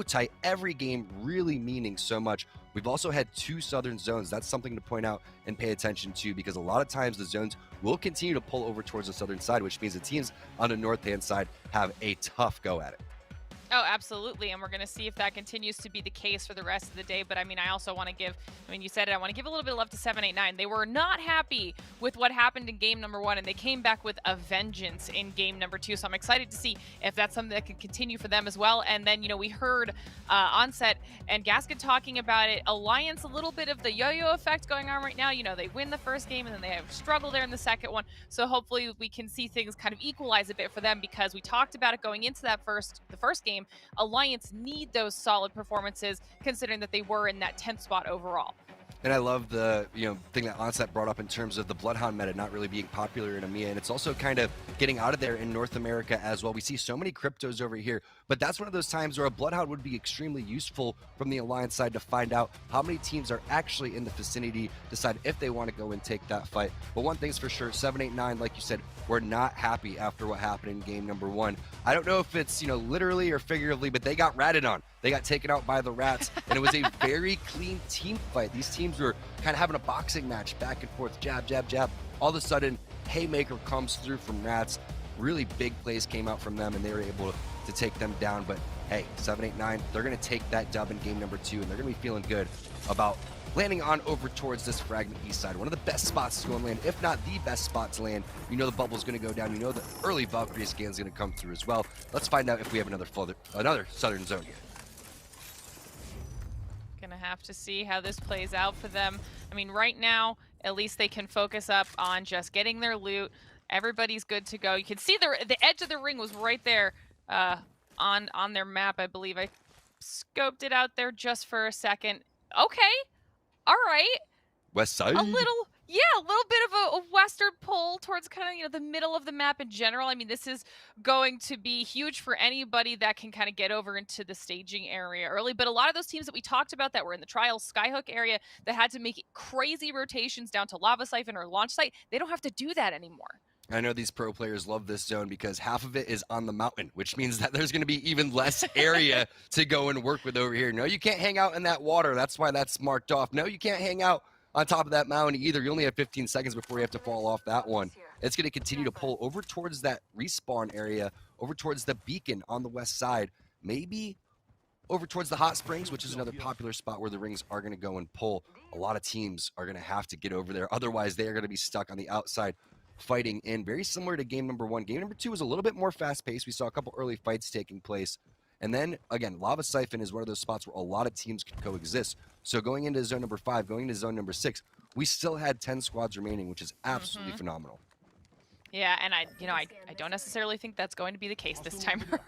tight, every game really meaning so much. We've also had 2 southern zones. That's something to point out and pay attention to, because a lot of times the zones will continue to pull over towards the southern side, which means the teams on the north-hand side have a tough go at it. Oh, absolutely, and we're going to see if that continues to be the case for the rest of the day. But I mean, I also want to give, I mean, you said it, I want to give a little bit of love to 789. They were not happy with what happened in game number 1, and they came back with a vengeance in game number 2. So I'm excited to see if that's something that could continue for them as well. And then, you know, we heard Onset and Gasket talking about it. Alliance, a little bit of the yo-yo effect going on right now. You know, they win the first game, and then they have struggle there in the second one. So hopefully we can see things kind of equalize a bit for them, because we talked about it going into that the first game. Alliance need those solid performances, considering that they were in that 10th spot overall. And I love the thing that Onset brought up in terms of the Bloodhound meta not really being popular in EMEA, and it's also kind of getting out of there in North America as well. We see so many cryptos over here, but that's one of those times where a Bloodhound would be extremely useful from the Alliance side to find out how many teams are actually in the vicinity, decide if they want to go and take that fight. But one thing's for sure, 789, like you said, we're not happy after what happened in game number 1. I don't know if it's, literally or figuratively, but they got ratted on. They got taken out by the Rats, and it was a very clean team fight. These teams were kind of having a boxing match, back and forth, jab, jab, jab. All of a sudden, Haymaker comes through from Rats. Really big plays came out from them, and they were able to take them down. But hey, 789, they're going to take that dub in game number 2, and they're going to be feeling good about landing on over towards this Fragment East side. One of the best spots to go and land, if not the best spot to land. You know the bubble's going to go down. You know the early Valkyrie scan is going to come through as well. Let's find out if we have another southern zone here. Gonna have to see how this plays out for them. I mean, right now, at least they can focus up on just getting their loot. Everybody's good to go. You can see the edge of the ring was right there on their map, I believe. I scoped it out there just for a second. Okay. All right. West side. A little bit of a western pull towards kind of, the middle of the map in general. I mean, this is going to be huge for anybody that can kind of get over into the staging area early. But a lot of those teams that we talked about that were in the Trials Skyhook area that had to make crazy rotations down to Lava Siphon or Launch Site, they don't have to do that anymore. I know these pro players love this zone because half of it is on the mountain, which means that there's going to be even less area to go and work with over here. No, you can't hang out in that water. That's why that's marked off. No, you can't hang out on top of that mountain either. You only have 15 seconds before you have to fall off that one. It's going to continue to pull over towards that respawn area, over towards the beacon on the west side, maybe over towards the hot springs, which is another popular spot where the rings are going to go and pull. A lot of teams are going to have to get over there. Otherwise, they are going to be stuck on the outside fighting in. Very similar to game number 1. Game number 2 was a little bit more fast-paced. We saw a couple early fights taking place. And then, again, Lava Siphon is one of those spots where a lot of teams can coexist. So going into zone number 5, going into zone number 6, we still had 10 squads remaining, which is absolutely phenomenal. Yeah, and I don't necessarily think that's going to be the case this time around.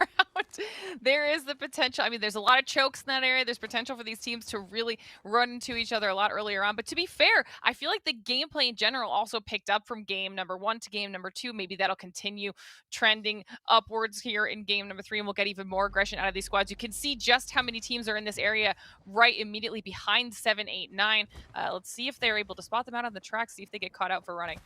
there is the potential. I mean, there's a lot of chokes in that area. There's potential for these teams to really run into each other a lot earlier on. But to be fair, I feel like the gameplay in general also picked up from game number 1 to game number 2. Maybe that'll continue trending upwards here in game number 3, and we'll get even more aggression out of these squads. You can see just how many teams are in this area right immediately behind 7, 8, 9. Let's see if they're able to spot them out on the track, see if they get caught out for running.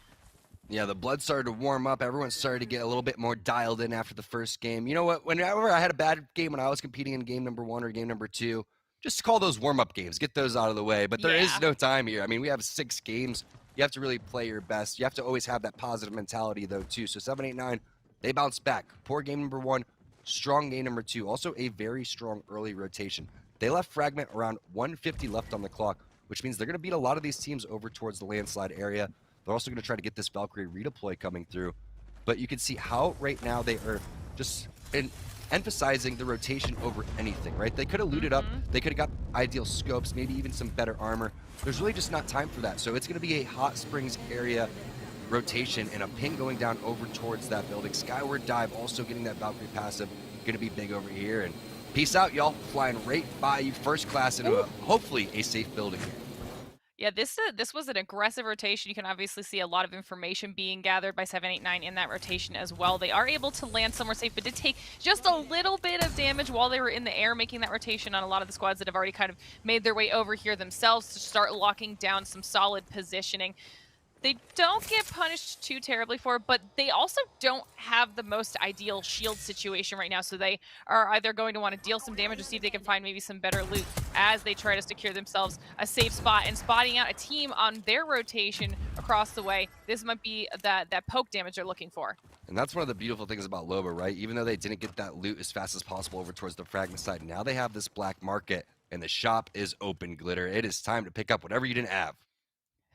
Yeah, the blood started to warm up. Everyone started to get a little bit more dialed in after the first game. You know what? Whenever I had a bad game when I was competing in game number 1 or game number 2, just call those warm-up games. Get those out of the way. But there is no time here. I mean, we have 6 games. You have to really play your best. You have to always have that positive mentality, though, too. So 7, 8, 9, they bounce back. Poor game number 1, strong game number 2. Also a very strong early rotation. They left Fragment around 150 left on the clock, which means they're going to beat a lot of these teams over towards the landslide area. They're also going to try to get this Valkyrie redeploy coming through. But you can see how right now they are just emphasizing the rotation over anything, right? They could have looted up. They could have got ideal scopes, maybe even some better armor. There's really just not time for that. So it's going to be a Hot Springs area rotation and a ping going down over towards that building. Skyward dive also getting that Valkyrie passive. Going to be big over here. And peace out, y'all. Flying right by you first class into hopefully a safe building here. Yeah, this was an aggressive rotation. You can obviously see a lot of information being gathered by 7, 8, 9 in that rotation as well. They are able to land somewhere safe, but did take just a little bit of damage while they were in the air, making that rotation on a lot of the squads that have already kind of made their way over here themselves to start locking down some solid positioning. They don't get punished too terribly for it, but they also don't have the most ideal shield situation right now, so they are either going to want to deal some damage or see if they can find maybe some better loot as they try to secure themselves a safe spot. And spotting out a team on their rotation across the way, this might be that poke damage they're looking for. And that's one of the beautiful things about Loba, right? Even though they didn't get that loot as fast as possible over towards the Fragment side, now they have this black market, and the shop is open, Glitter. It is time to pick up whatever you didn't have.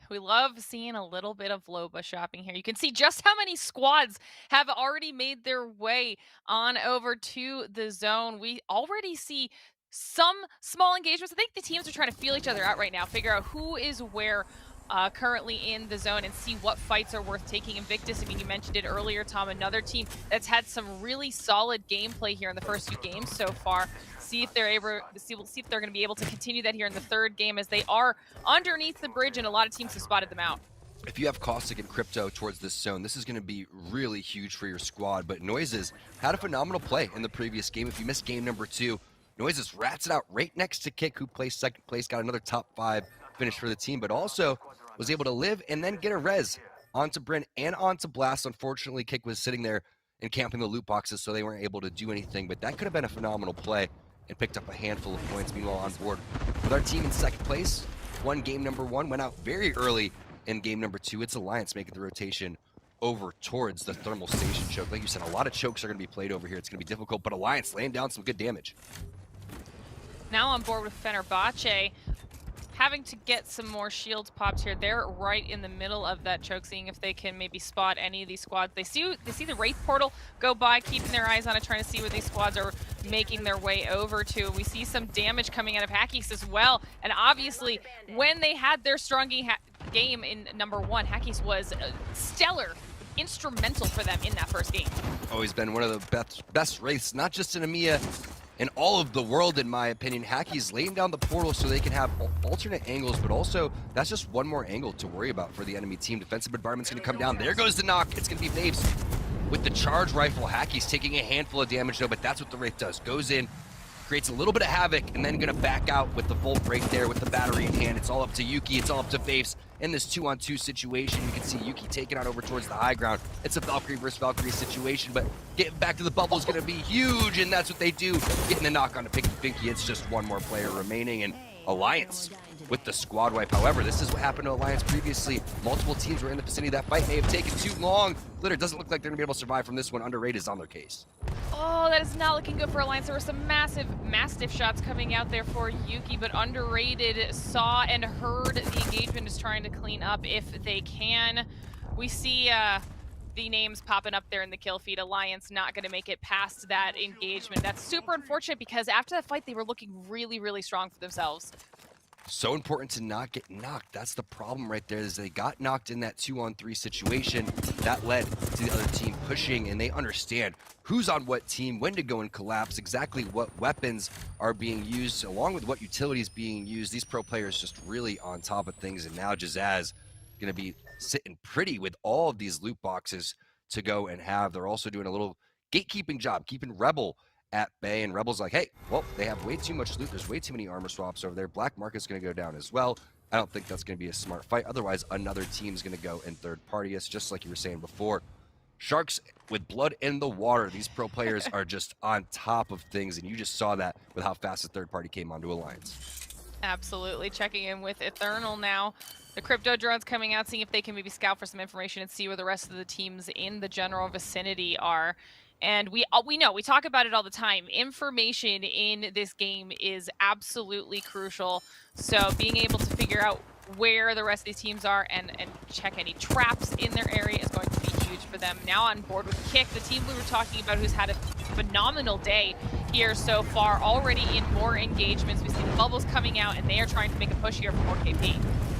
We love seeing a little bit of Loba shopping here. You can see just how many squads have already made their way on over to the zone. We already see some small engagements. I think the teams are trying to feel each other out right now, figure out who is where currently in the zone and see what fights are worth taking. Invictus, I mean, you mentioned it earlier, Tom, another team that's had some really solid gameplay here in the first few games so far. See if they're able. We'll see if they're going to be able to continue that here in the third game, as they are underneath the bridge, and a lot of teams have spotted them out. If you have Caustic and Crypto towards this zone, this is going to be really huge for your squad. But Noises had a phenomenal play in the previous game. If you missed game number 2, Noises rats it out right next to Kick, who placed second place, got another top 5 finish for the team, but also was able to live and then get a res onto Bryn and onto Blast. Unfortunately, Kick was sitting there and camping the loot boxes, so they weren't able to do anything. But that could have been a phenomenal play and picked up a handful of points. Meanwhile, on board with our team in second place, won game number 1, went out very early in game number 2. It's Alliance making the rotation over towards the thermal station choke. Like you said, a lot of chokes are going to be played over here. It's going to be difficult, but Alliance laying down some good damage. Now on board with Fenerbahce, having to get some more shields popped here. They're right in the middle of that choke, seeing if they can maybe spot any of these squads. They see the Wraith portal go by, keeping their eyes on it, trying to see where these squads are making their way over to. We see some damage coming out of Hackys as well. And obviously, when they had their strong game in number 1, Hackys was stellar, instrumental for them in that first game. Always been one of the best Wraiths, not just in EMEA, in all of the world, in my opinion. Hackys laying down the portal so they can have alternate angles, but also that's just one more angle to worry about for the enemy team. Defensive environment's going to come down. There goes the knock. It's going to be Faves with the charge rifle. Hackys taking a handful of damage though, but that's what the Wraith does. Goes in, creates a little bit of havoc, and then going to back out with the Volt right there with the battery in hand. It's all up to Yuki. It's all up to Faves. In this 2-on-2 situation, you can see Yuki taking out over towards the high ground. It's a Valkyrie versus Valkyrie situation, but getting back to the bubble is going to be huge, and that's what they do. Getting the knock on to Pinky Pinky. It's just one more player remaining, and Alliance with the squad wipe. However, this is what happened to Alliance previously. Multiple teams were in the vicinity. That fight may have taken too long. Glitter doesn't look like they're going to be able to survive from this one. Underrated is on their case. Oh, that is not looking good for Alliance. There were some massive Mastiff shots coming out there for Yuki, but Underrated saw and heard the engagement, is trying to clean up if they can. We see the names popping up there in the kill feed. Alliance not going to make it past that engagement. That's super unfortunate because after that fight, they were looking really, really strong for themselves. So important to not get knocked. That's the problem right there, is they got knocked in that 2-on-3 situation. That led to the other team pushing, and they understand who's on what team, when to go and collapse, exactly what weapons are being used, along with what utilities being used. These pro players just really on top of things, and now Jazaz going to be sitting pretty with all of these loot boxes to go and have. They're also doing a little gatekeeping job, keeping Rebel at bay, and Rebel's like, hey, well, they have way too much loot. There's way too many armor swaps over there. Black Market's going to go down as well. I don't think that's going to be a smart fight. Otherwise, another team's going to go and third party us, just like you were saying before. Sharks with blood in the water. These pro players are just on top of things, and you just saw that with how fast the third party came onto Alliance. Absolutely. Checking in with Eternal now. The crypto drone's coming out, seeing if they can maybe scout for some information and see where the rest of the teams in the general vicinity are. And we know, we talk about it all the time. Information in this game is absolutely crucial. So being able to figure out where the rest of these teams are and check any traps in their area is going to be huge for them. Now on board with Kick, the team we were talking about who's had a phenomenal day here so far, already in more engagements. We see the bubbles coming out, and they are trying to make a push here for more KP.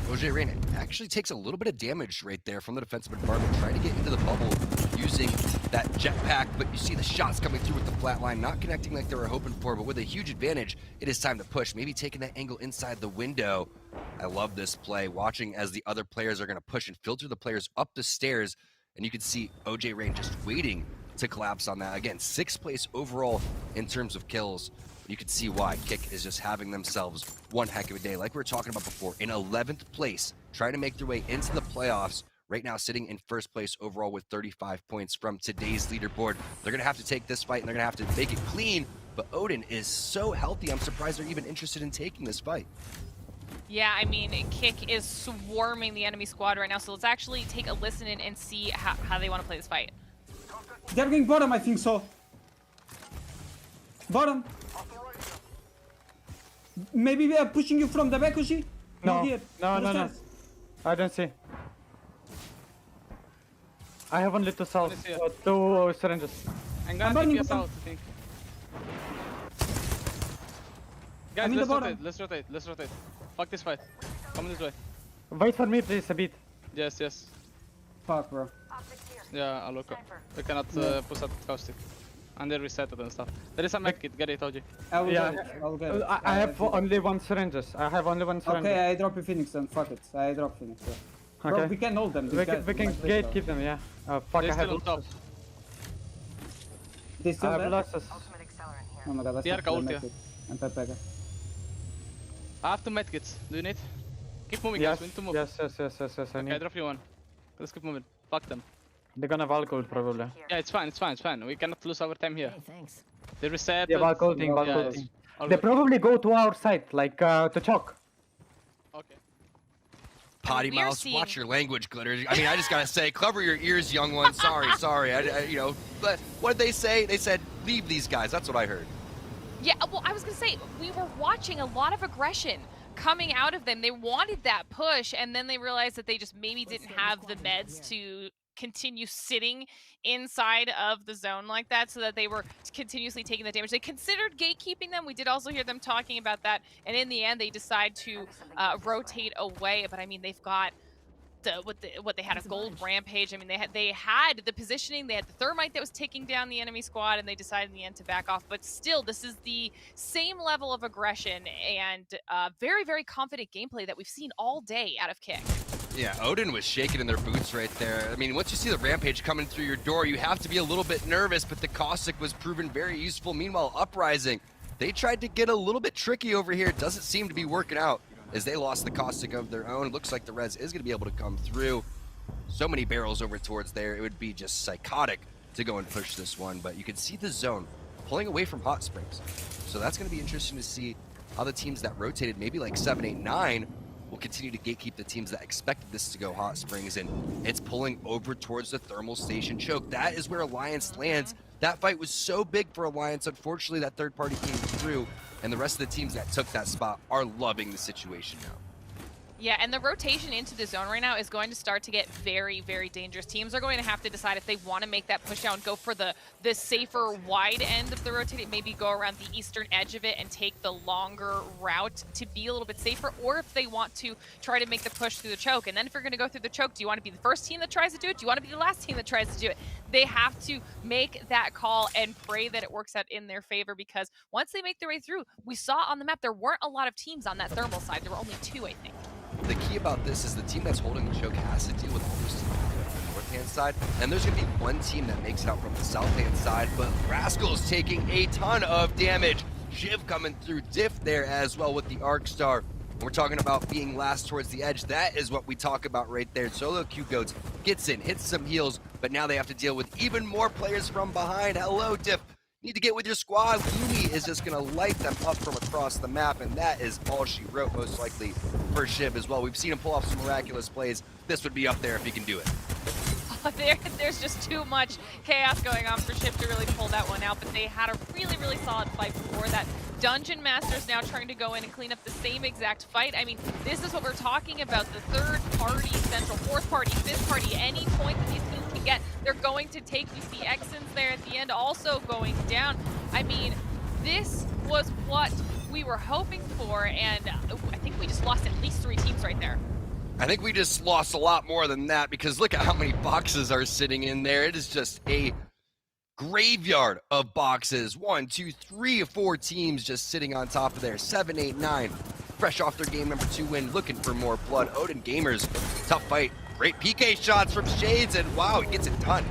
OJ Rain actually takes a little bit of damage right there from the defensive environment, trying to get into the bubble using that jetpack, but you see the shots coming through with the flatline, not connecting like they were hoping for, but with a huge advantage, it is time to push, maybe taking that angle inside the window. I love this play, watching as the other players are going to push and filter the players up the stairs, and you can see OJ Rain just waiting to collapse on that. Again, 6th place overall in terms of kills. You can see why Kick is just having themselves one heck of a day. Like we were talking about before, in 11th place, trying to make their way into the playoffs. Right now sitting in 1st place overall with 35 points from today's leaderboard. They're going to have to take this fight, and they're going to have to make it clean. But Odin is so healthy, I'm surprised they're even interested in taking this fight. Yeah, I mean, Kick is swarming the enemy squad right now, so let's actually take a listen in and see how they want to play this fight. They're going bottom, I think so. Bottom. Maybe we are pushing you from the back, Ushi? No, here. no. I don't see. I have only 2 cells, 2 syringes. I'm gonna take us out, I think. Guys, let's rotate. Fuck this fight. Come this way. Wait for me, please, a bit. Yes. Fuck, bro. Yeah, I'll look up. We cannot push out caustic. And they reset it and stuff. There is a medkit, get it, OG. I will get it. I have only 1 syringes. Okay, I drop a Phoenix then, fuck it. I drop Phoenix, yeah. Okay. Bro, we can hold them. We can gatekeep them, yeah. Fuck, I have losses. They still there? Losses. Oh my god, that's not medkit. I'm Pepega. I have 2 medkits. Do you need? Keep moving, guys. We need to move. Yes. Okay, I drop you 1. Let's keep moving. Fuck them. They're gonna Valcold probably. Yeah, it's fine. We cannot lose our time here. Hey, thanks. They reset. Yeah, Valcolding. They probably go to our side, like to choke. Okay. Potty mouse, watch your language, Glitter. I mean, I just gotta say, cover your ears, young one. Sorry. You know, but what did they say? They said, leave these guys. That's what I heard. Yeah, well, I was gonna say, we were watching a lot of aggression coming out of them. They wanted that push, and then they realized that they just maybe didn't have the meds to continue sitting inside of the zone like that, so that they were continuously taking the damage. They considered gatekeeping them. We did also hear them talking about that, and in the end they decide to rotate away. But I mean, they've got what they had, a gold rampage. I mean, they had the positioning, they had the thermite that was taking down the enemy squad, and they decided in the end to back off. But still, this is the same level of aggression and very, very confident gameplay that we've seen all day out of Kick. Yeah, Odin was shaking in their boots right there. I mean, once you see the rampage coming through your door, you have to be a little bit nervous, but the caustic was proven very useful. Meanwhile, Uprising, they tried to get a little bit tricky over here. It doesn't seem to be working out as they lost the caustic of their own. It looks like the res is going to be able to come through. So many barrels over towards there. It would be just psychotic to go and push this one, but you can see the zone pulling away from Hot Springs. So that's going to be interesting to see how the teams that rotated, maybe like 7, 8, 9, will continue to gatekeep the teams that expected this to go Hot Springs, and it's pulling over towards the thermal station choke. That is where Alliance lands. That fight was so big for Alliance. Unfortunately, that third party came through, and the rest of the teams that took that spot are loving the situation now. Yeah, and the rotation into the zone right now is going to start to get very, very dangerous. Teams are going to have to decide if they want to make that push out and go for the safer wide end of the rotate, maybe go around the eastern edge of it and take the longer route to be a little bit safer, or if they want to try to make the push through the choke. And then if you're going to go through the choke, do you want to be the first team that tries to do it? Do you want to be the last team that tries to do it? They have to make that call and pray that it works out in their favor, because once they make their way through, we saw on the map there weren't a lot of teams on that thermal side. There were only 2, I think. The key about this is the team that's holding the choke has to deal with all those teams on the north-hand side, and there's going to be one team that makes it out from the south-hand side, but Rascal's taking a ton of damage. Shiv coming through Diff there as well with the Arc Star. When we're talking about being last towards the edge, that is what we talk about right there. Solo Q-Goats gets in, hits some heals, but now they have to deal with even more players from behind. Hello, Diff. Need to get with your squad. Lumi is just going to light them up from across the map, and that is all she wrote, most likely, for Shiv as well. We've seen him pull off some miraculous plays. This would be up there if he can do it. There's just too much chaos going on for Shiv to really pull that one out, but they had a really, really solid fight before that. Dungeon Master's now trying to go in and clean up the same exact fight. I mean, this is what we're talking about, the third party central, fourth party, fifth party, any point that these teams can get, they're going to take. We see Exons there at the end also going down. I mean, this was what we were hoping for, and I think we just lost at least 3 teams right there. I think we just lost a lot more than that, because look at how many boxes are sitting in there. It is just a graveyard of boxes. 1, 2, 3, 4 teams just sitting on top of there. 7, 8, 9. Fresh off their game number 2 win, looking for more blood. Odin Gamers, tough fight. Great PK shots from Shades, and wow, he gets it done.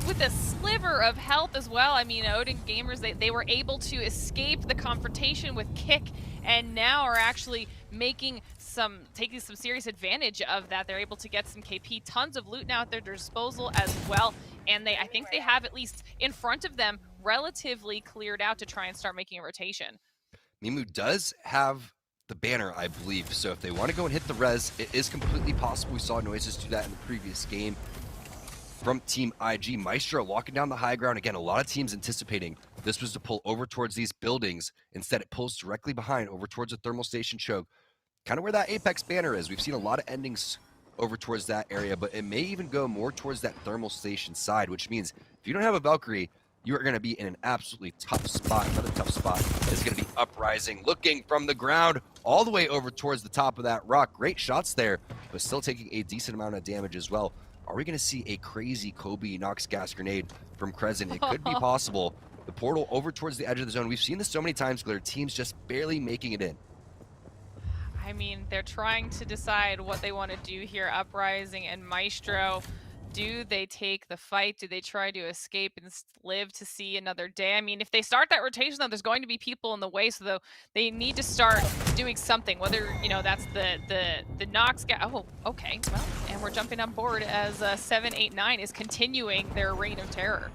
With a sliver of health as well. I mean, Odin Gamers, they were able to escape the confrontation with Kick, and now are actually taking some serious advantage of that. They're able to get some KP, tons of loot now at their disposal as well, and I think they have, at least in front of them, relatively cleared out to try and start making a rotation. Mimu does have the banner, I believe, so if they want to go and hit the res, it is completely possible. We saw Noises do that in the previous game from Team IG. Maestro locking down the high ground. Again, a lot of teams anticipating this was to pull over towards these buildings. Instead, it pulls directly behind over towards the thermal station choke, kind of where that Apex banner is. We've seen a lot of endings over towards that area, but it may even go more towards that thermal station side, which means if you don't have a Valkyrie, you are going to be in an absolutely tough spot. Another tough spot is going to be Uprising, looking from the ground all the way over towards the top of that rock. Great shots there, but still taking a decent amount of damage as well. Are we going to see a crazy Kobe Nox gas grenade from Crescent? It could be possible. The portal over towards the edge of the zone. We've seen this so many times where teams just barely making it in. I mean, they're trying to decide what they want to do here. Uprising and Maestro. Do they take the fight? Do they try to escape and live to see another day? I mean, if they start that rotation, though, there's going to be people in the way, so though they need to start doing something. Whether, you know, that's the Nox guy. Oh, okay. Well, and we're jumping on board as 789 is continuing their reign of terror.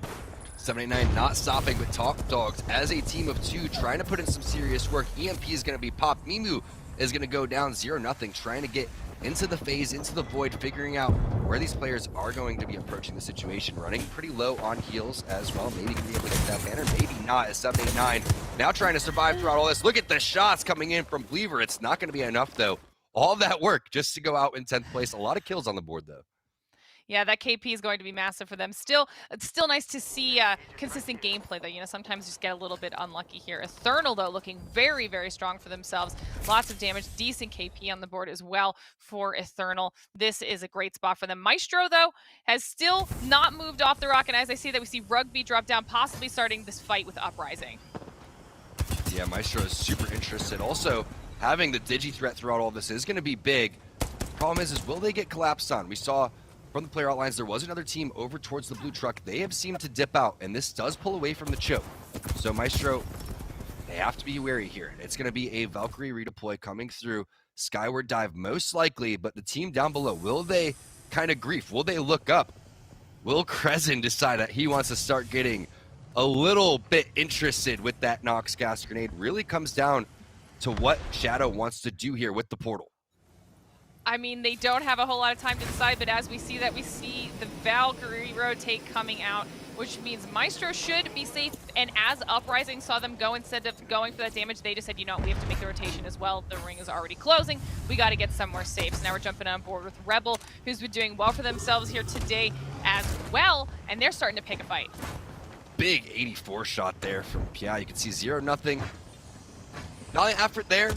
789 not stopping with Talk Dogs as a team of 2, trying to put in some serious work. EMP is going to be popped. Mimu is going to go down 0-0, trying to get into the phase, into the void, figuring out where these players are going to be approaching the situation. Running pretty low on heals as well. Maybe can be able to get that banner, maybe not, as 789 now trying to survive throughout all this. Look at the shots coming in from Believer. It's not going to be enough, though. All that work just to go out in 10th place. A lot of kills on the board, though. Yeah, that KP is going to be massive for them. It's still nice to see consistent gameplay, though. You know, sometimes you just get a little bit unlucky here. Eternal, though, looking very, very strong for themselves. Lots of damage, decent KP on the board as well for Eternal. This is a great spot for them. Maestro, though, has still not moved off the rock, and as I see that, we see Rugby drop down, possibly starting this fight with Uprising. Yeah, Maestro is super interested. Also, having the Digi threat throughout all this is going to be big. Problem is will they get collapsed on? We saw from the player outlines, there was another team over towards the blue truck. They have seemed to dip out, and this does pull away from the choke. So Maestro, they have to be wary here. It's going to be a Valkyrie redeploy coming through. Skyward dive most likely, but the team down below, will they kind of grief? Will they look up? Will Crescent decide that he wants to start getting a little bit interested with that Nox gas grenade? Really comes down to what Shadow wants to do here with the portal. I mean, they don't have a whole lot of time to decide, but as we see that, we see the Valkyrie rotate coming out. which means Maestro should be safe. And as Uprising saw them go, instead of going for that damage, they just said, you know what, we have to make the rotation as well. The ring is already closing. We got to get somewhere safe. So now we're jumping on board with Rebel, who's been doing well for themselves here today as well. And they're starting to pick a fight. Big 84 shot there from Pia. You can see 0-0. Valiant effort there.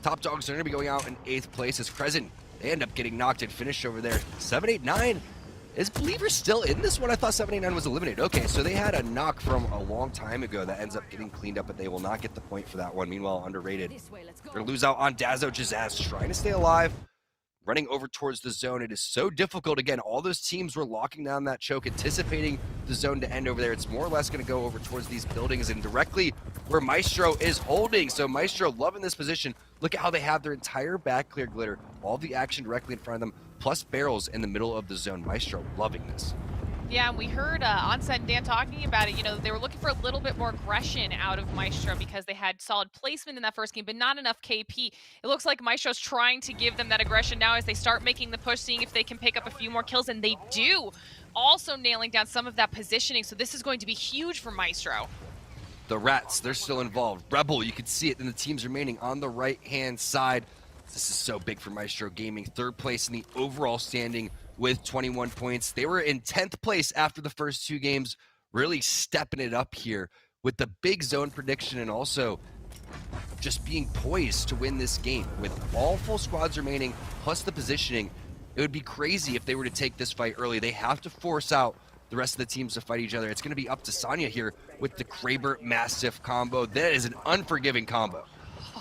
Top dogs are going to be going out in 8th place as Crescent, they end up getting knocked and finished over there. 789. Is Believer still in this one? I thought 789 was eliminated. Okay, so they had a knock from a long time ago that ends up getting cleaned up, but they will not get the point for that one. Meanwhile, underrated. They're going to lose out on Dazo. Jazaz trying to stay alive. Running over towards the zone. It is so difficult. Again, all those teams were locking down that choke, anticipating the zone to end over there. It's more or less going to go over towards these buildings and directly where Maestro is holding. So Maestro loving this position. Look at how they have their entire back clear, Glitter. All the action directly in front of them, plus barrels in the middle of the zone. Maestro loving this. Yeah, and we heard Onset and Dan talking about it. You know, they were looking for a little bit more aggression out of Maestro because they had solid placement in that first game, but not enough KP. It looks like Maestro's trying to give them that aggression now as they start making the push, seeing if they can pick up a few more kills, and they do. Also nailing down some of that positioning, so this is going to be huge for Maestro. The Rats, they're still involved. Rebel, you can see it in the teams remaining on the right-hand side. This is so big for Maestro Gaming. 3rd place in the overall standing with 21 points. They were in 10th place after the first 2 games, really stepping it up here with the big zone prediction and also just being poised to win this game. With all full squads remaining, plus the positioning, it would be crazy if they were to take this fight early. They have to force out the rest of the teams to fight each other. It's going to be up to Sonya here with the Kraber Mastiff combo. That is an unforgiving combo.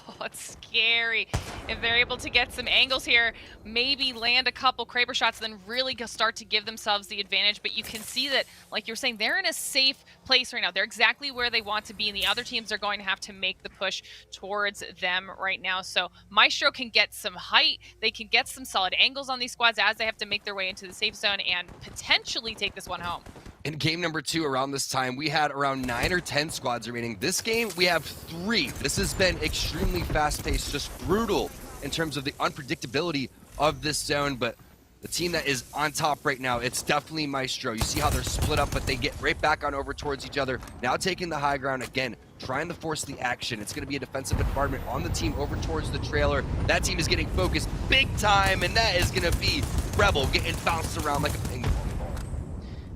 Oh, it's scary. If they're able to get some angles here, maybe land a couple Kraber shots, then really start to give themselves the advantage. But you can see that, like you're saying, they're in a safe place right now. They're exactly where they want to be, and the other teams are going to have to make the push towards them right now. So Maestro can get some height. They can get some solid angles on these squads as they have to make their way into the safe zone and potentially take this one home. In game number 2, around this time, we had around 9 or 10 squads remaining. This game, we have 3. This has been extremely fast-paced, just brutal in terms of the unpredictability of this zone. But the team that is on top right now, it's definitely Maestro. You see how they're split up, but they get right back on over towards each other. Now taking the high ground again, trying to force the action. It's going to be a defensive bombardment on the team over towards the trailer. That team is getting focused big time, and that is going to be Rebel getting bounced around like a ping pong ball.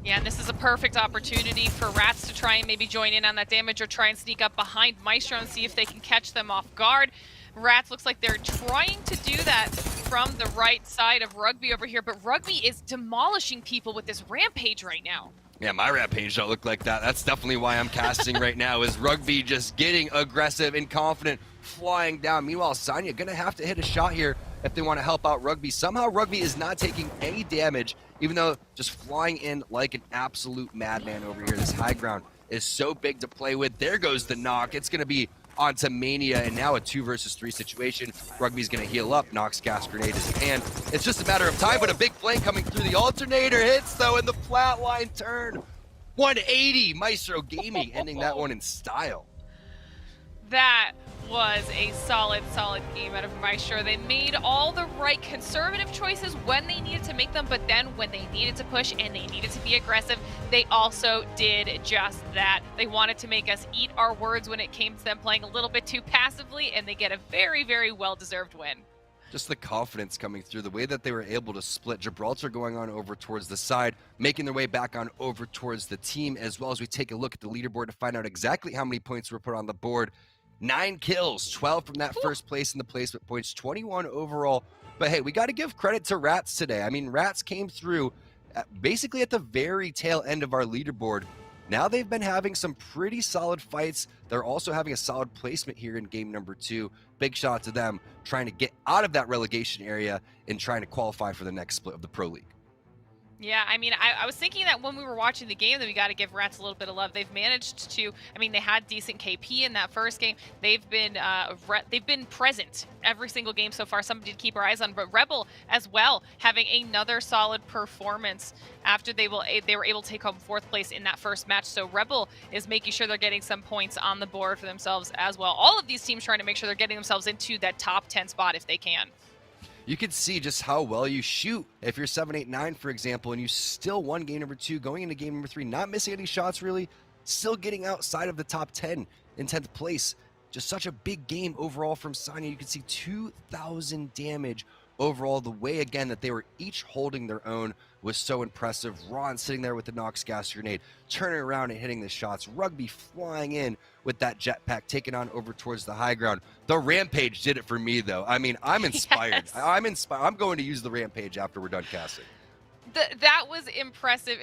Yeah, and this is a perfect opportunity for Rats to try and maybe join in on that damage or try and sneak up behind Maestro and see if they can catch them off guard. Rats looks like they're trying to do that from the right side of Rugby over here, but Rugby is demolishing people with this rampage right now. Yeah, my rampage don't look like that. That's definitely why I'm casting right now, is Rugby just getting aggressive and confident, flying down. Meanwhile, Sonya gonna have to hit a shot here if they want to help out Rugby. Somehow Rugby is not taking any damage, even though just flying in like an absolute madman over here. This high ground is so big to play with. There goes the knock. It's gonna be onto Mania, and now a 2 versus 3 situation. Rugby's gonna heal up. Nox gas grenade is in hand. It's just a matter of time, but a big flame coming through. The alternator hits though in the flatline turn. 180, Maestro Gaming ending that one in style. That was a solid game out of Maestro. They made all the right conservative choices when they needed to make them, but then when they needed to push and they needed to be aggressive, they also did just that. They wanted to make us eat our words when it came to them playing a little bit too passively, and they get a very, very well-deserved win. Just the confidence coming through, the way that they were able to split. Gibraltar going on over towards the side, making their way back on over towards the team, as well as we take a look at the leaderboard to find out exactly how many points were put on the board. 9 kills, 12 from that first place in the placement points, 21 overall. But hey, we got to give credit to Rats today. I mean, Rats came through basically at the very tail end of our leaderboard. Now they've been having some pretty solid fights. They're also having a solid placement here in game number 2. Big shout out to them trying to get out of that relegation area and trying to qualify for the next split of the Pro League. Yeah, I mean, I was thinking that when we were watching the game that we got to give Rats a little bit of love. They've managed to, I mean, they had decent KP in that first game. They've been present every single game so far. Somebody to keep our eyes on, but Rebel as well having another solid performance after they were able to take home 4th place in that first match. So Rebel is making sure they're getting some points on the board for themselves as well. All of these teams trying to make sure they're getting themselves into that top 10 spot if they can. you can see just how well you shoot. If you're 7-8-9, for example, and you still won game number 2, going into game number 3, not missing any shots really, still getting outside of the top 10 in 10th place. Just such a big game overall from Sonya. You can see 2,000 damage overall. The way, again, that they were each holding their own was so impressive. Ron sitting there with the Nox gas grenade, turning around and hitting the shots. Rugby flying in with that jetpack, taking on over towards the high ground. The Rampage did it for me, though. I mean, I'm inspired. Yes. I'm inspired. I'm going to use the Rampage after we're done casting. That was impressive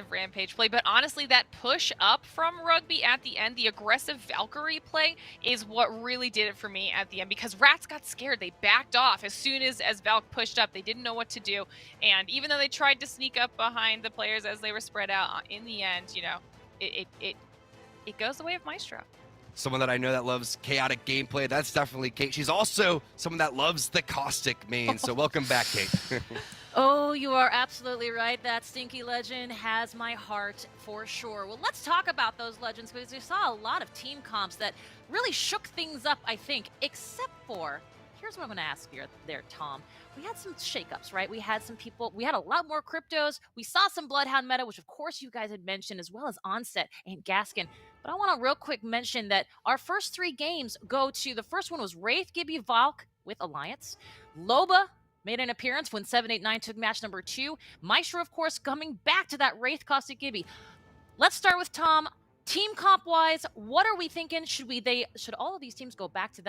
Rampage play, but honestly, that push up from Rugby at the end, the aggressive Valkyrie play, is what really did it for me at the end, because Rats got scared. They backed off as soon as Valk pushed up. They didn't know what to do, and even though they tried to sneak up behind the players as they were spread out, in the end, you know, it goes the way of Maestro. Someone that I know that loves chaotic gameplay, that's definitely Kate. She's also someone that loves the caustic main, so welcome back, Kate. Oh, you are absolutely right. That Stinky Legend has my heart for sure. Well, let's talk about those legends, because we saw a lot of team comps that really shook things up, I think, except for, here's what I'm going to ask you there, Tom. We had some shakeups, right? We had some people, we had a lot more cryptos. We saw some Bloodhound meta, which of course you guys had mentioned, as well as Onset and Gaskin. But I want to real quick mention that our first 3 games go to, the first one was Wraith, Gibby, Valk with Alliance. Loba made an appearance when 7-8-9 took match number 2. Maestro, of course, coming back to that Wraith Caustic Gibby. Let's start with Tom. Team comp wise, what are we thinking? Should all of these teams go back to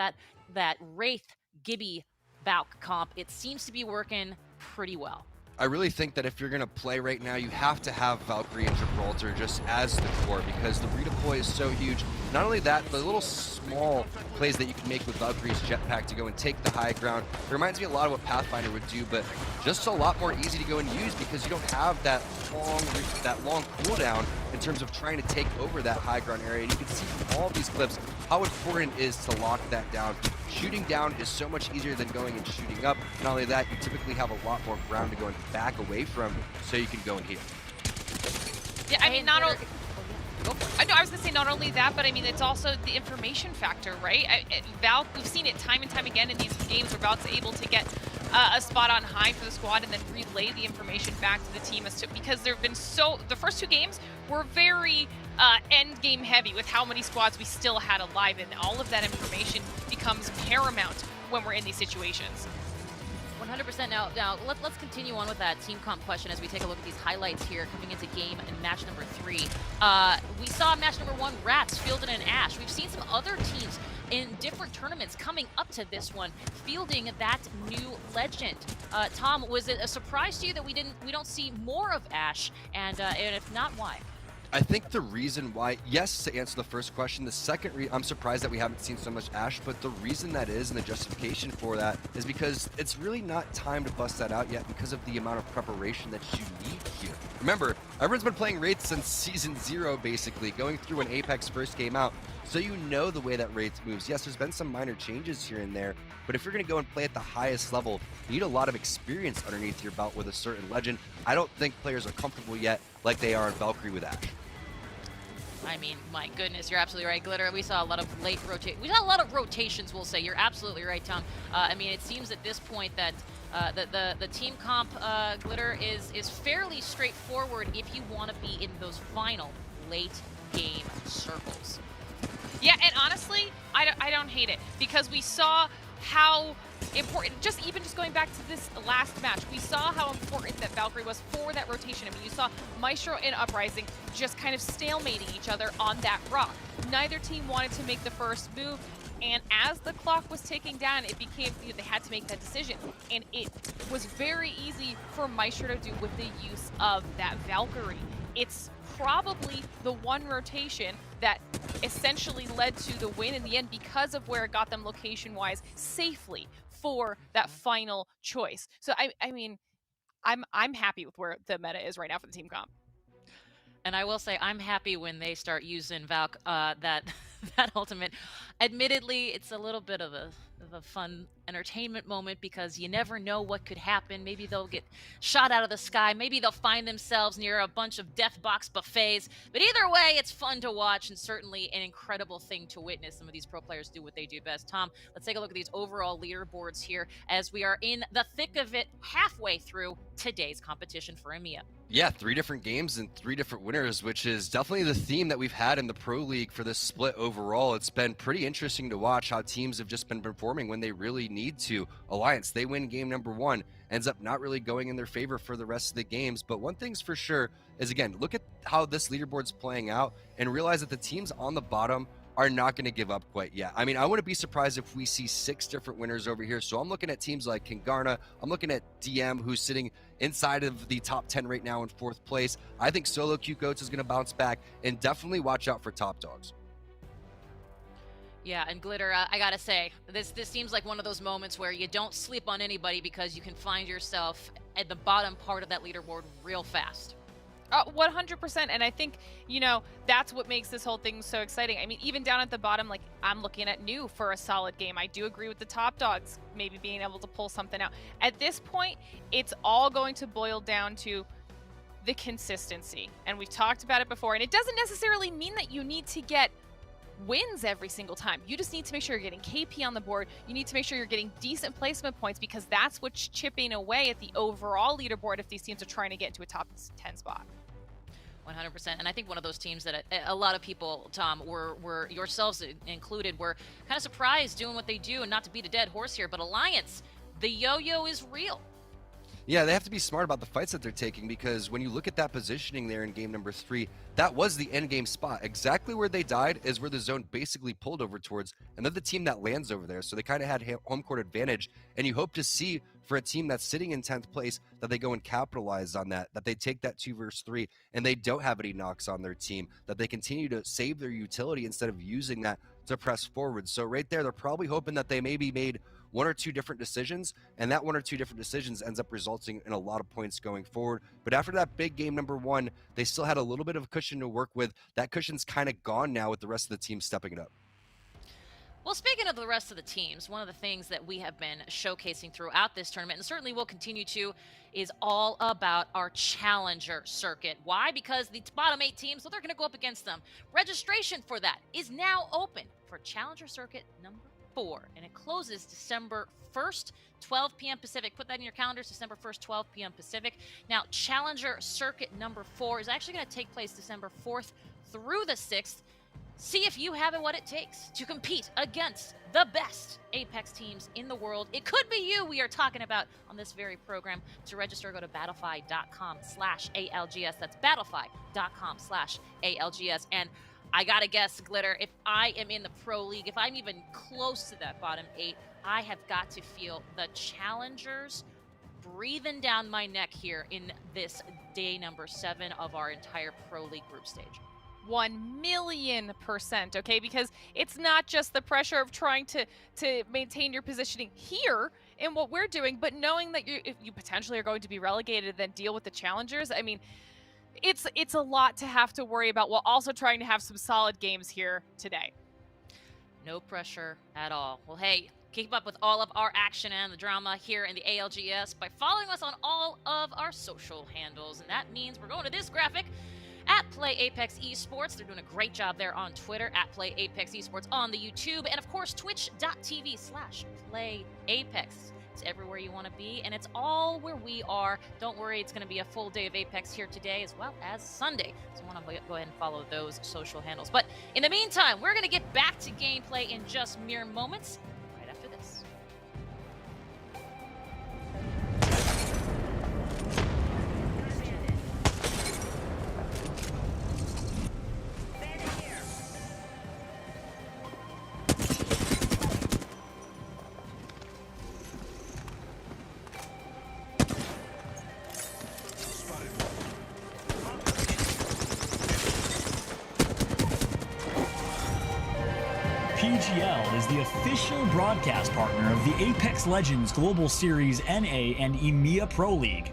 that Wraith Gibby Valk comp? It seems to be working pretty well. I really think that if you're going to play right now, you have to have Valkyrie and Gibraltar just as the core, because the redeploy is so huge. Not only that, the little small plays that you can make with Valkyrie's jetpack to go and take the high ground, it reminds me a lot of what Pathfinder would do, but just a lot more easy to go and use, because you don't have that long cooldown in terms of trying to take over that high ground area. And you can see from all of these clips how important it is to lock that down. Shooting down is so much easier than going and shooting up. Not only that, you typically have a lot more ground to go and back away from, so you can go and heal. Yeah, I mean, not only... I was going to say not only that, but I mean, it's also the information factor, right? Valk, we've seen it time and time again in these games where Valk's able to get a spot on high for the squad and then relay the information back to the team, because there have been the first 2 games were very end game heavy with how many squads we still had alive, and all of that information becomes paramount when we're in these situations. 100%. Now let's continue on with that team comp question as we take a look at these highlights here coming into game and match number 3. We saw match number 1, Rats fielded an Ash. We've seen some other teams in different tournaments coming up to this one fielding that new legend. Tom, was it a surprise to you that we don't see more of Ash? And if not, why? I think the reason why, yes, to answer the first question, the second I'm surprised that we haven't seen so much Ash, but the reason that is, and the justification for that, is because it's really not time to bust that out yet because of the amount of preparation that you need here. Remember, everyone's been playing Wraith since Season 0, basically, going through when Apex first came out, so you know the way that Wraith moves. Yes, there's been some minor changes here and there, but if you're going to go and play at the highest level, you need a lot of experience underneath your belt with a certain legend. I don't think players are comfortable yet like they are in Valkyrie with Ash. I mean, my goodness, you're absolutely right, Glitter. We saw a lot of late rotations. We saw a lot of rotations, we'll say. You're absolutely right, Tom. I mean, it seems at this point that the team comp, Glitter, is fairly straightforward if you want to be in those final late game circles. Yeah, and honestly, I don't hate it, because we saw how important, just going back to this last match, we saw how important that Valkyrie was for that rotation. I mean, you saw Maestro and Uprising just kind of stalemating each other on that rock. Neither team wanted to make the first move, and as the clock was ticking down, it became, they had to make that decision. And it was very easy for Maestro to do with the use of that Valkyrie. It's probably the one rotation that essentially led to the win in the end because of where it got them location-wise safely for that final choice. So I mean, I'm happy with where the meta is right now for the team comp. And I will say I'm happy when they start using Valk that ultimate. Admittedly, it's a little bit of a fun entertainment moment, because you never know what could happen. Maybe they'll get shot out of the sky. Maybe they'll find themselves near a bunch of death box buffets. But either way, it's fun to watch and certainly an incredible thing to witness. Some of these pro players do what they do best. Tom, let's take a look at these overall leaderboards here as we are in the thick of it, halfway through today's competition for EMEA. Yeah, 3 different games and 3 different winners, which is definitely the theme that we've had in the Pro League for this split overall. It's been pretty interesting to watch how teams have just been performing when they really need to. Alliance, they win game number 1, ends up not really going in their favor for the rest of the games. But one thing's for sure is, again, look at how this leaderboard's playing out and realize that the teams on the bottom are not going to give up quite yet. I mean, I wouldn't be surprised if we see 6 different winners over here. So I'm looking at teams like Kingarna. I'm looking at DM, who's sitting inside of the top 10 right now in 4th place. I think Solo Q Goats is going to bounce back, and definitely watch out for Top Dogs. Yeah, and Glitter, I gotta say, this seems like one of those moments where you don't sleep on anybody, because you can find yourself at the bottom part of that leaderboard real fast. 100%. And I think, you know, that's what makes this whole thing so exciting. I mean, even down at the bottom, like, I'm looking at New for a solid game. I do agree with the Top Dogs maybe being able to pull something out. At this point, it's all going to boil down to the consistency. And we've talked about it before. And it doesn't necessarily mean that you need to get wins every single time. You just need to make sure you're getting KP on the board. You need to make sure you're getting decent placement points, because that's what's chipping away at the overall leaderboard if these teams are trying to get into a top 10 spot. 100%. And I think one of those teams that a lot of people, Tom, were yourselves included, were kind of surprised doing what they do, and not to beat a dead horse here, but Alliance, the yo-yo is real. Yeah, they have to be smart about the fights that they're taking, because when you look at that positioning there in game number 3, that was the end game spot. Exactly where they died is where the zone basically pulled over towards, and they're the team that lands over there. So they kind of had home court advantage, and you hope to see for a team that's sitting in 10th place that they go and capitalize on that they take that 2 versus 3, and they don't have any knocks on their team, that they continue to save their utility instead of using that to press forward. So right there, they're probably hoping that they maybe made 1 or 2 different decisions, and that 1 or 2 different decisions ends up resulting in a lot of points going forward. But after that big game number 1, they still had a little bit of cushion to work with. That cushion's kind of gone now with the rest of the team stepping it up. Well, speaking of the rest of the teams, one of the things that we have been showcasing throughout this tournament, and certainly will continue to, is all about our Challenger circuit. Why? Because the bottom 8 teams, well, they're going to go up against them. Registration for that is now open for Challenger circuit number 4, and it closes December 1st, 12 p.m. Pacific. Put that in your calendars, December 1st, 12 p.m. Pacific. Now, Challenger circuit number 4 is actually going to take place December 4th through the 6th. See if you have what it takes to compete against the best Apex teams in the world. It could be you we are talking about on this very program. To register, go to battlefy.com/ALGS. That's battlefy.com/ALGS. And I gotta guess, Glitter, if I am in the Pro League, if I'm even close to that bottom 8, I have got to feel the challengers breathing down my neck here in this day number 7 of our entire Pro League group stage. 1,000,000%, okay? Because it's not just the pressure of trying to maintain your positioning here in what we're doing, but knowing that if you potentially are going to be relegated and then deal with the challengers. I mean, it's a lot to have to worry about, while also trying to have some solid games here today. No pressure at all. Well, hey, keep up with all of our action and the drama here in the ALGS by following us on all of our social handles. And that means we're going to this graphic at Play Apex Esports. They're doing a great job there on Twitter, at Play Apex Esports on the YouTube, and of course, twitch.tv/PlayApex. It's everywhere you want to be, and it's all where we are. Don't worry, it's going to be a full day of Apex here today, as well as Sunday. So I want to go ahead and follow those social handles. But in the meantime, we're going to get back to gameplay in just mere moments, right after this. PGL is the official broadcast partner of the Apex Legends Global Series NA and EMEA Pro League.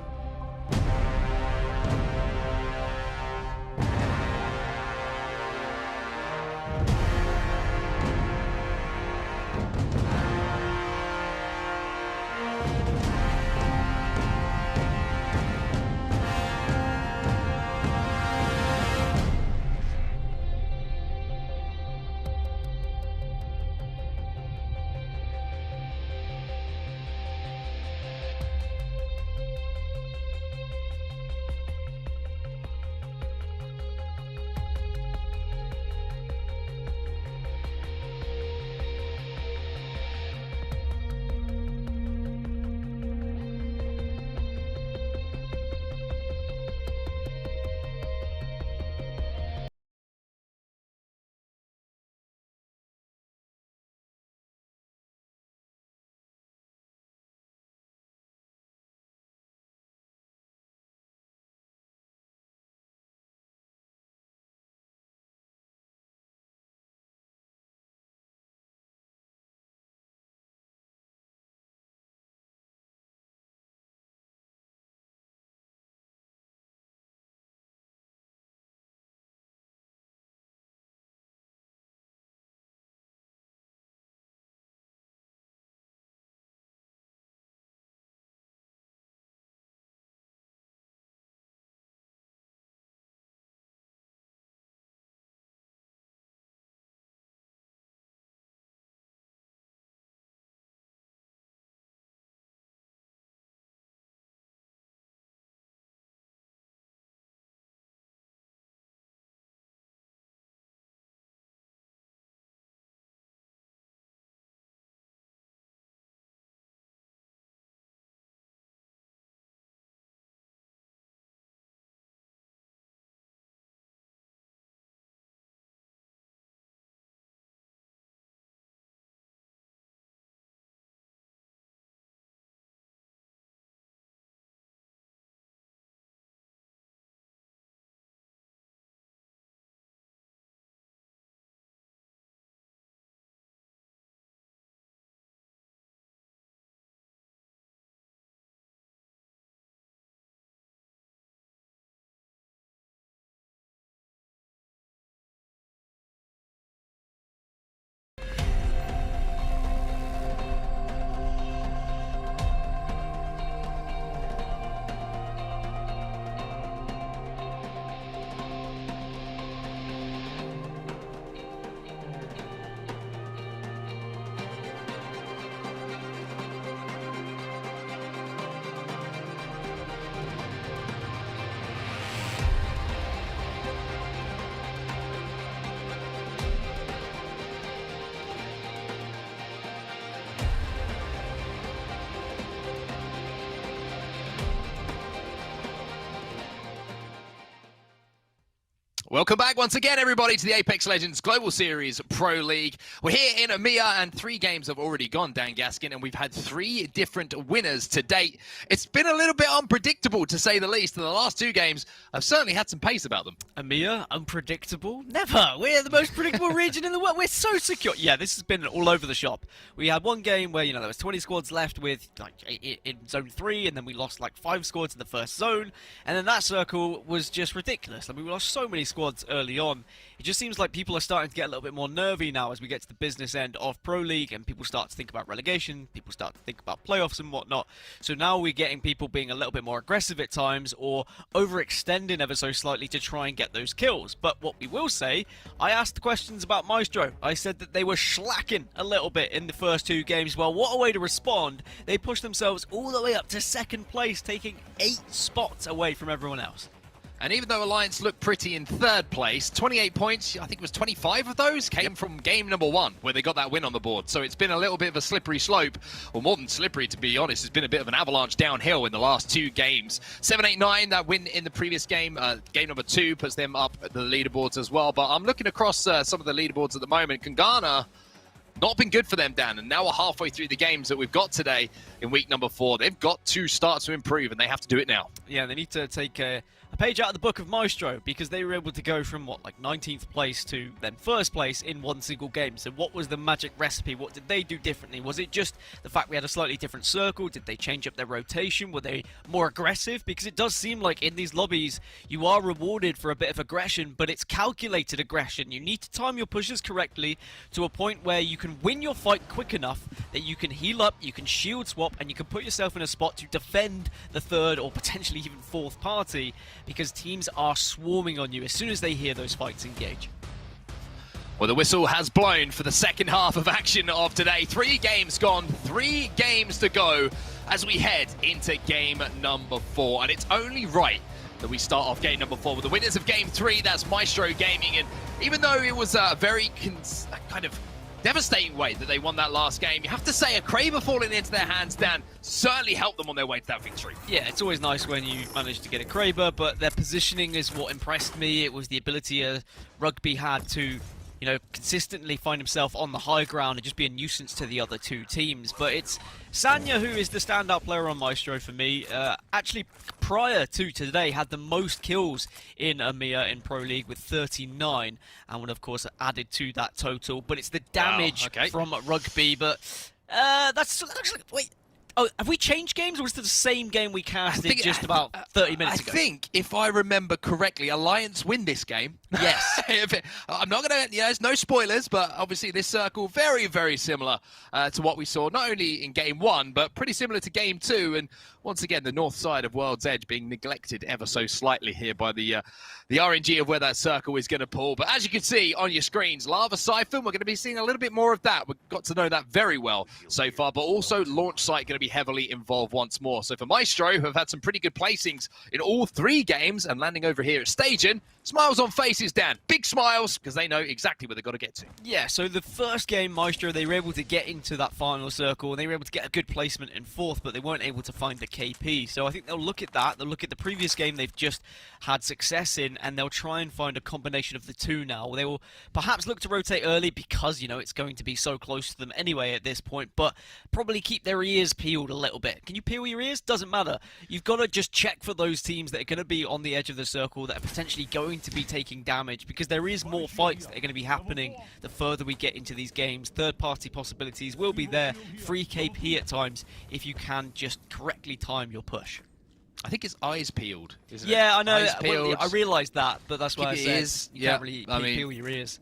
Welcome back once again, everybody, to the Apex Legends Global Series Pro League. We're here in EMEA, and 3 games have already gone, Dan Gaskin, and we've had 3 different winners to date. It's been a little bit unpredictable, to say the least, and the last 2 games have certainly had some pace about them. EMEA, unpredictable? Never! We're the most predictable region in the world. We're so secure. Yeah, this has been all over the shop. We had one game where, there was 20 squads left with, in Zone 3, and then we lost, 5 squads in the first zone, and then that circle was just ridiculous. I mean, we lost so many squads early on. It just seems like people are starting to get a little bit more nervy now as we get to the business end of Pro League, and people start to think about relegation, people start to think about playoffs and whatnot. So now we're getting people being a little bit more aggressive at times, or overextending ever so slightly to try and get those kills. But what we will say, I asked questions about Maestro. I said that they were slacking a little bit in the first 2 games. Well, what a way to respond. They pushed themselves all the way up to 2nd place, taking 8 spots away from everyone else. And even though Alliance looked pretty in 3rd place, 28 points, I think it was 25 of those, came from game number 1, where they got that win on the board. So it's been a little bit of a slippery slope, or more than slippery, to be honest. It's been a bit of an avalanche downhill in the last 2 games. 7-8-9, that win in the previous game, game number 2, puts them up at the leaderboards as well. But I'm looking across some of the leaderboards at the moment. Kangana, not been good for them, Dan, and now we're halfway through the games that we've got today in week number 4. They've got to start to improve, and they have to do it now. Yeah, they need to take a page out of the book of Maestro, because they were able to go from, 19th place to then 1st place in one single game. So what was the magic recipe? What did they do differently? Was it just the fact we had a slightly different circle? Did they change up their rotation? Were they more aggressive? Because it does seem like in these lobbies, you are rewarded for a bit of aggression, but it's calculated aggression. You need to time your pushes correctly to a point where you can win your fight quick enough that you can heal up, you can shield swap, and you can put yourself in a spot to defend the 3rd or potentially even 4th party, because teams are swarming on you as soon as they hear those fights engage. Well, the whistle has blown for the second half of action of today. 3 games gone, 3 games to go as we head into game number 4. And it's only right that we start off game number 4 with the winners of game 3. That's Maestro Gaming. And even though it was a very kind of devastating way that they won that last game, you have to say a Kraber falling into their hands, Dan, certainly helped them on their way to that victory. Yeah, it's always nice when you manage to get a Kraber, but their positioning is what impressed me. It was the ability Rugby had to, consistently find himself on the high ground and just be a nuisance to the other 2 teams. But it's Sanya who is the standout player on Maestro for me. Actually, prior to today, had the most kills in EMEA in Pro League with 39, and would of course added to that total. But it's the damage from Rugby. But that's actually, wait. Oh, have we changed games, or was it the same game we casted just about 30 minutes ago? I think, if I remember correctly, Alliance win this game. Yes. I'm not going to, there's no spoilers, but obviously this circle very, very similar to what we saw, not only in game 1, but pretty similar to game 2. And once again, the north side of World's Edge being neglected ever so slightly here by the RNG of where that circle is going to pull. But as you can see on your screens, Lava Siphon, we're going to be seeing a little bit more of that. We've got to know that very well so far, but also Launch Site going to be heavily involved once more. So for Maestro, who have had some pretty good placings in all 3 games and landing over here at Staging, smiles on faces, Dan. Big smiles, because they know exactly where they've got to get to. Yeah, so the first game, Maestro, they were able to get into that final circle, and they were able to get a good placement in 4th, but they weren't able to find the KP. So I think they'll look at that, they'll look at the previous game they've just had success in, and they'll try and find a combination of the 2 now. They will perhaps look to rotate early because, it's going to be so close to them anyway at this point, but probably keep their ears peeled a little bit. Can you peel your ears? Doesn't matter. You've got to just check for those teams that are going to be on the edge of the circle, that are potentially going to be taking damage, because there is more fights that are going to be happening the further we get into these games. Third-party possibilities will be there. Free KP at times if you can just correctly time your push. I think it's eyes peeled, isn't it? Yeah, I know. Eyes peeled. I realised that, but that's why I said ears. you can't really peel your ears.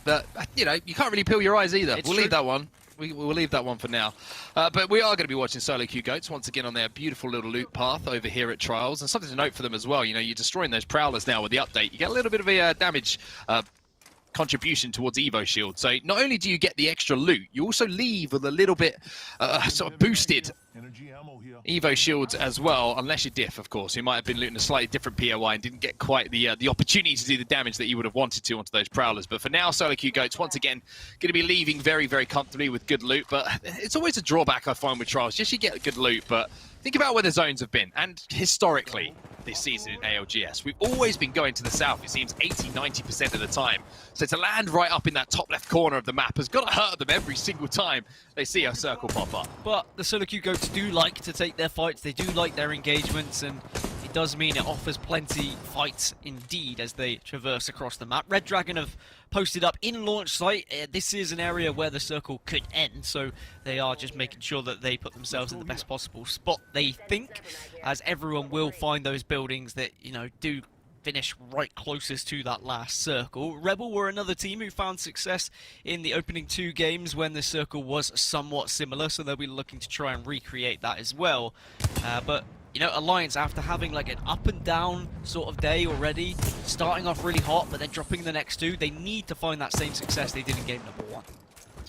But, you can't really peel your eyes either. We'll leave that one. We'll leave that one for now. But we are going to be watching Solo Q Goats once again on their beautiful little loot path over here at Trials. And something to note for them as well, you're destroying those Prowlers now with the update. You get a little bit of a damage contribution towards Evo Shield. So not only do you get the extra loot, you also leave with a little bit sort of boosted Evo Shields as well, unless you're Diff, of course, who might have been looting a slightly different POI and didn't get quite the opportunity to do the damage that you would have wanted to onto those Prowlers. But for now, Solo Q Goats, once again, going to be leaving very, very comfortably with good loot. But it's always a drawback I find with Trials. Yes, you get good loot, but think about where the zones have been. And historically, this season in ALGS. We've always been going to the south, it seems 80-90% of the time. So to land right up in that top left corner of the map has got to hurt them every single time they see a circle pop up. But the solo queue goats do like to take their fights, they do like their engagements, and it does mean it offers plenty fights indeed as they traverse across the map. Red Dragon have posted up in launch site. This is an area where the circle could end, so they are just making sure that they put themselves in the best possible spot, they think, as everyone will find those buildings that, you know, do finish right closest to that last circle. Rebel were another team who found success in the opening 2 games when the circle was somewhat similar, so they'll be looking to try and recreate that as well. But you know, Alliance, after having like an up and down sort of day already, starting off really hot but then dropping the next 2, they need to find that same success they did in game number 1.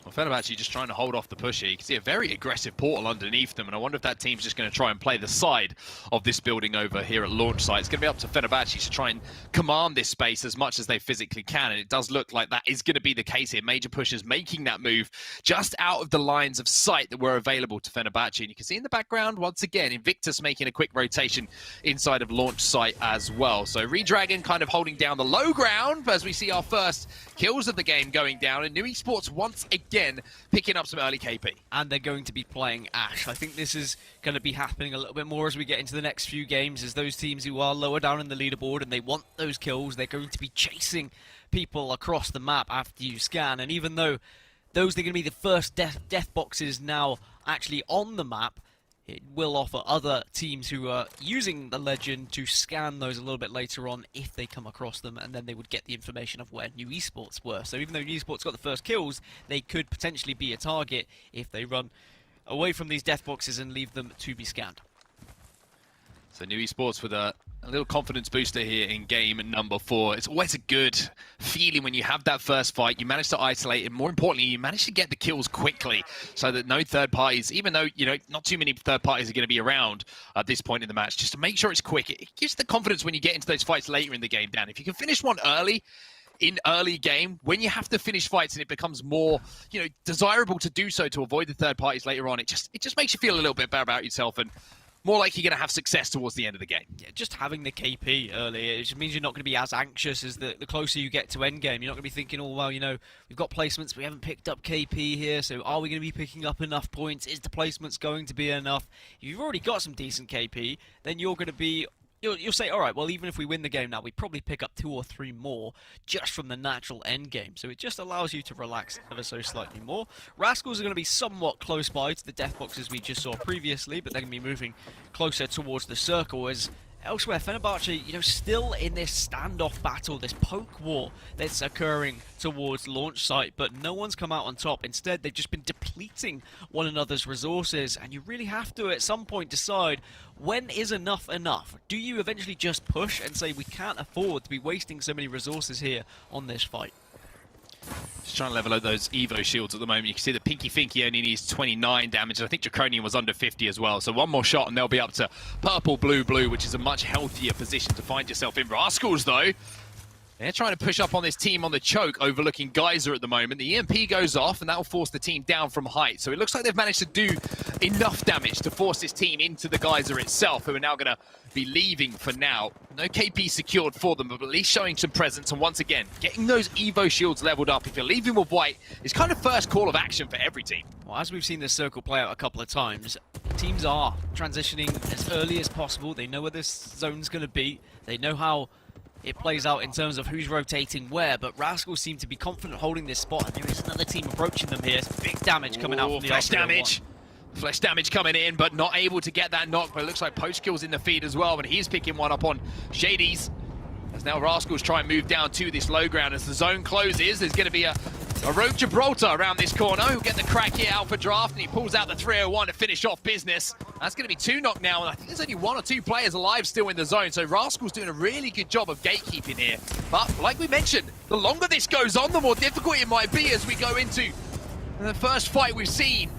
Well, Fenerbahce just trying to hold off the push here. You can see a very aggressive portal underneath them, and I wonder if that team's just going to try and play the side of this building over here at launch site. It's going to be up to Fenerbahce to try and command this space as much as they physically can, and it does look like that is going to be the case here. Major pushers making that move just out of the lines of sight that were available to Fenerbahce, and you can see in the background, once again, Invictus making a quick rotation inside of launch site as well. So Redragon kind of holding down the low ground as we see our first kills of the game going down, and New Esports once again picking up some early KP. And they're going to be playing Ash. I think this is going to be happening a little bit more as we get into the next few games, as those teams who are lower down in the leaderboard and they want those kills, they're going to be chasing people across the map after you scan. And even though those are going to be the first death boxes now actually on the map, it will offer other teams who are using the Legend to scan those a little bit later on if they come across them, and then they would get the information of where New Esports were. So even though New Esports got the first kills, they could potentially be a target if they run away from these death boxes and leave them to be scanned. So New Esports with a little confidence booster here in game number 4. It's always a good feeling when you have that first fight. You manage to isolate, and more importantly, you manage to get the kills quickly so that no third parties, even though, you know, not too many third parties are going to be around at this point in the match, just to make sure it's quick. It gives the confidence when you get into those fights later in the game, Dan. If you can finish one early, in early game, when you have to finish fights and it becomes more, you know, desirable to do so to avoid the third parties later on, it just makes you feel a little bit better about yourself and more like you're going to have success towards the end of the game. Yeah, just having the KP early, it just means you're not going to be as anxious as the closer you get to endgame. You're not going to be thinking, oh, well, you know, we've got placements, we haven't picked up KP here, so are we going to be picking up enough points? Is the placements going to be enough? If you've already got some decent KP, then you're going to be... You'll say, all right, well, even if we win the game now, we'd probably pick up 2 or 3 more just from the natural end game. So it just allows you to relax ever so slightly more. Rascals are going to be somewhat close by to the death boxes we just saw previously, but they're going to be moving closer towards the circle as elsewhere, Fenerbahce, you know, still in this standoff battle, this poke war that's occurring towards launch site, but no one's come out on top. Instead, they've just been depleting one another's resources, and you really have to, at some point, decide when is enough enough? Do you eventually just push and say, we can't afford to be wasting so many resources here on this fight? Just trying to level out those Evo shields at the moment. You can see that Pinky Finky only needs 29 damage, and I think Draconian was under 50 as well. So one more shot and they'll be up to purple, blue, blue, which is a much healthier position to find yourself in. Rascals, though, they're trying to push up on this team on the choke, overlooking Geyser at the moment. The EMP goes off, and that will force the team down from height. So it looks like they've managed to do enough damage to force this team into the Geyser itself, who are now going to be leaving for now. No KP secured for them, but at least showing some presence. And once again, getting those Evo shields leveled up, if you're leaving with white, is kind of first call of action for every team. Well, as we've seen this circle play out a couple of times, teams are transitioning as early as possible. They know where this zone's going to be. They know how it plays out in terms of who's rotating where, but Rascals seem to be confident holding this spot, and there is another team approaching them here. Big damage coming out from the flash damage. Flash damage coming in, but not able to get that knock, but it looks like Poach Kill's in the feed as well, but he's picking one up on Shades. As now Rascals try and move down to this low ground. As the zone closes, there's going to be a rogue Gibraltar around this corner who'll get the crack here out for draft, and he pulls out the 301 to finish off business. That's going to be 2 knock now, and I think there's only 1 or 2 players alive still in the zone, so Rascals doing a really good job of gatekeeping here. But like we mentioned, the longer this goes on, the more difficult it might be as we go into the first fight we've seen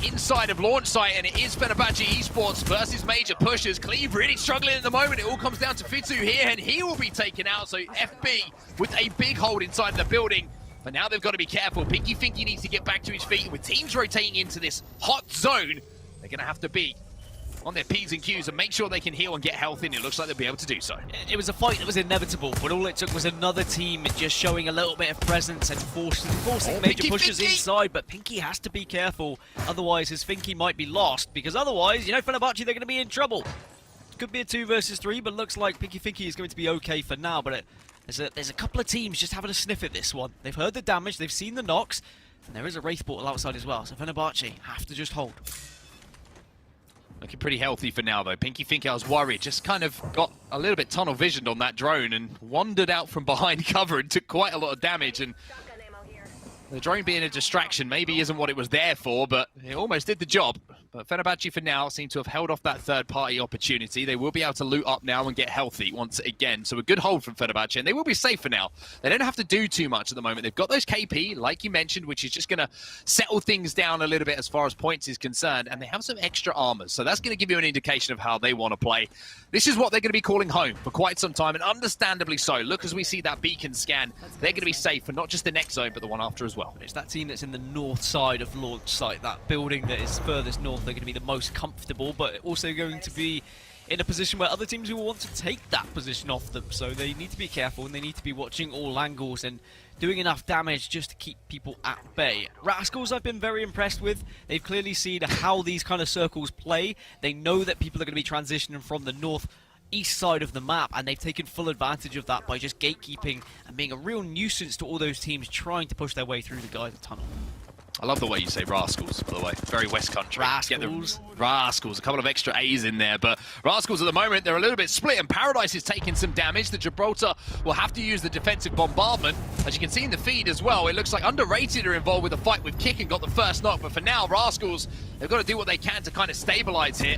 inside of launch site, and it is Fenerbahce Esports versus Major Pushers. Cleve really struggling at the moment. It all comes down to Fitu here, and he will be taken out. So FB with a big hold inside the building. But now they've got to be careful. Pinky Finky needs to get back to his feet. With teams rotating into this hot zone, they're going to have to be on their P's and Q's and make sure they can heal and get healthy, and it looks like they'll be able to do so. It was a fight that was inevitable, but all it took was another team just showing a little bit of presence and forcing major pushes inside, but Pinky has to be careful, otherwise his Finky might be lost, because otherwise, you know, Fenerbahce, they're going to be in trouble. Could be a 2 versus 3, but looks like Pinky Finky is going to be okay for now, but there's a couple of teams just having a sniff at this one. They've heard the damage, they've seen the knocks, and there is a Wraith portal outside as well, so Fenerbahce have to just hold. Looking pretty healthy for now, though. Pinky Finky, I was worried, just kind of got a little bit tunnel visioned on that drone and wandered out from behind cover and took quite a lot of damage. And the drone being a distraction maybe isn't what it was there for, but it almost did the job. But Fenerbahce, for now, seem to have held off that third-party opportunity. They will be able to loot up now and get healthy once again. So a good hold from Fenerbahce, and they will be safe for now. They don't have to do too much at the moment. They've got those KP, like you mentioned, which is just going to settle things down a little bit as far as points is concerned. And they have some extra armors, so that's going to give you an indication of how they want to play. This is what they're going to be calling home for quite some time, and understandably so. Look, as we see that beacon scan, they're going to be safe for not just the next zone, but the one after as well. It's that team that's in the north side of launch site, that building that is furthest north. They're going to be the most comfortable, but also going to be in a position where other teams will want to take that position off them. So they need to be careful, and they need to be watching all angles and doing enough damage just to keep people at bay. Rascals I've been very impressed with. They've clearly seen how these kind of circles play. They know that people are going to be transitioning from the north-east side of the map, and they've taken full advantage of that by just gatekeeping and being a real nuisance to all those teams trying to push their way through the Geyser tunnel. I love the way you say Rascals, by the way. Very West Country. Rascals. Rascals, a couple of extra A's in there, but Rascals at the moment, they're a little bit split, and Paradise is taking some damage. The Gibraltar will have to use the defensive bombardment. As you can see in the feed as well, it looks like Underrated are involved with the fight with Kick and got the first knock, but for now, Rascals, they've got to do what they can to kind of stabilize here.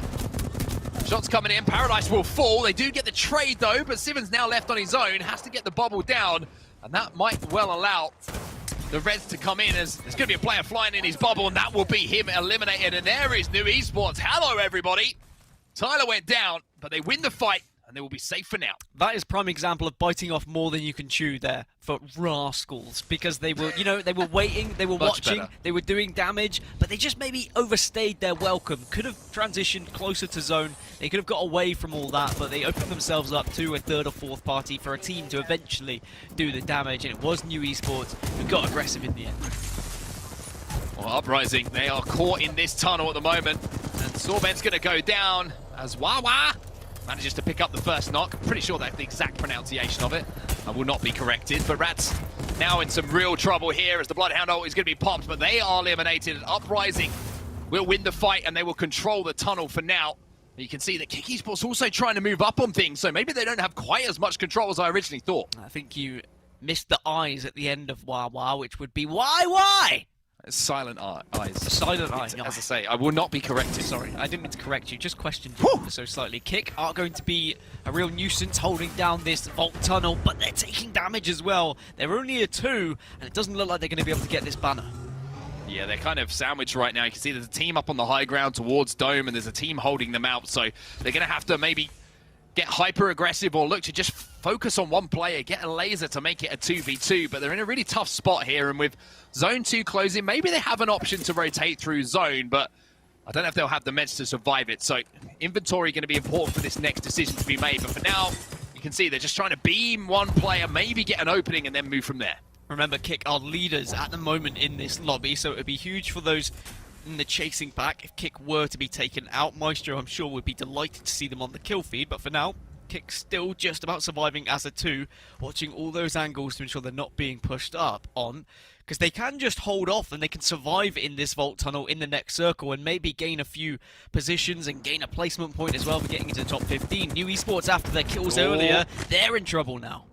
Shots coming in, Paradise will fall. They do get the trade though, but Sivens now left on his own, has to get the bubble down, and that might well allow the Reds to come in, as there's going to be a player flying in his bubble, and that will be him eliminated. And there is New Esports. Hello, everybody. Tyler went down, but they win the fight, and they will be safe for now. That is prime example of biting off more than you can chew there for Rascals, because they were, you know, they were waiting, they were watching, they were doing damage, but they just maybe overstayed their welcome. Could have transitioned closer to zone. They could have got away from all that, but they opened themselves up to a third or fourth party for a team to eventually do the damage, and it was New Esports who got aggressive in the end. Well, Uprising, they are caught in this tunnel at the moment, and Sorben's going to go down as Wawa manages to pick up the first knock. Pretty sure that's the exact pronunciation of it. I will not be corrected, but Rats now in some real trouble here as the Bloodhound ult is going to be popped, but they are eliminated. Uprising will win the fight, and they will control the tunnel for now. You can see that Kick Esports also trying to move up on things, so maybe they don't have quite as much control as I originally thought. I think you missed the eyes at the end of Wawa, which would be why? Silent eyes. Silent eye. As I say, I will not be corrected. Sorry, I didn't mean to correct you, just questioned you so slightly. Kick are going to be a real nuisance holding down this vault tunnel, but they're taking damage as well. They're only a 2, and it doesn't look like they're going to be able to get this banner. Yeah, they're kind of sandwiched right now. You can see there's a team up on the high ground towards Dome, and there's a team holding them out, so they're going to have to maybe get hyper-aggressive or look to just focus on one player, get a laser to make it a 2v2, but they're in a really tough spot here, and with Zone 2 closing, maybe they have an option to rotate through Zone, but I don't know if they'll have the meds to survive it, so inventory going to be important for this next decision to be made, but for now, you can see they're just trying to beam one player, maybe get an opening, and then move from there. Remember, Kick are leaders at the moment in this lobby, so it would be huge for those in the chasing back if Kick were to be taken out. Maestro, I'm sure, would be delighted to see them on the kill feed, but for now, Kick still just about surviving as a 2, watching all those angles to ensure they're not being pushed up on, because they can just hold off and they can survive in this vault tunnel in the next circle and maybe gain a few positions and gain a placement point as well for getting into the top 15. New Esports, after their kills earlier, they're in trouble now.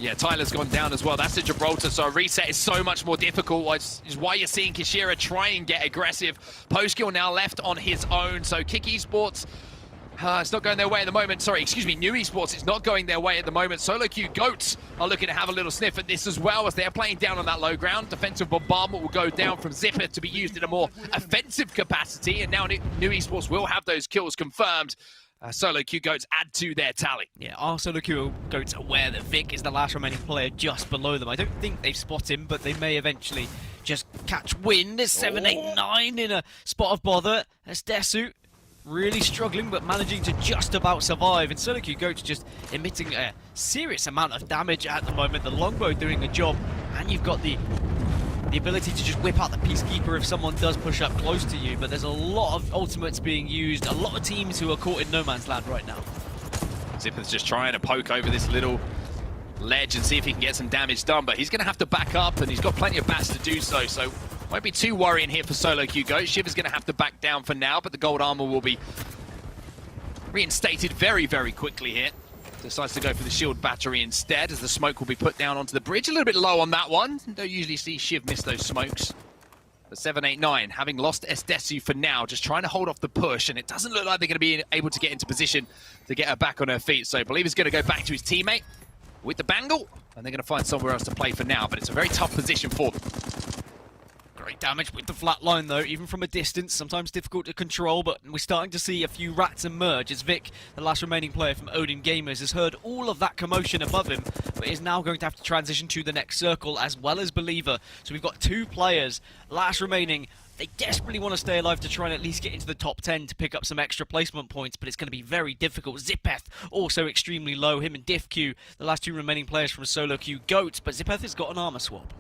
Yeah, Tyler's gone down as well. That's the Gibraltar, so a reset is so much more difficult, which is why you're seeing Kishira try and get aggressive. Postkill now left on his own, so Kick Esports, it's not going their way at the moment. Sorry, excuse me, New Esports, it's not going their way at the moment. Solo Q Goats are looking to have a little sniff at this as well, as they're playing down on that low ground. Defensive bombardment will go down from Zipper to be used in a more offensive capacity, and now New Esports will have those kills confirmed. Solo Q Goats add to their tally. Yeah, are Solo Q Goats aware that Vic is the last remaining player just below them? I don't think they've spotted him, but they may eventually just catch wind. There's 7, 8, 9 in a spot of bother. There's Desu. really struggling, but managing to just about survive. And Solo Q Goats just emitting a serious amount of damage at the moment. The longbow doing a job, and you've got the ability to just whip out the Peacekeeper if someone does push up close to you. But there's a lot of ultimates being used, a lot of teams who are caught in no man's land right now. Zipper's just trying to poke over this little ledge and see if he can get some damage done, but he's going to have to back up, and he's got plenty of bats to do so, so won't be too worrying here for Solo Q Goat. Shiver's going to have to back down for now, but the gold armor will be reinstated very, very quickly here. Decides to go for the shield battery instead, as the smoke will be put down onto the bridge. A little bit low on that one. Don't usually see Shiv miss those smokes. But 789, having lost Esdesu for now, just trying to hold off the push, and it doesn't look like they're going to be able to get into position to get her back on her feet. So I believe he's going to go back to his teammate with the bangle, and they're going to find somewhere else to play for now, but it's a very tough position for them. Great damage with the flat line though, even from a distance, sometimes difficult to control, but we're starting to see a few rats emerge as Vic, the last remaining player from Odin Gamers, has heard all of that commotion above him, but is now going to have to transition to the next circle as well as Believer. So we've got 2 players, last remaining. They desperately want to stay alive to try and at least get into the top 10 to pick up some extra placement points, but it's going to be very difficult. Zipeth also extremely low, him and DiffQ, the last 2 remaining players from Solo Q Goat, but Zipeth has got an armor swap.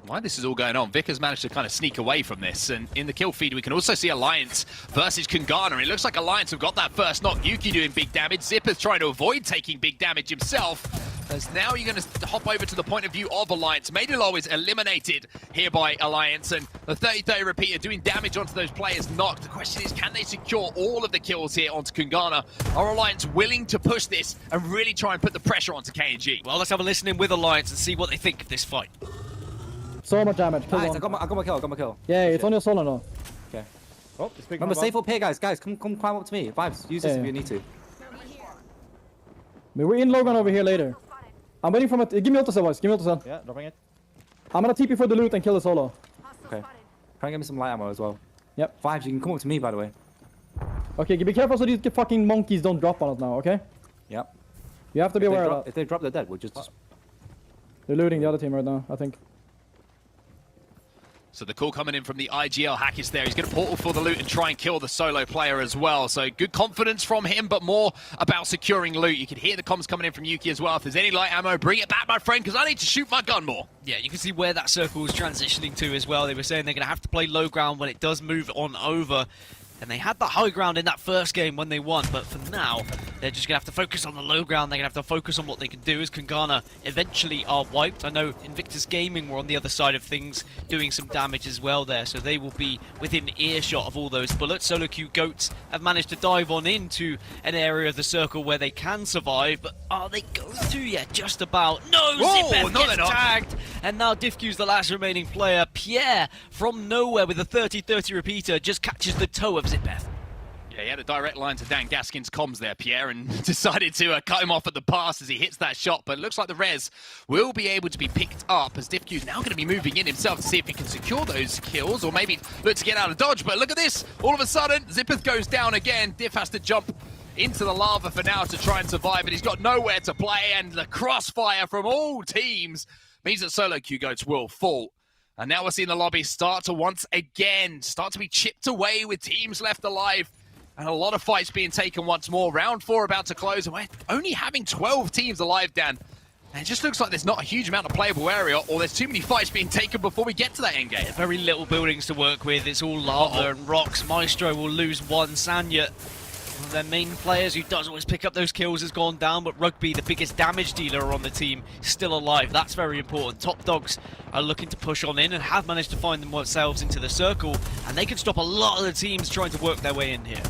Why this is all going on, Vic has managed to kind of sneak away from this, and in the kill feed we can also see Alliance versus Kungana. It looks like Alliance have got that first knock. Yuki doing big damage, Zipper's trying to avoid taking big damage himself, as now you're going to hop over to the point of view of Alliance. Medulo is eliminated here by Alliance, and the 30-30 repeater doing damage onto those players knocked. The question is, can they secure all of the kills here onto Kungana? Are Alliance willing to push this and really try and put the pressure onto KNG? Well, let's have a listen in with Alliance and see what they think of this fight. So much damage. Kill Nice, one. I got my kill. Yeah, it's on your solo now. Okay. Oh, remember, safe up here, guys. Come climb up to me. Vibes, use this if you need to. We're in Logan over here later. I'm waiting for give me auto cell, boys. Give me auto cell. Yeah, dropping it. I'm gonna TP for the loot and kill the solo. Okay. Try and get me some light ammo as well. Yep. Vibes, you can come up to me, by the way. Okay, be careful so these fucking monkeys don't drop on us now, okay? Yep. You have to be aware of that. If they drop, they're dead. We'll just... They're looting the other team right now, I think. So the call coming in from the IGL hack is there. He's going to portal for the loot and try and kill the solo player as well. So good confidence from him, but more about securing loot. You can hear the comms coming in from Yuki as well. If there's any light ammo, bring it back, my friend, because I need to shoot my gun more. Yeah, you can see where that circle is transitioning to as well. They were saying they're going to have to play low ground when it does move on over. And they had the high ground in that first game when they won, but for now, they're just going to have to focus on the low ground. They're going to have to focus on what they can do as Kungana eventually are wiped. I know Invictus Gaming were on the other side of things, doing some damage as well there, so they will be within earshot of all those bullets. Solo Q Goats have managed to dive on into an area of the circle where they can survive, but are they going to yet? Just about. No, Zipeth gets tagged, and now DiffQ's the last remaining player. Pierre, from nowhere with a 30-30 repeater, just catches the toe of Zipeth. Yeah, he had a direct line to Dan Gaskin's comms there, Pierre, and decided to cut him off at the pass as he hits that shot. But it looks like the res will be able to be picked up, as DiffQ's now going to be moving in himself to see if he can secure those kills, or maybe look to get out of dodge. But look at this. All of a sudden, Zipeth goes down again. Diff has to jump into the lava for now to try and survive, but he's got nowhere to play, and the crossfire from all teams means that Solo Q Goats will fall. And now we're seeing the lobby start to once again start to be chipped away with teams left alive. And a lot of fights being taken once more. Round 4 about to close, and we're only having 12 teams alive, Dan. And it just looks like there's not a huge amount of playable area, or there's too many fights being taken before we get to that end game. Very little buildings to work with. It's all lava and rocks. Maestro will lose one. Sanya, one of their main players who does always pick up those kills, has gone down, but Rugby, the biggest damage dealer on the team, is still alive. That's very important. Top Dogs are looking to push on in and have managed to find themselves into the circle, and they can stop a lot of the teams trying to work their way in here.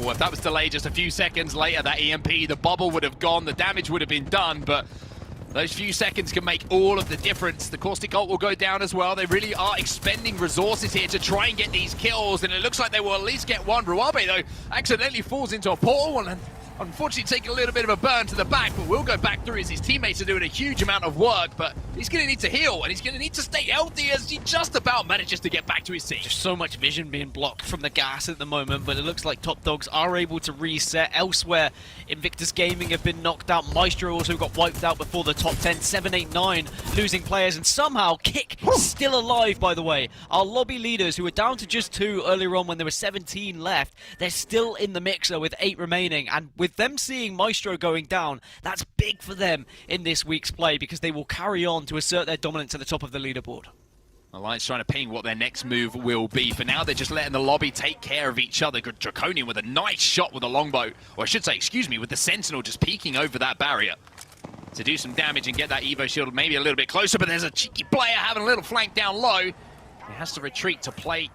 Oh, if that was delayed just a few seconds later, that EMP, the bubble would have gone, the damage would have been done, but those few seconds can make all of the difference. The Caustic Ult will go down as well. They really are expending resources here to try and get these kills, and it looks like they will at least get one. Ruabe, though, accidentally falls into a portal, and Unfortunately, taking a little bit of a burn to the back, but will go back through as his teammates are doing a huge amount of work, but he's going to need to heal, and he's going to need to stay healthy as he just about manages to get back to his team. Just so much vision being blocked from the gas at the moment, but it looks like Top Dogs are able to reset. Elsewhere, Invictus Gaming have been knocked out. Maestro also got wiped out before the top 10. 7, 8, 9 losing players, and somehow Kick still alive, by the way. Our lobby leaders, who were down to just 2 earlier on when there were 17 left, they're still in the mixer with 8 remaining, and with them seeing Maestro going down, that's big for them in this week's play, because they will carry on to assert their dominance at the top of the leaderboard. Alliance trying to ping what their next move will be. For now, they're just letting the lobby take care of each other. Good Draconian with a nice shot with a longbow, or I should say, excuse me, with the Sentinel just peeking over that barrier to do some damage and get that Evo shield maybe a little bit closer, but there's a cheeky player having a little flank down low. He has to retreat to play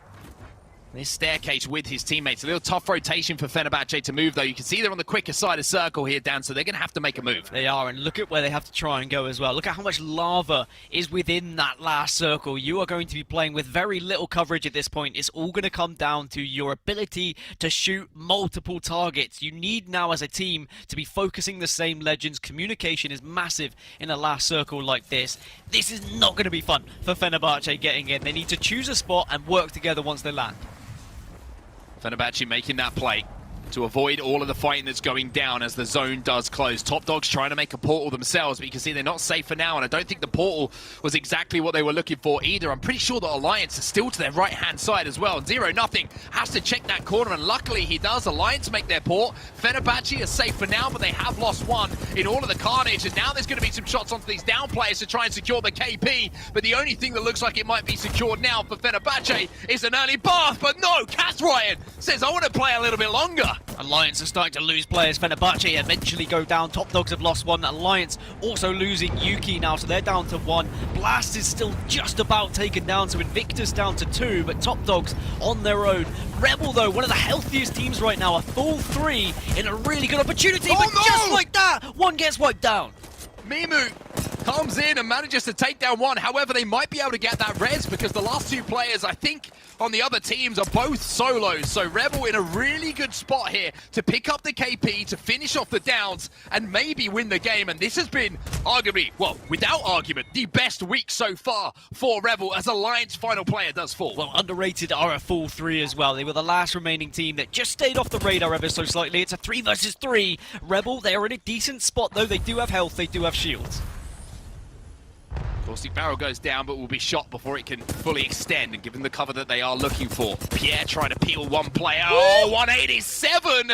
this staircase with his teammates. A little tough rotation for Fenerbahce to move, though. You can see they're on the quicker side of circle here, Dan, so they're going to have to make a move. They are, and look at where they have to try and go as well. Look at how much lava is within that last circle. You are going to be playing with very little coverage at this point. It's all going to come down to your ability to shoot multiple targets. You need now, as a team, to be focusing the same legends. Communication is massive in a last circle like this. This is not going to be fun for Fenerbahce getting in. They need to choose a spot and work together once they land. Fenerbahce making that play to avoid all of the fighting that's going down as the zone does close. Top Dogs trying to make a portal themselves, but you can see they're not safe for now, and I don't think the portal was exactly what they were looking for either. I'm pretty sure that Alliance is still to their right-hand side as well. 0-0 has to check that corner, and luckily he does. Alliance make their port. Fenerbahce are safe for now, but they have lost one in all of the carnage, and now there's going to be some shots onto these down players to try and secure the KP, but the only thing that looks like it might be secured now for Fenerbahce is an early bath, but no, Cass Ryan says, I want to play a little bit longer. Alliance are starting to lose players. Fenerbahce eventually go down. Top Dogs have lost one. Alliance also losing Yuki now, so they're down to 1. Blast is still just about taken down, so Invictus down to 2, but Top Dogs on their own. Rebel, though, one of the healthiest teams right now, a full 3 in a really good opportunity, but just like that, one gets wiped down. Mimu comes in and manages to take down one. However, they might be able to get that res because the last 2 players, I think, on the other teams are both solos. So Rebel in a really good spot here to pick up the KP, to finish off the downs, and maybe win the game. And this has been arguably, well, without argument, the best week so far for Rebel as Alliance final player does fall. Well, Underrated are a full 3 as well. They were the last remaining team that just stayed off the radar ever so slightly. It's a 3 versus 3. Rebel, they are in a decent spot, though. They do have health, they do have shields. Caustic Barrel goes down, but will be shot before it can fully extend, and given the cover that they are looking for. Pierre trying to peel one player. Oh, 187!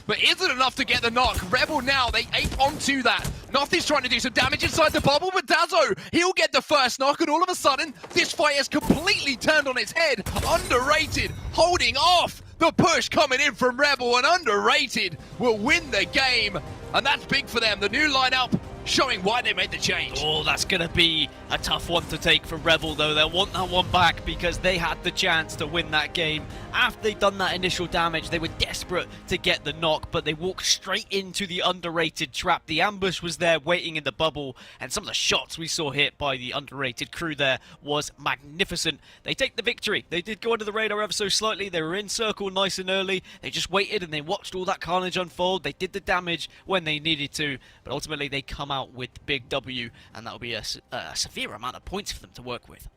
But isn't enough to get the knock. Rebel now, they ape onto that. Nothing's trying to do some damage inside the bubble, but Dazzo, he'll get the first knock, and all of a sudden, this fight has completely turned on its head. Underrated, holding off the push coming in from Rebel, and Underrated will win the game. And that's big for them. The new lineup showing why they made the change. Oh, that's going to be a tough one to take for Rebel, though. They'll want that one back because they had the chance to win that game. After they'd done that initial damage, they were desperate to get the knock, but they walked straight into the Underrated trap. The ambush was there waiting in the bubble, and some of the shots we saw hit by the Underrated crew there was magnificent. They take the victory. They did go under the radar ever so slightly. They were in circle nice and early. They just waited and they watched all that carnage unfold. They did the damage when they needed to, but ultimately they come out with the big W, and that'll be a severe amount of points for them to work with.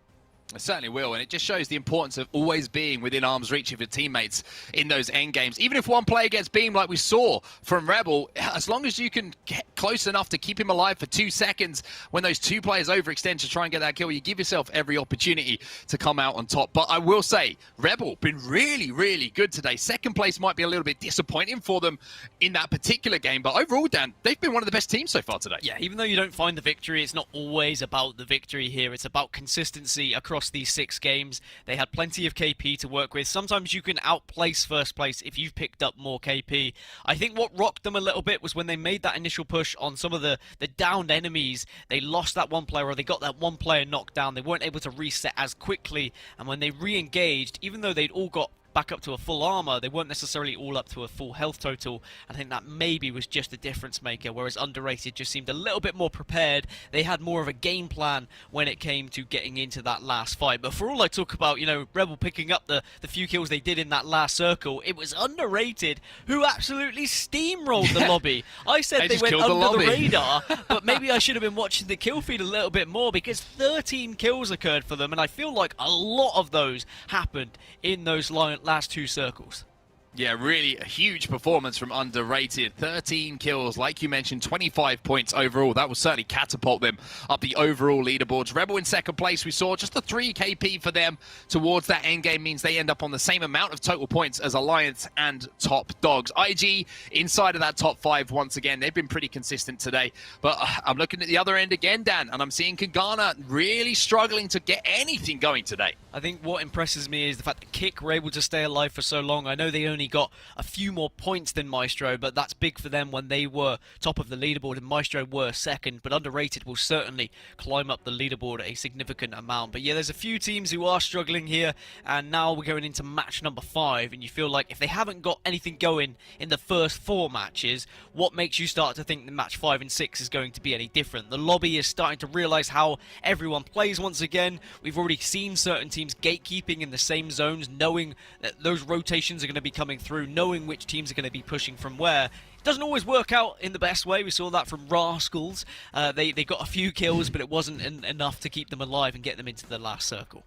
It certainly will, and it just shows the importance of always being within arm's reach of your teammates in those end games. Even if one player gets beamed like we saw from Rebel, as long as you can get close enough to keep him alive for 2 seconds when those 2 players overextend to try and get that kill, you give yourself every opportunity to come out on top. But I will say, Rebel been really, really good today. Second place might be a little bit disappointing for them in that particular game, but overall, Dan, they've been one of the best teams so far today. Yeah, even though you don't find the victory, it's not always about the victory here. It's about consistency across these 6 games. They had plenty of KP to work with. Sometimes you can outplace first place if you've picked up more KP. I think what rocked them a little bit was when they made that initial push on some of the downed enemies. They lost that one player, or they got that one player knocked down. They weren't able to reset as quickly, and when they re-engaged, even though they'd all got back up to a full armor. They weren't necessarily all up to a full health total. I think that maybe was just a difference maker, whereas Underrated just seemed a little bit more prepared. They had more of a game plan when it came to getting into that last fight. But for all I talk about, you know, Rebel picking up the few kills they did in that last circle, it was Underrated who absolutely steamrolled the lobby. I said they went under the radar, but maybe I should have been watching the kill feed a little bit more, because 13 kills occurred for them, and I feel like a lot of those happened in those last 2 circles. Yeah, really a huge performance from Underrated. 13 kills, like you mentioned, 25 points overall. That will certainly catapult them up the overall leaderboards. Rebel in second place, we saw just the 3 KP for them towards that end game means they end up on the same amount of total points as Alliance and Top Dogs. IG inside of that top 5 once again. They've been pretty consistent today. But I'm looking at the other end again, Dan, and I'm seeing Kagana really struggling to get anything going today. I think what impresses me is the fact that Kick were able to stay alive for so long. I know they only got a few more points than Maestro, but that's big for them when they were top of the leaderboard and Maestro were second. But Underrated will certainly climb up the leaderboard a significant amount. But yeah, there's a few teams who are struggling here, and now we're going into match number 5, and you feel like if they haven't got anything going in the first 4 matches, what makes you start to think that match 5 and 6 is going to be any different? The lobby is starting to realize how everyone plays once again. We've already seen certain teams gatekeeping in the same zones, knowing that those rotations are going to be coming through, knowing which teams are going to be pushing from where. It doesn't always work out in the best way. We saw that from Rascals. They got a few kills, but it wasn't enough to keep them alive and get them into the last circle.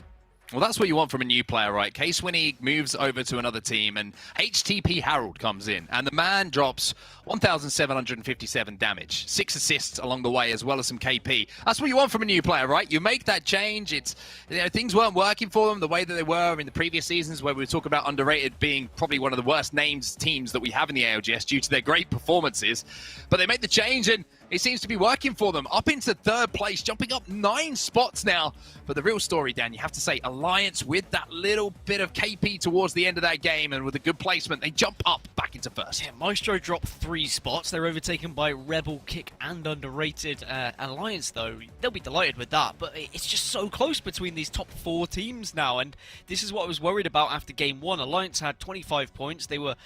Well, that's what you want from a new player, right? K-Swinny moves over to another team, and HTP Harold comes in, and the man drops 1,757 damage, 6 assists along the way, as well as some KP. That's what you want from a new player, right? You make that change. It's, you know, things weren't working for them the way that they were in the previous seasons, where we were talking about Underrated being probably one of the worst named teams that we have in the ALGS due to their great performances. But they made the change, and it seems to be working for them. Up into 3rd place, jumping up 9 spots now. But the real story, Dan, you have to say Alliance with that little bit of KP towards the end of that game, and with a good placement, they jump up back into 1st. Yeah, Maestro dropped 3 spots. They're overtaken by Rebel, Kick, and Underrated. Alliance, though, they'll be delighted with that. But it's just so close between these top 4 teams now, and this is what I was worried about after Game 1. Alliance had 25 points. They were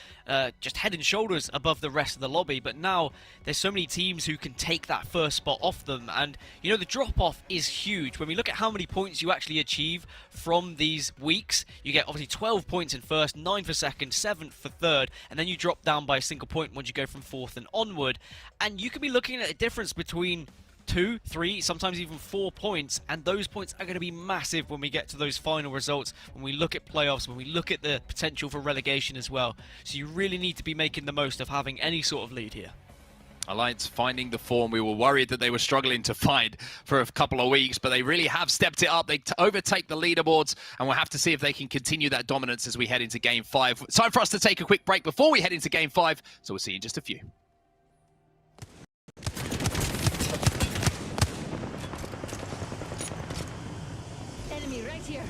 just head and shoulders above the rest of the lobby, but now there's so many teams who can take that first spot off them, and you know, the drop-off is huge. When we look at how many points you actually achieve from these weeks, you get obviously 12 points in 1st, 9 for 2nd, 7 for 3rd, and then you drop down by a single point once you go from 4th and onward, and you could be looking at a difference between 2, 3, sometimes even 4 points, and those points are going to be massive when we get to those final results, when we look at playoffs, when we look at the potential for relegation as well. So you really need to be making the most of having any sort of lead here. Alliance finding the form we were worried that they were struggling to find for a couple of weeks, but they really have stepped it up. They overtake the leaderboards, and we'll have to see if they can continue that dominance as we head into Game 5. It's time for us to take a quick break before we head into Game 5, so we'll see you in just a few. Enemy right here.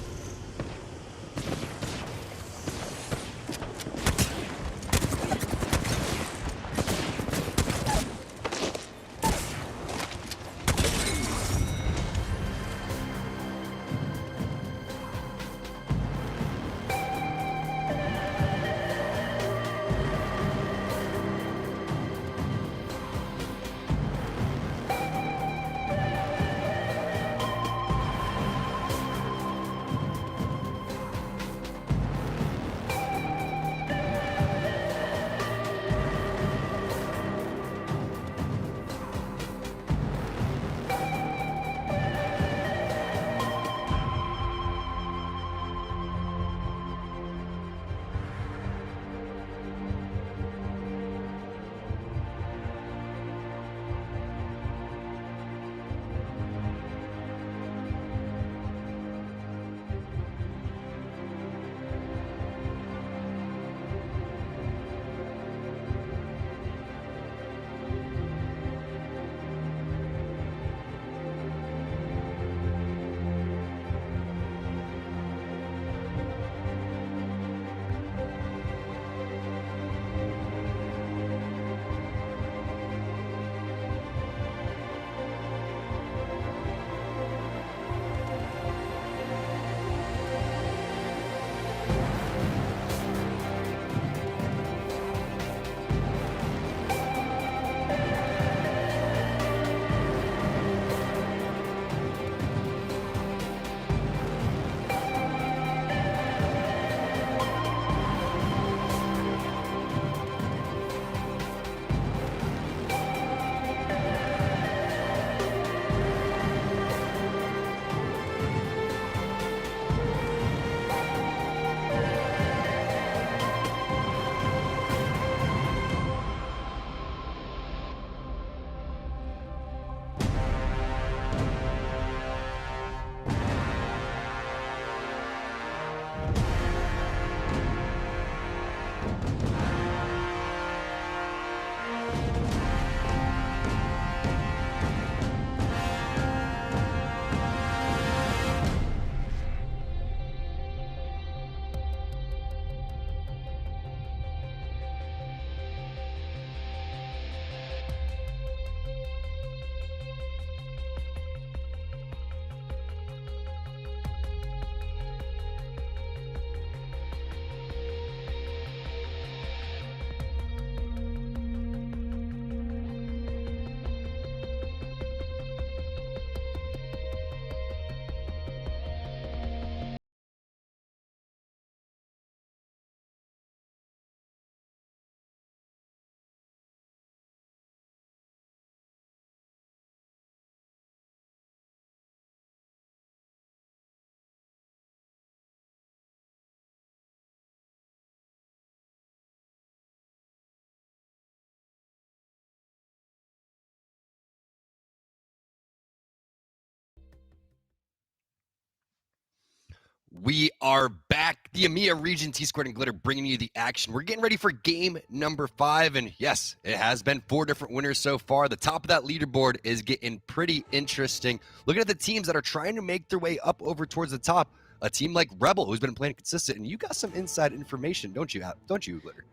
We are back. The EMEA region, T-Squared and Glitter bringing you the action. We're getting ready for game number 5. And yes, it has been 4 different winners so far. The top of that leaderboard is getting pretty interesting. Looking at the teams that are trying to make their way up over towards the top. A team like Rebel, who's been playing consistent. And you got some inside information, don't you, Glitter?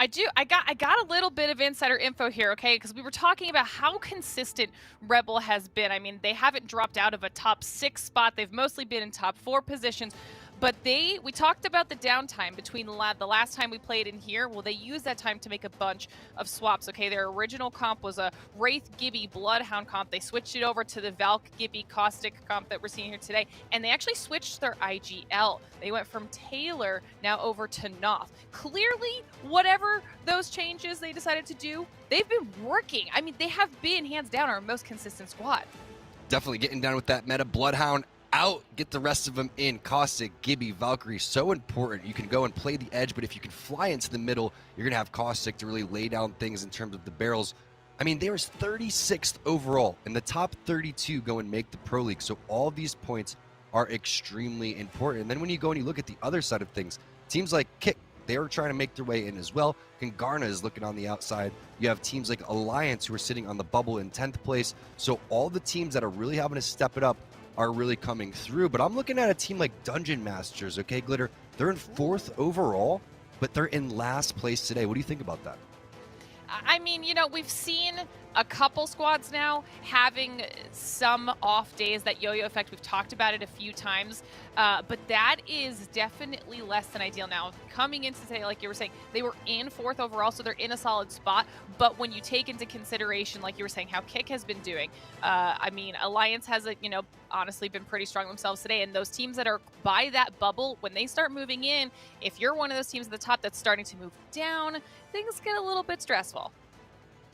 I do. I got a little bit of insider info here, okay? Because we were talking about how consistent Rebel has been. I mean, they haven't dropped out of a top 6 spot. They've mostly been in top 4 positions. But we talked about the downtime between the last time we played in here. Well, they used that time to make a bunch of swaps, okay? Their original comp was a Wraith Gibby Bloodhound comp. They switched it over to the Valk Gibby Caustic comp that we're seeing here today. And they actually switched their IGL. They went from Taylor now over to Noth. Clearly, whatever those changes they decided to do, they've been working. I mean, they have been, hands down, our most consistent squad. Definitely getting down with that meta. Bloodhound out, get the rest of them in. Caustic, Gibby, Valkyrie, so important. You can go and play the edge, but if you can fly into the middle, you're going to have Caustic to really lay down things in terms of the barrels. I mean, they were 36th overall, and the top 32 go and make the Pro League, so all of these points are extremely important. And then when you go and you look at the other side of things, teams like Kick, they are trying to make their way in as well. Garna is looking on the outside. You have teams like Alliance who are sitting on the bubble in 10th place. So all the teams that are really having to step it up are really coming through. But I'm looking at a team like Dungeon Masters, okay, Glitter? They're in 4th overall, but they're in last place today. What do you think about that? I mean, you know, we've seen a couple squads now having some off days, that yo-yo effect. We've talked about it a few times, but that is definitely less than ideal. Now, coming into today, like you were saying, they were in 4th overall, so they're in a solid spot. But when you take into consideration, like you were saying, how Kick has been doing, I mean, Alliance has, you know, honestly been pretty strong themselves today. And those teams that are by that bubble, when they start moving in, if you're one of those teams at the top that's starting to move down, things get a little bit stressful.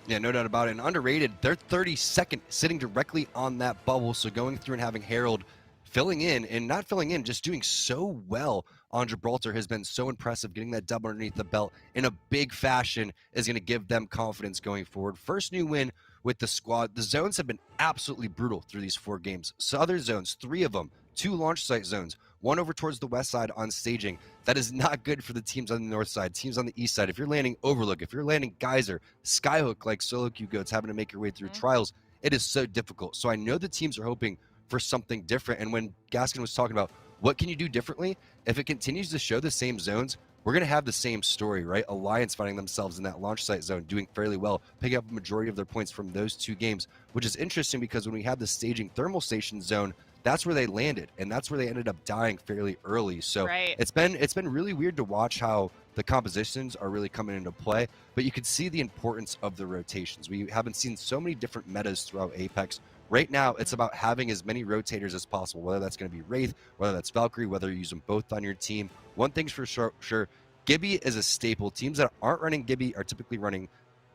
Yeah, no doubt about it. And underrated, they're 32nd, sitting directly on that bubble. So going through and having Herald filling in, and not filling in, just doing so well on Gibraltar has been so impressive. Getting that double underneath the belt in a big fashion is going to give them confidence going forward. First new win with the squad. The zones have been absolutely brutal through these 4 games. Southern zones, 3 of them, 2 launch site zones, 1 over towards the west side on staging. That is not good for the teams on the north side, teams on the east side. If you're landing Overlook, if you're landing Geyser, Skyhook like Solo Q Goats having to make your way through trials, it is so difficult. So I know the teams are hoping for something different. And when Gaskin was talking about what can you do differently, if it continues to show the same zones, we're going to have the same story, right? Alliance finding themselves in that launch site zone, doing fairly well, picking up a majority of their points from those 2 games, which is interesting because when we had the staging thermal station zone, that's where they landed, and that's where they ended up dying fairly early. So it's been really weird to watch how the compositions are really coming into play, but you can see the importance of the rotations. We haven't seen so many different metas throughout Apex. Right now, it's about having as many rotators as possible, whether that's going to be Wraith, whether that's Valkyrie, whether you use them both on your team. One thing's for sure, Gibby is a staple. Teams that aren't running Gibby are typically running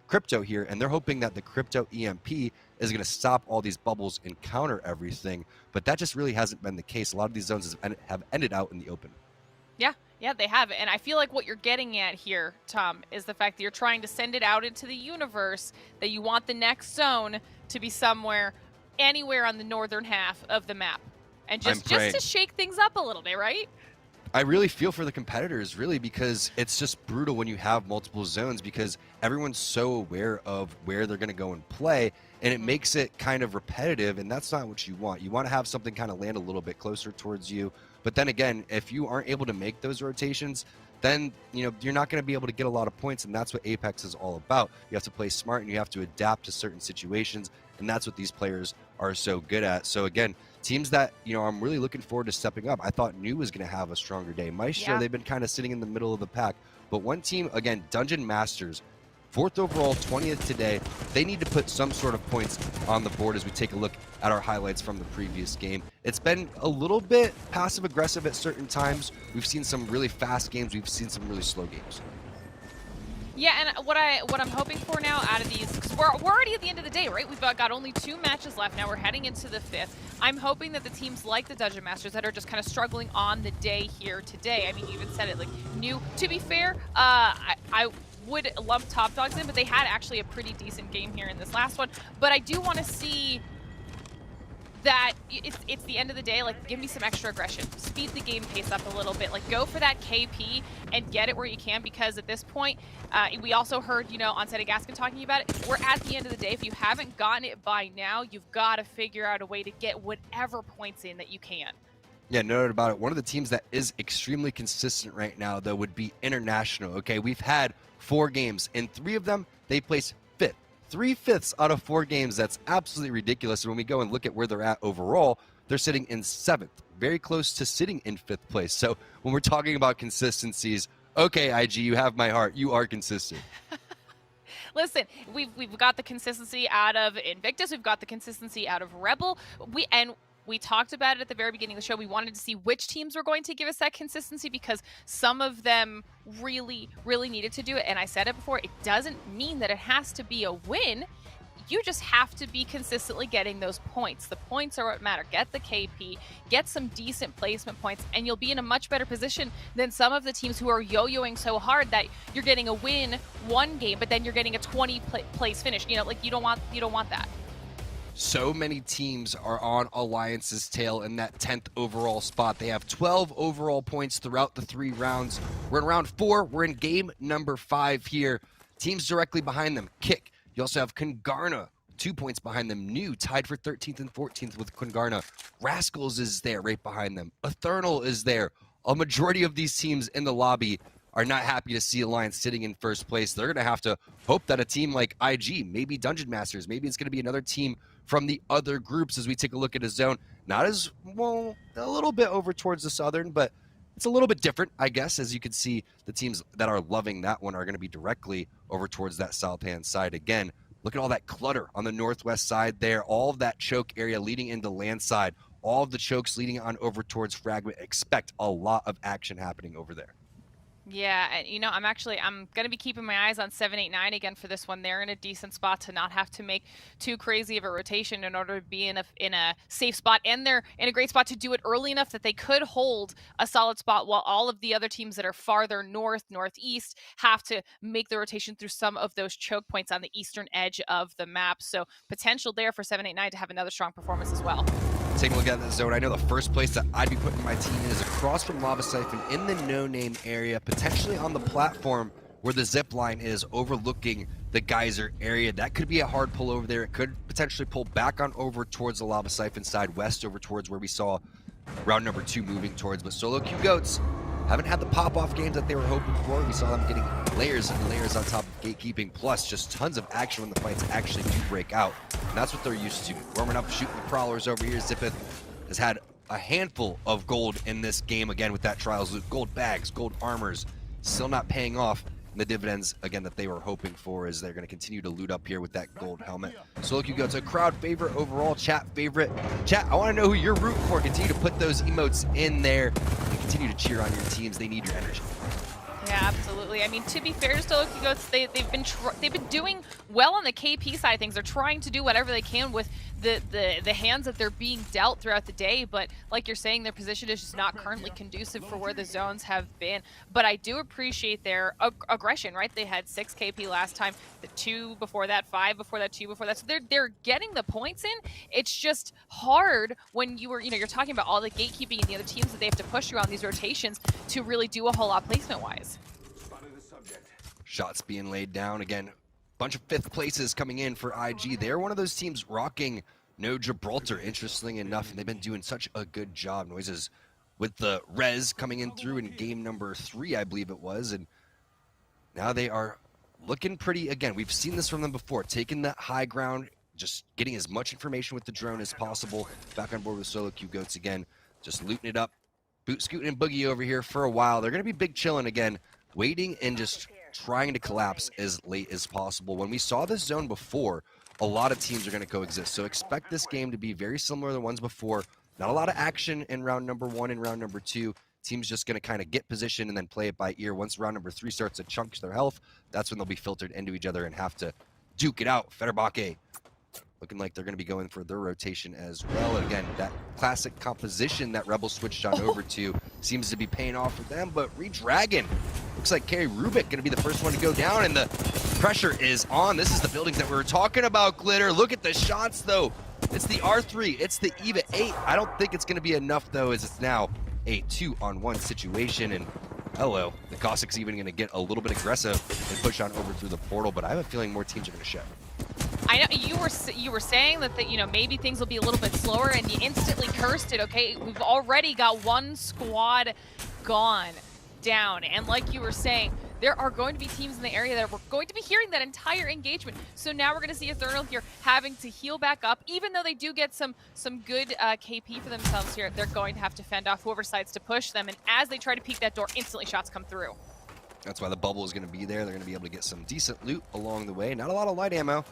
Crypto here, and they're hoping that the Crypto EMP is going to stop all these bubbles and counter everything, but that just really hasn't been the case. A lot of these zones have ended out in the open. Yeah, they have it. And I feel like what you're getting at here, Tom, is the fact that you're trying to send it out into the universe, that you want the next zone to be somewhere, anywhere on the northern half of the map. And just to shake things up a little bit, right? I really feel for the competitors, really, because it's just brutal when you have multiple zones, because everyone's so aware of where they're going to go and play, and it makes it kind of repetitive, and that's not what you want. You want to have something kind of land a little bit closer towards you. But then again, if you aren't able to make those rotations, then you're not going to be able to get a lot of points, and that's what Apex is all about. You have to play smart, and you have to adapt to certain situations, and that's what these players are so good at. So again, teams that I'm really looking forward to stepping up. I thought New was going to have a stronger day. Maestro, they've been kind of sitting in the middle of the pack, but one team, again, Dungeon Masters, 4th overall, 20th today. They need to put some sort of points on the board as we take a look at our highlights from the previous game. It's been a little bit passive-aggressive at certain times. We've seen some really fast games. We've seen some really slow games. Yeah, and what I'm hoping for now out of these, because we're already at the end of the day, right? We've got only 2 matches left now. We're heading into the 5th. I'm hoping that the teams like the Dungeon Masters that are just kind of struggling on the day here today. I mean, you even said it, like, New. To be fair, I would lump Top Dogs in, but they had actually a pretty decent game here in this last one. But I do want to see that it's the end of the day, like, give me some extra aggression. Speed the game pace up a little bit. Like, go for that KP and get it where you can, because at this point, we also heard, you know, on Seti Gaskin talking about it, we're at the end of the day. If you haven't gotten it by now, you've got to figure out a way to get whatever points in that you can. Yeah, no doubt about it. One of the teams that is extremely consistent right now, though, would be International. Okay, we've had 4 games. In 3 of them, they placed 5th. 3/5 out of 4 games. That's absolutely ridiculous. And when we go and look at where they're at overall, they're sitting in 7th, very close to sitting in 5th place. So when we're talking about consistencies, okay, IG, you have my heart. You are consistent. Listen, we've got the consistency out of Invictus. We've got the consistency out of Rebel. We talked about it at the very beginning of the show. We wanted to see which teams were going to give us that consistency, because some of them really, really needed to do it. And I said it before, it doesn't mean that it has to be a win. You just have to be consistently getting those points. The points are what matter. Get the KP, get some decent placement points, and you'll be in a much better position than some of the teams who are yo-yoing so hard that you're getting a win one game, but then you're getting a 20 place finish. You know, like, you don't want that. So many teams are on Alliance's tail in that 10th overall spot. They have 12 overall points throughout the 3 rounds. We're in round 4. We're in game number 5 here. Teams directly behind them, Kick. You also have Kungarna, 2 points behind them. New, tied for 13th and 14th with Kungarna. Rascals is there right behind them. Eternal is there. A majority of these teams in the lobby are not happy to see Alliance sitting in first place. They're going to have to hope that a team like IG, maybe Dungeon Masters, maybe it's going to be another team from the other groups as we take a look at a zone. Not as, well, a little bit over towards the southern, but it's a little bit different, I guess. As you can see, the teams that are loving that one are going to be directly over towards that south-hand side. Again, look at all that clutter on the northwest side there, all of that choke area leading into land side, all of the chokes leading on over towards Fragment. Expect a lot of action happening over there. Yeah, and you know, I'm going to be keeping my eyes on 789 again for this one. They're in a decent spot to not have to make too crazy of a rotation in order to be in a safe spot, and they're in a great spot to do it early enough that they could hold a solid spot, while all of the other teams that are farther north, northeast have to make the rotation through some of those choke points on the eastern edge of the map. So potential there for 789 to have another strong performance as well. Taking a look at that zone, I know the first place that I'd be putting my team in is across from Lava Siphon in the no-name area, potentially on the platform where the zip line is overlooking the geyser area. That could be a hard pull over there. It could potentially pull back on over towards the Lava Siphon side, west over towards where we saw round number 2 moving towards. But Solo Q Goats haven't had the pop-off games that they were hoping for. We saw them getting layers and layers on top of gatekeeping, plus just tons of action when the fights actually do break out. And that's what they're used to. Warming up, shooting the prowlers over here. Zipith has had a handful of gold in this game, again, with that Trials loot. Gold bags, gold armors, still not paying off. And the dividends, again, that they were hoping for is they're going to continue to loot up here with that gold helmet. So look, you go to crowd favorite overall, chat favorite. Chat, I want to know who you're rooting for. Continue to put those emotes in there and continue to cheer on your teams. They need your energy. Yeah, absolutely. I mean, to be fair to Stoloky Goats, they've been doing well on the KP side of things. They're trying to do whatever they can with the hands that they're being dealt throughout the day, but like you're saying, their position is just not currently conducive for where the zones have been. But I do appreciate their aggression, right? They had 6 KP last time, the 2 before that, 5 before that, 2 before that. So they're getting the points in. It's just hard when you're talking about all the gatekeeping and the other teams that they have to push through on these rotations to really do a whole lot placement-wise. Shots being laid down again. Bunch of 5th places coming in for IG. They're one of those teams rocking no Gibraltar, interestingly enough, and they've been doing such a good job. Noises with the res coming in through in game number 3, I believe it was, and now they are looking pretty. Again, we've seen this from them before, taking that high ground, just getting as much information with the drone as possible. Back on board with Solo Q Goats again, just looting it up. Boot scooting and boogie over here for a while. They're going to be big chilling again, waiting and just trying to collapse as late as possible. When we saw this zone before, a lot of teams are going to coexist, so expect this game to be very similar to the ones before. Not a lot of action in round number 1 and round number 2. Teams just going to kind of get position and then play it by ear. Once round number 3 starts to chunk their health, that's when they'll be filtered into each other and have to duke it out. Federbake looking like they're going to be going for their rotation as well. And again, that classic composition that Rebel switched on over to seems to be paying off for them. But Redragon looks like Carrie Rubik going to be the first one to go down, and the pressure is on. This is the buildings that we were talking about, Glitter. Look at the shots, though. It's the R3, it's the EVA 8. I don't think it's going to be enough, though, as it's now a 2-on-1 situation. And hello, the Cossacks even going to get a little bit aggressive and push on over through the portal, but I have a feeling more teams are going to show. I know you were saying that you know, maybe things will be a little bit slower, and you instantly cursed it. Okay, we've already got one squad gone down, and like you were saying, there are going to be teams in the area that we're going to be hearing that entire engagement. So now we're going to see Eternal here having to heal back up. Even though they do get some good KP for themselves here, they're going to have to fend off whoever decides to push them. And as they try to peek that door, instantly shots come through. That's why the bubble is going to be there. They're going to be able to get some decent loot along the way. Not a lot of light ammo,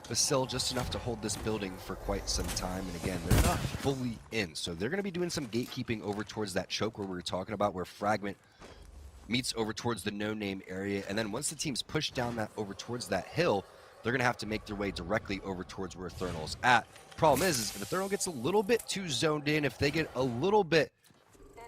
but still just enough to hold this building for quite some time. And again, they're not fully in. So they're going to be doing some gatekeeping over towards that choke where we were talking about, where Fragment meets over towards the no-name area, and then once the teams push down that over towards that hill, they're gonna have to make their way directly over towards where Eternal's at. Problem is if Eternal gets a little bit too zoned in, if they get a little bit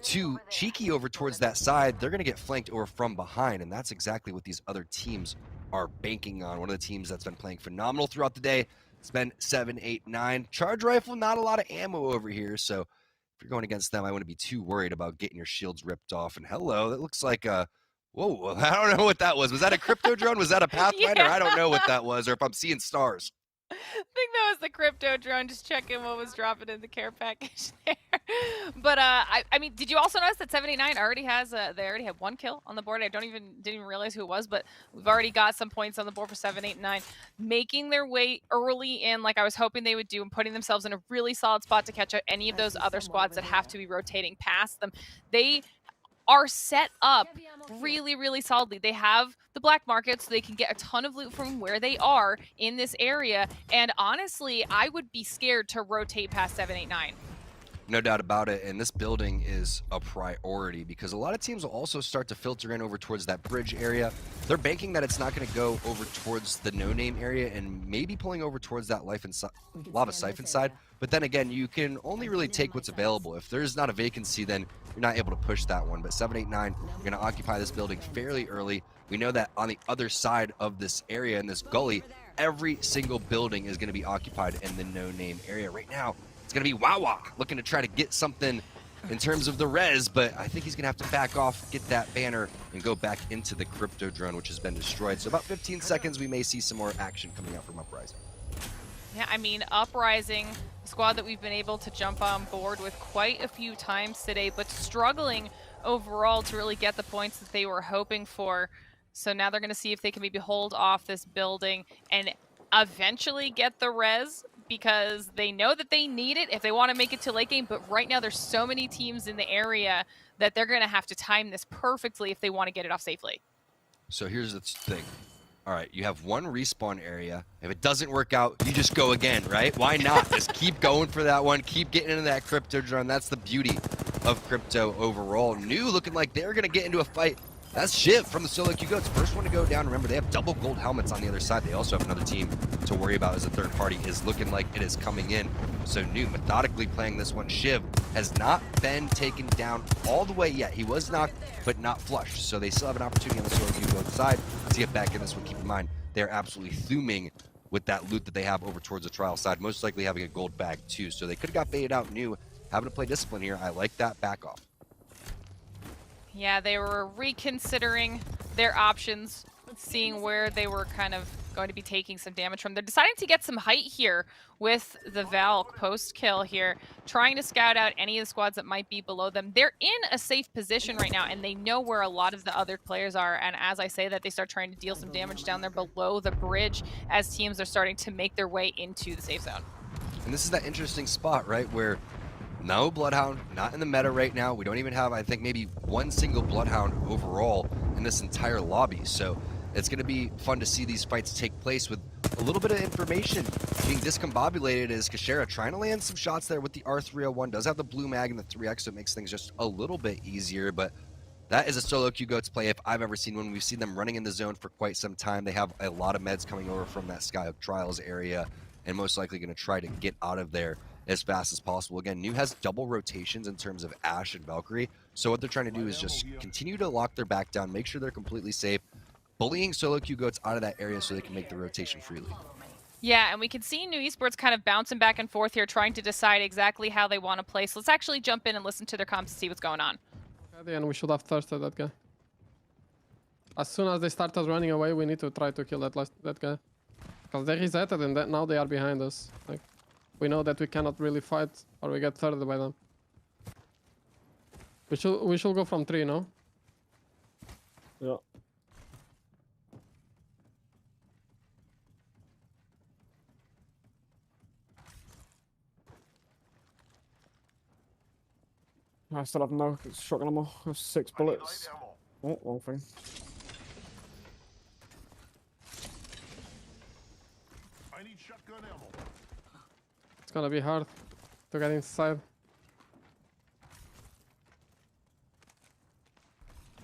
too cheeky over towards that side, they're gonna get flanked over from behind, and that's exactly what these other teams are banking on. One of the teams that's been playing phenomenal throughout the day, it's been 7, 8, 9. Charge rifle, not a lot of ammo over here, so if you're going against them, I wouldn't be too worried about getting your shields ripped off. And hello, that looks like a, whoa, I don't know what that was. Was that a crypto drone? Was that a Pathfinder? Yeah. I don't know what that was, or if I'm seeing stars. I think that was the crypto drone, just checking what was dropping in the care package there. But I mean, did you also notice that 789 already has they already have 1 kill on the board? Didn't even realize who it was, but we've already got some points on the board for 789, making their way early in, like I was hoping they would do, and putting themselves in a really solid spot to catch out any of those other squads that have to be rotating past them. They are set up really, really solidly. They have the black market, so they can get a ton of loot from where they are in this area. And honestly, I would be scared to rotate past 789. No doubt about it, and this building is a priority because a lot of teams will also start to filter in over towards that bridge area. They're banking that it's not going to go over towards the no-name area and maybe pulling over towards that lava siphon side. But then again, you can only really take what's available. If there's not a vacancy, then you're not able to push that one. But 789 are going to occupy this building fairly early. We know that on the other side of this area, in this gully, every single building is going to be occupied in the no-name area. Right now, it's going to be Wawa looking to try to get something in terms of the res, but I think he's going to have to back off, get that banner, and go back into the crypto drone, which has been destroyed. So about 15 seconds, we may see some more action coming out from Uprising. Yeah, I mean, Uprising, a squad that we've been able to jump on board with quite a few times today, but struggling overall to really get the points that they were hoping for. So now they're going to see if they can maybe hold off this building and eventually get the res, because they know that they need it if they want to make it to late game. But right now there's so many teams in the area that they're going to have to time this perfectly if they want to get it off safely. So here's the thing. All right, you have one respawn area. If it doesn't work out, you just go again, right? Why not? Just keep going for that one. Keep getting into that crypto drone. That's the beauty of crypto overall. New looking like they're going to get into a fight. That's Shiv from the Solo Q Goats. First one to go down. Remember, they have double gold helmets on the other side. They also have another team to worry about as a third party is looking like it is coming in. So New methodically playing this one. Shiv has not been taken down all the way yet. He was knocked, but not flushed. So they still have an opportunity on the Solo Q Goats side to get back in this one. Keep in mind, they're absolutely thuming with that loot that they have over towards the trial side, most likely having a gold bag too. So they could have got baited out. New having to play discipline here. I like that back off. Yeah, they were reconsidering their options, seeing where they were kind of going to be taking some damage from. They're deciding to get some height here with the Valk post-kill here, trying to scout out any of the squads that might be below them. They're in a safe position right now, and they know where a lot of the other players are. And as I say that, they start trying to deal some damage down there below the bridge as teams are starting to make their way into the safe zone. And this is that interesting spot, right, where no Bloodhound, not in the meta right now. We don't even have, I think, maybe one single Bloodhound overall in this entire lobby. So it's going to be fun to see these fights take place with a little bit of information being discombobulated as Kashera trying to land some shots there with the R301. Does have the blue mag and the 3x, so it makes things just a little bit easier. But that is a Solo Q Goats play if I've ever seen one. We've seen them running in the zone for quite some time. They have a lot of meds coming over from that Skyhook Trials area and most likely going to try to get out of there as fast as possible. Again, New has double rotations in terms of Ashe and Valkyrie, so what they're trying to do is just continue to lock their back down, make sure they're completely safe, bullying Solo Q Goats out of that area so they can make the rotation freely. Yeah, and we can see New Esports kind of bouncing back and forth here, trying to decide exactly how they want to play. So let's actually jump in and listen to their comms to see what's going on. And we should have thirsted that guy. As soon as they started running away, we need to try to kill that guy. Because they resetted and now they are behind us. Like, we know that we cannot really fight or we get thirded by them. We should go from 3, no? Yeah. I still have no shotgun ammo. I have 6 bullets. Oh, wrong thing. I need shotgun ammo. It's gonna be hard to get inside.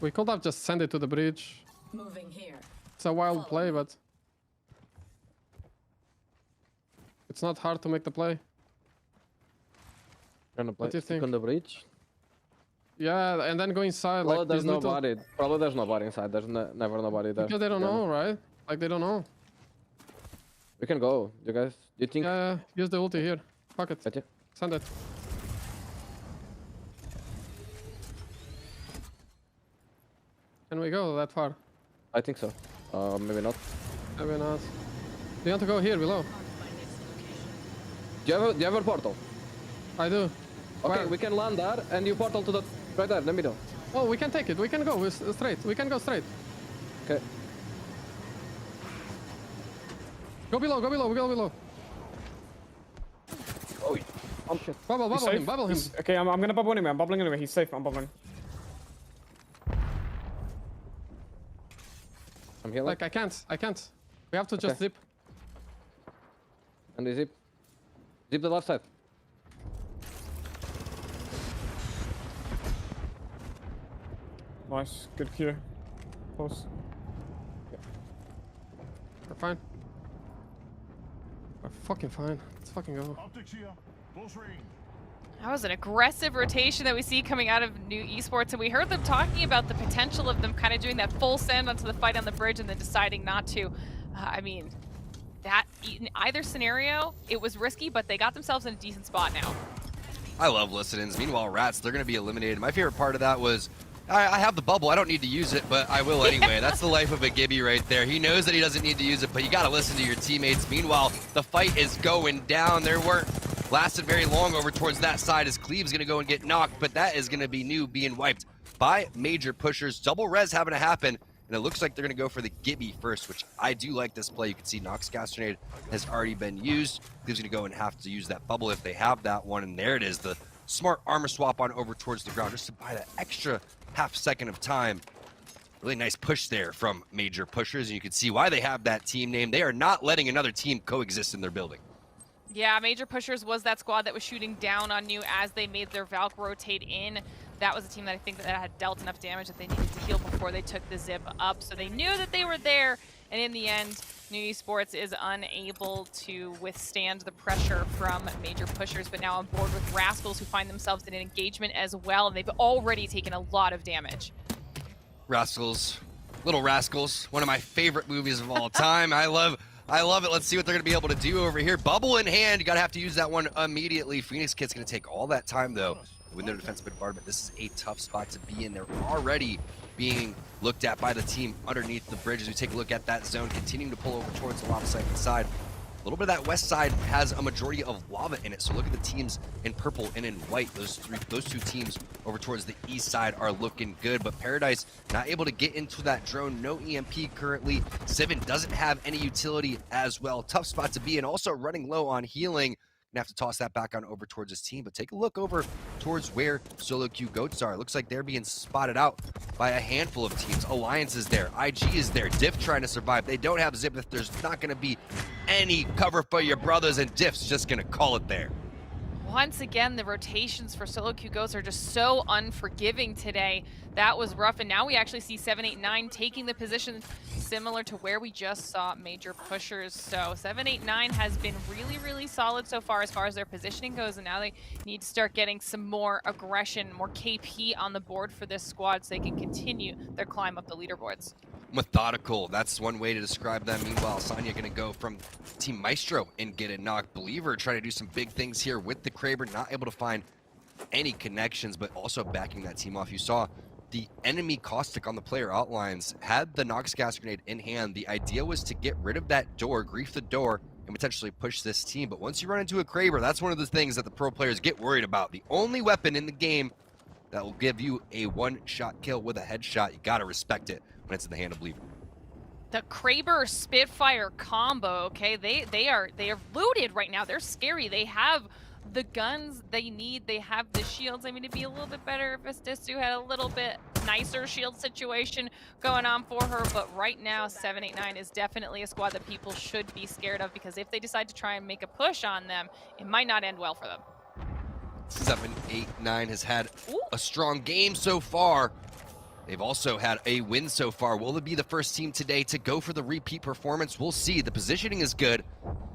We could have just sent it to the bridge. Moving here. It's a wild play, but it's not hard to make the play. Gonna play What do you think? on the bridge? Yeah, and then go inside. Well, like there's these little... nobody. Probably there's nobody inside. There's never nobody there. Because they don't know, right? Like they don't know. We can go. You guys, you think? Yeah, use the ulti here. Fuck it. Gotcha. Send it. Can we go that far? I think so. Maybe not. Maybe not. Do you want to go here below? Do you have a portal? I do. Okay, Where? we can land there and you portal to the right there. Let me know. Oh, we can take it. We can go straight. We can go straight. Okay. Go below. Go below. Go below. Oh, shit. Bubble him. Bubble him. Okay, I'm gonna bubble anyway. I'm bubbling anyway. He's safe. I'm bubbling. I'm healing. Like I can't. We have to just zip. And they zip. Zip the left side. Nice. Good cue. Close. We're fine. We're fucking fine. Let's fucking go. Optics here. Close range. That was an aggressive rotation that we see coming out of New Esports, and we heard them talking about the potential of them kind of doing that full send onto the fight on the bridge and then deciding not to. I mean, that in either scenario, it was risky, but they got themselves in a decent spot now. I love listen-ins. Meanwhile, Rats, they're going to be eliminated. My favorite part of that was, I have the bubble. I don't need to use it, but I will anyway. That's the life of a Gibby right there. He knows that he doesn't need to use it, but you got to listen to your teammates. Meanwhile, the fight is going down. There weren't lasted very long over towards that side as Cleve's going to go and get knocked, but that is going to be new being wiped by Major Pushers. Double res having to happen, and it looks like they're going to go for the Gibby first, which I do like this play. You can see Nox Gas Grenade has already been used. Cleve's going to go and have to use that bubble if they have that one, and there it is. The smart armor swap on over towards the ground just to buy that extra half second of time. Really nice push there from Major Pushers, and you can see why they have that team name. They are not letting another team coexist in their building. Yeah, Major Pushers was that squad that was shooting down on you as they made their Valk rotate in. That was a team that I think that had dealt enough damage that they needed to heal before they took the zip up. So they knew that they were there, and in the end, New Esports is unable to withstand the pressure from Major Pushers, but now on board with Rascals, who find themselves in an engagement as well, and they've already taken a lot of damage. Rascals, Little Rascals, one of my favorite movies of all time. I love it. Let's see what they're going to be able to do over here. Bubble in hand. You got to have to use that one immediately. Phoenix Kid's going to take all that time, though, to win their defensive bombardment. This is a tough spot to be in. They're already being looked at by the team underneath the bridge as we take a look at that zone, continuing to pull over towards the lopsided side. A little bit of that west side has a majority of lava in it, so look at the teams in purple and in white. Those two teams over towards the east side are looking good, but Paradise not able to get into that drone. No EMP currently. Sivin doesn't have any utility as well. Tough spot to be in. Also running low on healing. Gonna have to toss that back on over towards his team, but take a look over towards where Solo Q Goats are. It looks like they're being spotted out by a handful of teams. Alliance is there, IG is there, Diff trying to survive. They don't have zip if there's not gonna be any cover for your brothers, and Diff's just gonna call it there. Once again, the rotations for Solo Q Ghosts are just so unforgiving today. That was rough, and now we actually see 789 taking the position similar to where we just saw Major Pushers. So 789 has been really, really solid so far as their positioning goes, and now they need to start getting some more aggression, more KP on the board for this squad so they can continue their climb up the leaderboards. methodical. That's one way to describe them. Meanwhile, Sonya going to go from Team Maestro and get it knocked. Believer trying to do some big things here with the Kraber, not able to find any connections, but also backing that team off. You saw the enemy Caustic on the player outlines had the Nox gas grenade in hand. The idea was to get rid of that door, grief the door, and potentially push this team. But once you run into a Kraber, that's one of the things that the pro players get worried about. The only weapon in the game that will give you a one-shot kill with a headshot, you gotta respect it when it's in the hand of Believer. The Kraber Spitfire combo, okay, they are looted right now. They're scary. They have the guns they need. They have the shields. I mean, it'd be a little bit better if Estistu had a little bit nicer shield situation going on for her, but right now 789 is definitely a squad that people should be scared of, because if they decide to try and make a push on them, it might not end well for them. 789 has had a strong game so far. They've also had a win so far. Will it be the first team today to go for the repeat performance? We'll see. The positioning is good,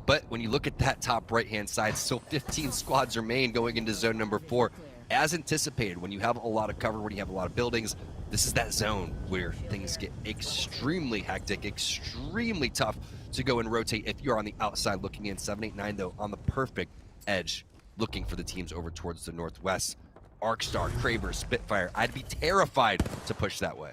but when you look at that top right-hand side, still 15 squads remain going into zone number 4. As anticipated, when you have a lot of cover, when you have a lot of buildings, this is that zone where things get extremely hectic, extremely tough to go and rotate if you're on the outside looking in. 789, though, on the perfect edge, looking for the teams over towards the northwest. Arcstar, Kraber, Spitfire, I'd be terrified to push that way.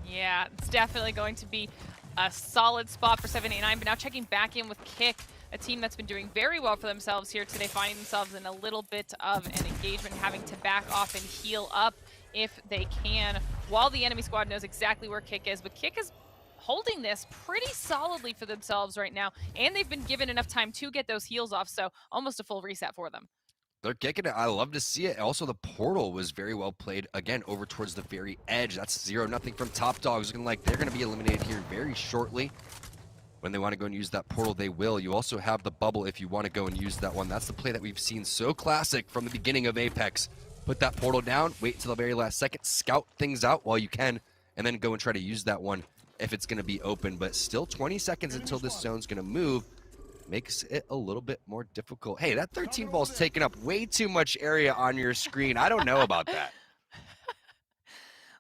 Yeah, it's definitely going to be a solid spot for 789, but now checking back in with Kick, a team that's been doing very well for themselves here today, finding themselves in a little bit of an engagement, having to back off and heal up if they can, while the enemy squad knows exactly where Kick is. But Kick is holding this pretty solidly for themselves right now, and they've been given enough time to get those heals off, so almost a full reset for them. They're kicking it. I love to see it. Also, the portal was very well played. Again, over towards the very edge. That's 0-0 from Top Dogs. Looking like they're going to be eliminated here very shortly. When they want to go and use that portal, they will. You also have the bubble if you want to go and use that one. That's the play that we've seen so classic from the beginning of Apex. Put that portal down, wait until the very last second, scout things out while you can, and then go and try to use that one if it's going to be open. But still 20 seconds until this zone's going to move. Makes it a little bit more difficult. Hey, that 13 ball's taking up way too much area on your screen. I don't know about that.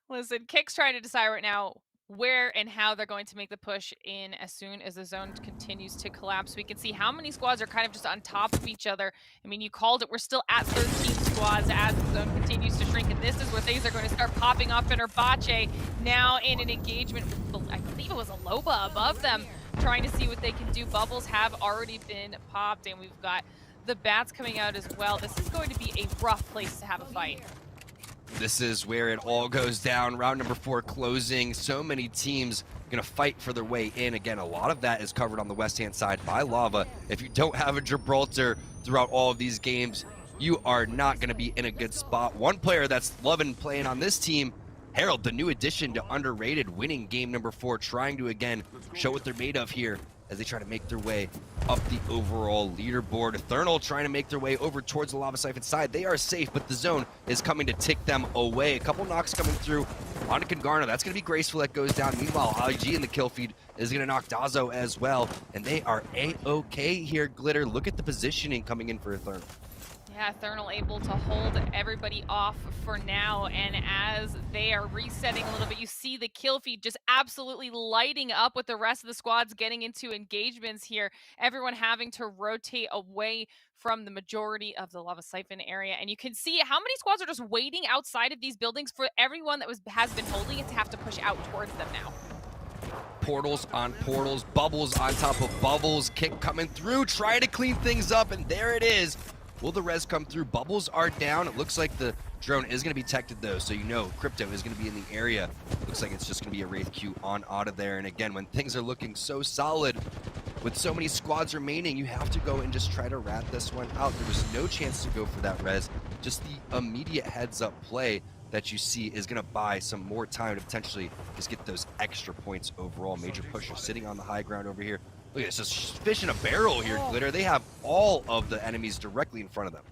Listen, Kick's trying to decide right now where and how they're going to make the push in as soon as the zone continues to collapse. We can see how many squads are kind of just on top of each other. I mean, you called it. We're still at 13 squads as the zone continues to shrink, and this is where things are going to start popping up. And Urbache now in an engagement with, I believe it was a Loba above them, trying to see what they can do. Bubbles have already been popped, and we've got the bats coming out as well. This is going to be a rough place to have a fight. This is where it all goes down. Round number 4 closing. So many teams going to fight for their way in. Again, a lot of that is covered on the west-hand side by Lava. If you don't have a Gibraltar throughout all of these games, you are not going to be in a good spot. One player that's loving playing on this team, Harold, the new addition to Underrated, winning game number 4, trying to, again, show what they're made of here as they try to make their way up the overall leaderboard. Ethernal trying to make their way over towards the Lava Siphon side. They are safe, but the zone is coming to tick them away. A couple knocks coming through onto Congarno. That's going to be graceful. That goes down. Meanwhile, ALGS in the kill feed is going to knock Dazo as well, and they are A-okay here, Glitter. Look at the positioning coming in for Ethernal. Yeah, Ethernal able to hold everybody off for now, and as they are resetting a little bit, you see the kill feed just absolutely lighting up with the rest of the squads getting into engagements here. Everyone having to rotate away from the majority of the Lava Siphon area, and you can see how many squads are just waiting outside of these buildings for everyone that has been holding it to have to push out towards them now. Portals on portals, bubbles on top of bubbles, Kick coming through, trying to clean things up, and there it is. Will the res come through? Bubbles are down. It looks like the drone is going to be detected, though, so you know Crypto is going to be in the area. Looks like it's just going to be a Wraith Q on out of there. And again, when things are looking so solid, with so many squads remaining, you have to go and just try to rat this one out. There was no chance to go for that res. Just the immediate heads-up play that you see is going to buy some more time to potentially just get those extra points overall. Major Pusher sitting on the high ground over here. Look at this, just fish in a barrel here, Glitter. They have all of the enemies directly in front of them.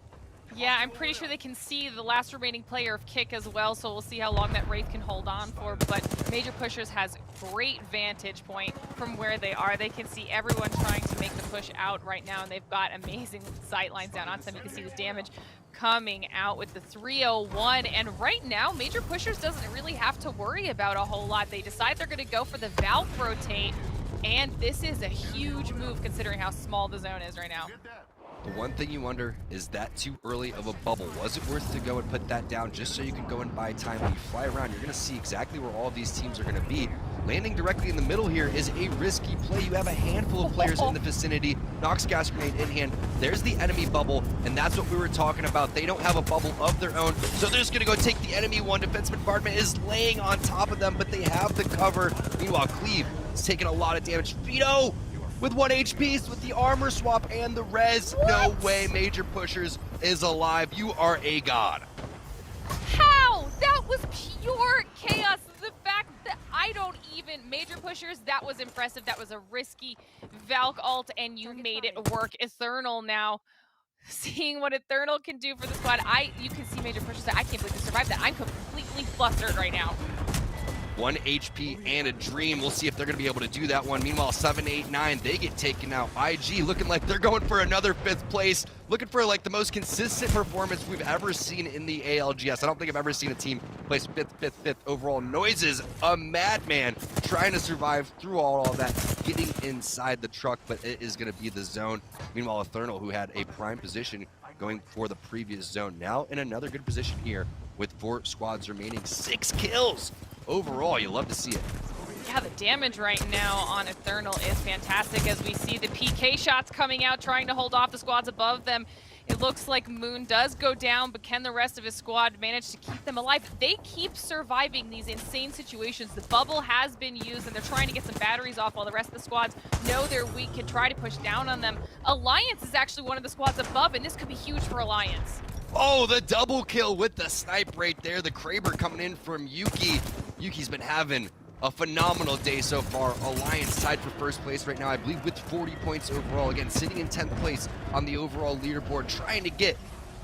Yeah, I'm pretty sure they can see the last remaining player of Kick as well, so we'll see how long that Wraith can hold on for. But Major Pushers has great vantage point from where they are. They can see everyone trying to make the push out right now, and they've got amazing sight lines down onto them. You can see the damage coming out with the 301, and right now, Major Pushers doesn't really have to worry about a whole lot. They decide they're going to go for the Valve rotate, and this is a huge move considering how small the zone is right now. The one thing you wonder, is that too early of a bubble? Was it worth to go and put that down just so you can go and buy time? When you fly around, you're going to see exactly where all of these teams are going to be. Landing directly in the middle here is a risky play. You have a handful of players in the vicinity. Nox gas grenade in hand. There's the enemy bubble, and that's what we were talking about. They don't have a bubble of their own, so they're just going to go take the enemy one. Defenseman Bardman is laying on top of them, but they have the cover. Meanwhile, Cleve is taking a lot of damage. Vito with 1 HP with the armor swap and the res. What? No way Major Pushers is alive. You are a god. How? That was pure chaos. The fact that I don't even... Major Pushers, that was impressive. That was a risky Valk ult, and you made it work. Eternal now. Seeing what Eternal can do for the squad. You can see Major Pushers. I can't believe they survived that. I'm completely flustered right now. 1 HP and a dream. We'll see if they're going to be able to do that one. Meanwhile, 7, 8, 9, they get taken out. IG looking like they're going for another 5th place. Looking for like the most consistent performance we've ever seen in the ALGS. I don't think I've ever seen a team place 5th overall. Noises, a madman trying to survive through all of that, getting inside the truck, but it is going to be the zone. Meanwhile, Eternal, who had a prime position going for the previous zone, now in another good position here with 4 squads remaining. 6 kills. Overall, you love to see it. Yeah, the damage right now on Eternal is fantastic as we see the PK shots coming out, trying to hold off the squads above them. It looks like Moon does go down, but can the rest of his squad manage to keep them alive? They keep surviving these insane situations. The bubble has been used, and they're trying to get some batteries off while the rest of the squads know they're weak, can try to push down on them. Alliance is actually one of the squads above, and this could be huge for Alliance. Oh, the double kill with the snipe right there. The Kraber coming in from Yuki. Yuki's been having a phenomenal day so far. Alliance tied for 1st place right now, I believe, with 40 points overall. Again, sitting in 10th place on the overall leaderboard, trying to get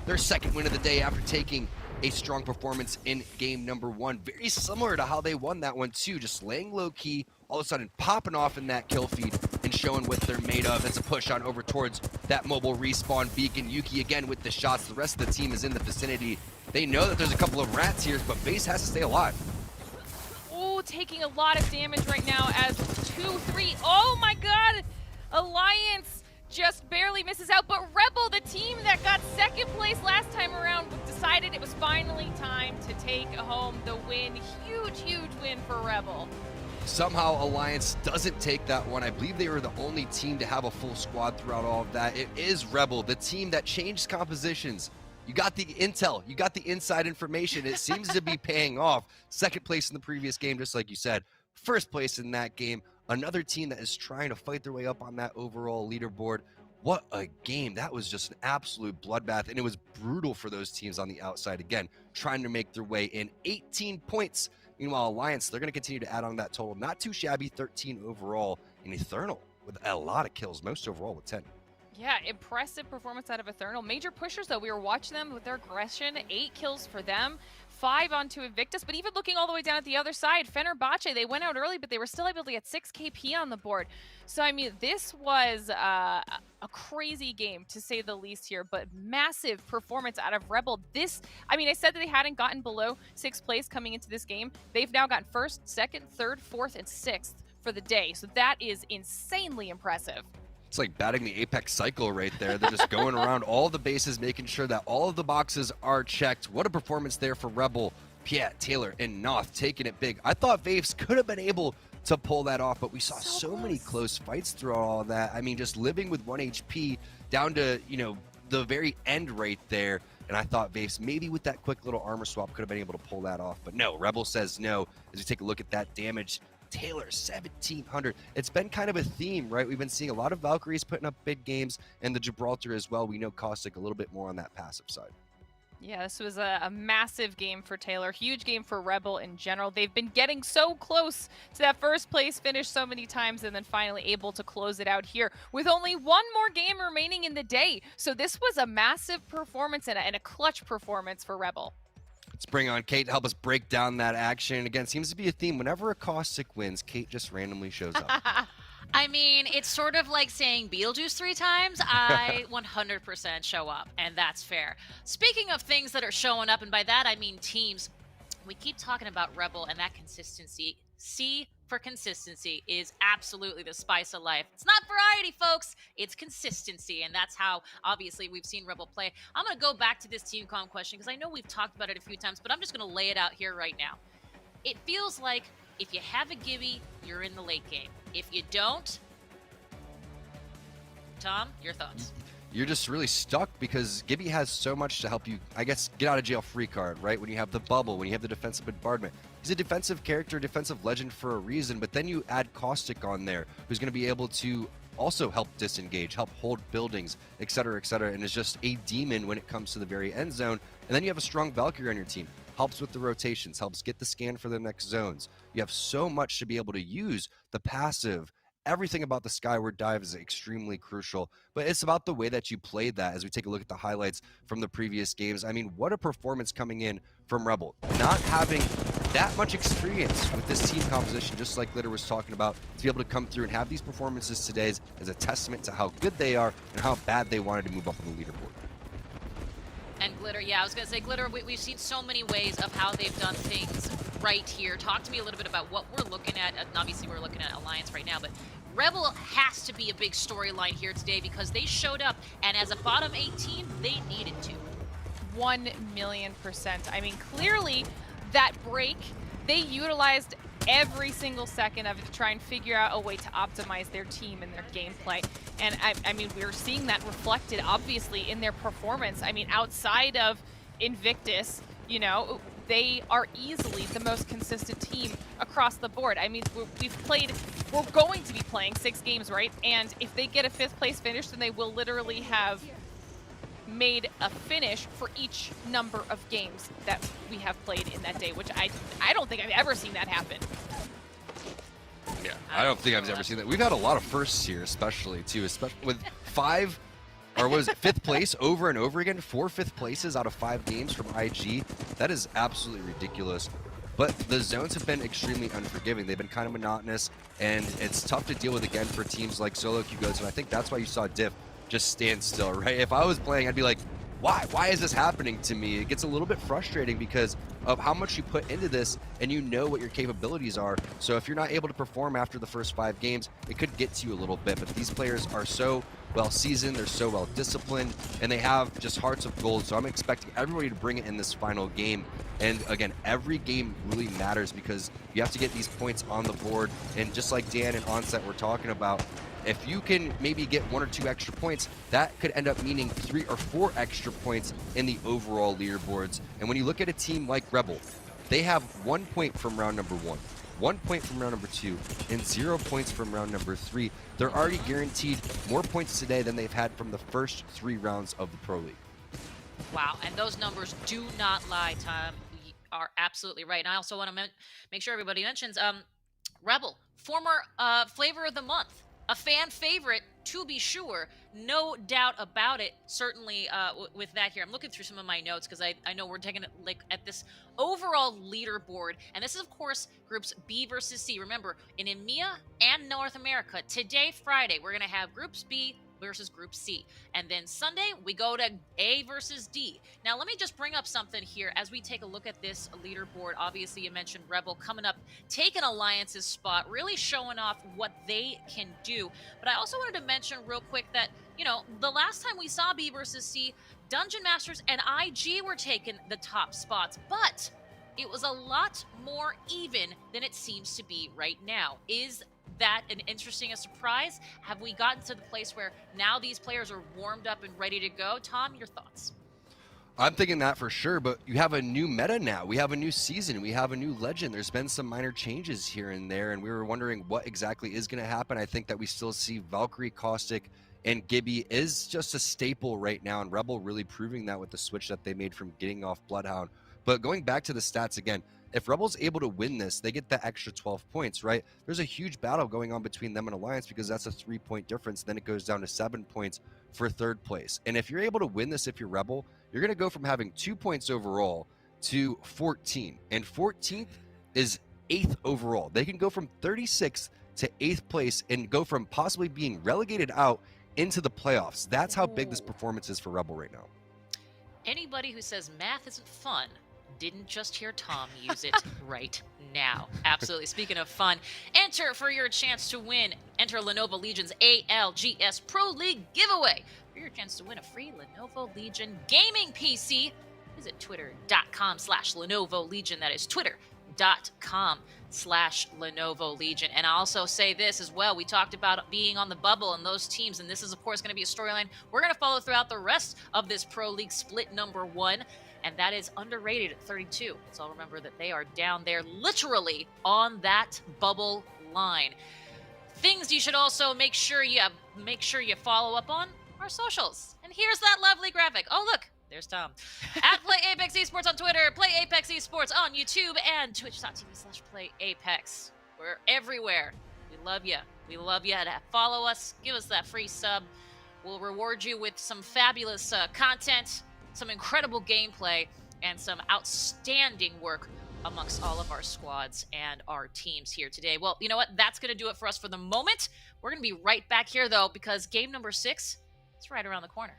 their 2nd win of the day after taking a strong performance in game number 1. Very similar to how they won that one too, just laying low key, all of a sudden popping off in that kill feed and showing what they're made of. It's a push on over towards that mobile respawn beacon. Yuki again with the shots. The rest of the team is in the vicinity. They know that there's a couple of rats here, but base has to stay alive. Oh, taking a lot of damage right now as 2, 3. Oh my god! Alliance just barely misses out, but Rebel, the team that got 2nd place last time around, decided it was finally time to take home the win. Huge, huge win for Rebel. Somehow Alliance doesn't take that one. I believe they were the only team to have a full squad throughout all of that. It is Rebel, the team that changed compositions. You got the intel, you got the inside information. It seems to be paying off. 2nd place in the previous game, just like you said. 1st place in that game. Another team that is trying to fight their way up on that overall leaderboard. What a game. That was just an absolute bloodbath, and it was brutal for those teams on the outside. Again, trying to make their way in. 18 points. Meanwhile, Alliance, they're going to continue to add on that total. Not too shabby, 13 overall. And Eternal with a lot of kills, most overall with 10. Yeah, impressive performance out of Eternal. Major Pushers, though, we were watching them with their aggression. 8 kills for them, 5 onto Invictus. But even looking all the way down at the other side, Fenerbahce, they went out early, but they were still able to get 6 KP on the board. So, I mean, this was a crazy game, to say the least here, but massive performance out of Rebel. I mean, I said that they hadn't gotten below 6th place coming into this game. They've now gotten 1st, 2nd, 3rd, 4th, and 6th for the day. So that is insanely impressive. It's like batting the Apex cycle right there. They're just going around all the bases, making sure that all of the boxes are checked. What a performance there for Rebel, Piet, Taylor, and Noth taking it big. I thought Vaves could have been able to pull that off, but we saw so many close fights through all of that. I mean, just living with 1 HP down to, you know, the very end right there. And I thought Vaves, maybe with that quick little armor swap, could have been able to pull that off. But no, Rebel says no. As we take a look at that damage, Taylor, 1,700. It's been kind of a theme, right? We've been seeing a lot of Valkyries putting up big games, and the Gibraltar as well. We know Caustic a little bit more on that passive side. Yeah, this was a massive game for Taylor. Huge game for Rebel in general. They've been getting so close to that first place finish so many times and then finally able to close it out here with only one more game remaining in the day. So this was a massive performance and a clutch performance for Rebel. Let's bring on Kate to help us break down that action. Again, seems to be a theme. Whenever a Caustic wins, Kate just randomly shows up. I mean, it's sort of like saying Beetlejuice 3 times. I 100% show up, and that's fair. Speaking of things that are showing up, and by that I mean teams, we keep talking about Rebel and that consistency. C for consistency is absolutely the spice of life. It's not variety, folks. It's consistency, and that's how, obviously, we've seen Rebel play. I'm going to go back to this team comm question because I know we've talked about it a few times, but I'm just going to lay it out here right now. It feels like if you have a Gibby, you're in the late game. If you don't, Tom, your thoughts? You're just really stuck because Gibby has so much to help you, I guess, get out of jail free card, right? When you have the bubble, when you have the defensive bombardment. He's a defensive character, defensive legend for a reason, but then you add Caustic on there, who's going to be able to also help disengage, help hold buildings, etc., and is just a demon when it comes to the very end zone. And then you have a strong Valkyrie on your team. Helps with the rotations, helps get the scan for the next zones. You have so much to be able to use. The passive, everything about the Skyward Dive is extremely crucial, but it's about the way that you played that as we take a look at the highlights from the previous games. I mean, what a performance coming in from Rebel. Not having that much experience with this team composition, just like Glitter was talking about, to be able to come through and have these performances today is a testament to how good they are and how bad they wanted to move up on the leaderboard. And Glitter, yeah, I was going to say, Glitter, we've seen so many ways of how they've done things right here. Talk to me a little bit about what we're looking at. And obviously, we're looking at Alliance right now, but Rebel has to be a big storyline here today because they showed up, and as a bottom 8 team, they needed to. 1,000,000%. I mean, clearly, that break, they utilized every single second of it to try and figure out a way to optimize their team and their gameplay. And I mean, we're seeing that reflected, obviously, in their performance. I mean, outside of Invictus, you know, they are easily the most consistent team across the board. I mean, we're going to be playing 6 games, right? And if they get a 5th place finish, then they will literally have made a finish for each number of games that we have played in that day, which I don't think I've ever seen that happen. Yeah, I don't think I've ever seen that. We've had a lot of firsts here, especially with 5, or was it 5th place over and over again? 4 5th places out of 5 games from IG. That is absolutely ridiculous. But the zones have been extremely unforgiving. They've been kind of monotonous, and it's tough to deal with again for teams like Solo Q Goats, and I think that's why you saw Diff just stand still, right? If I was playing, I'd be like, why is this happening to me? It gets a little bit frustrating because of how much you put into this and you know what your capabilities are. So if you're not able to perform after the first 5 games, it could get to you a little bit. But these players are so well seasoned, they're so well disciplined, and they have just hearts of gold. So I'm expecting everybody to bring it in this final game. And again, every game really matters because you have to get these points on the board. And just like Dan and Onset were talking about, if you can maybe get 1 or 2 extra points, that could end up meaning 3 or 4 extra points in the overall leaderboards. And when you look at a team like Rebel, they have 1 point from round number 1, 1 point from round number 2, and 0 points from round number 3. They're already guaranteed more points today than they've had from the first 3 rounds of the Pro League. Wow, and those numbers do not lie, Tom. We are absolutely right. And I also want to make sure everybody mentions Rebel, former Flavor of the Month. A fan favorite, to be sure, no doubt about it. Certainly with that here, I'm looking through some of my notes because I know we're taking a look at this overall leaderboard. And this is, of course, groups B versus C. Remember, in EMEA and North America, today, Friday, we're going to have groups B versus Group C. And then Sunday, we go to A versus D. Now, let me just bring up something here as we take a look at this leaderboard. Obviously, you mentioned Rebel coming up, taking Alliance's spot, really showing off what they can do. But I also wanted to mention real quick that, you know, the last time we saw B versus C, Dungeon Masters and IG were taking the top spots, but it was a lot more even than it seems to be right now. Is that an interesting surprise? Have we gotten to the place where now these players are warmed up and ready to go? Tom, your thoughts? I'm thinking that for sure, but you have a new meta now. We have a new season. We have a new legend. There's been some minor changes here and there, and we were wondering what exactly is going to happen. I think that we still see Valkyrie, Caustic, And Gibby is just a staple right now, and Rebel really proving that with the switch that they made from getting off Bloodhound. But going back to the stats again, if Rebel's able to win this, they get the extra 12 points, right? There's a huge battle going on between them and Alliance because that's a 3-point difference. Then it goes down to 7 points for third place. And if you're able to win this, if you're Rebel, you're going to go from having 2 points overall to 14. And 14th is 8th overall. They can go from 36th to 8th place and go from possibly being relegated out into the playoffs. That's how big this performance is for Rebel right now. Anybody who says math isn't fun didn't just hear Tom use it right now. Absolutely. Speaking of fun, enter for your chance to win. Enter Lenovo Legion's ALGS Pro League giveaway for your chance to win a free Lenovo Legion gaming PC. Visit twitter.com/Lenovo Legion. That is twitter.com/Lenovo Legion. And I also say this as well. We talked about being on the bubble and those teams, and this is, of course, going to be a storyline we're going to follow throughout the rest of this Pro League split number 1, and that is underrated at 32. Let's all remember that they are down there literally on that bubble line. Things you should also make sure you follow up on our socials. And here's that lovely graphic. Oh, look. There's Tom. At Play Apex Esports on Twitter, Play Apex Esports on YouTube, and twitch.tv/PlayApex. We're everywhere. We love you. We love you. Follow us. Give us that free sub. We'll reward you with some fabulous content, some incredible gameplay, and some outstanding work amongst all of our squads and our teams here today. Well, you know what? That's going to do it for us for the moment. We're going to be right back here, though, because game number 6 is right around the corner.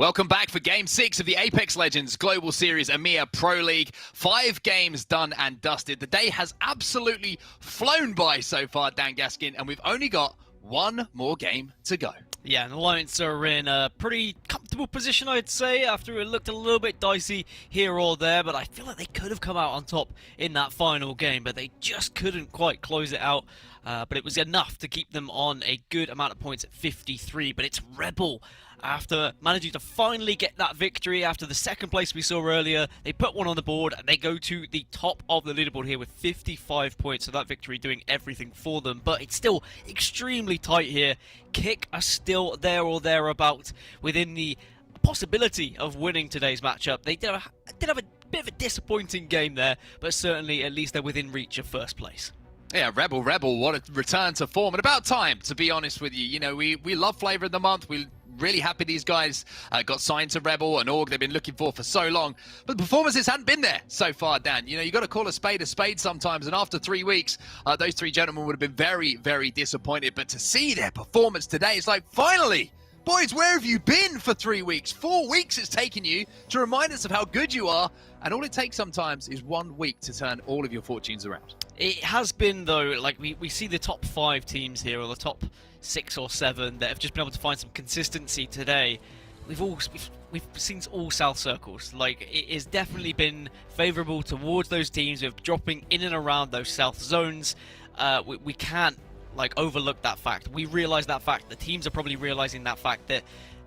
Welcome back for Game 6 of the Apex Legends Global Series EMEA Pro League. 5 games done and dusted. The day has absolutely flown by so far, Dan Gaskin, and we've only got one more game to go. Yeah, and the Alliance are in a pretty comfortable position, I'd say, after it looked a little bit dicey here or there, but I feel like they could have come out on top in that final game, but they just couldn't quite close it out. But it was enough to keep them on a good amount of points at 53, but it's Rebel. After managing to finally get that victory after the second place we saw earlier, they put one on the board and they go to the top of the leaderboard here with 55 points. So that victory doing everything for them, but it's still extremely tight here. Kick are still there or thereabout within the possibility of winning today's matchup. They did have a bit of a disappointing game there, but certainly at least they're within reach of first place. Yeah, Rebel, what a return to form. And about time, to be honest with you. You know, we love Flavor of the Month. We're really happy these guys got signed to Rebel, an org they've been looking for so long. But the performances hadn't been there so far, Dan. You know, you got to call a spade sometimes. And after 3 weeks, those 3 gentlemen would have been very, very disappointed. But to see their performance today, it's like, finally! Boys, where have you been for 3 weeks? 4 weeks it's taken you to remind us of how good you are. And all it takes sometimes is 1 week to turn all of your fortunes around. It has been, though, like we see the top 5 teams here, or the top 6 or 7 that have just been able to find some consistency today. We've seen all South circles. Like, it has definitely been favourable towards those teams with dropping in and around those South zones. We can't overlook that fact. We realise that fact. The teams are probably realising that fact, that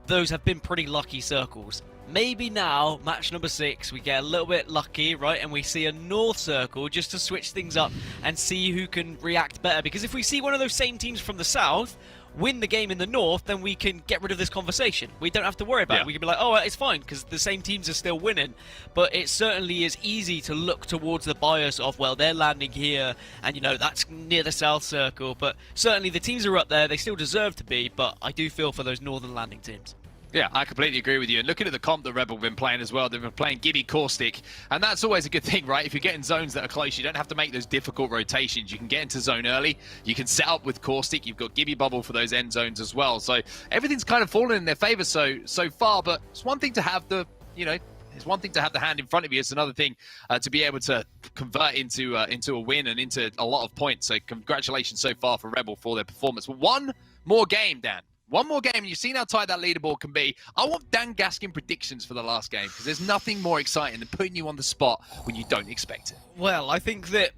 those have been pretty lucky circles. Maybe now, match number 6, we get a little bit lucky, right? And we see a North circle just to switch things up and see who can react better. Because if we see one of those same teams from the South win the game in the North, then we can get rid of this conversation. We don't have to worry about it. We can be like, oh, it's fine, because the same teams are still winning. But it certainly is easy to look towards the bias of, well, they're landing here, and, you know, that's near the South circle. But certainly the teams are up there. They still deserve to be, but I do feel for those Northern landing teams. Yeah, I completely agree with you. And looking at the comp that Rebel have been playing as well, they've been playing Gibby Caustic, and that's always a good thing, right? If you get in zones that are close, you don't have to make those difficult rotations. You can get into zone early, you can set up with Caustic, you've got Gibby Bubble for those end zones as well. So everything's kind of fallen in their favor so far, but it's one thing to have the, it's one thing to have the hand in front of you. It's another thing to be able to convert into a win and into a lot of points. So congratulations so far for Rebel for their performance. One more game, Dan. One more game. You've seen how tight that leaderboard can be. I want Dan Gaskin predictions for the last game, because there's nothing more exciting than putting you on the spot when you don't expect it. Well, I think that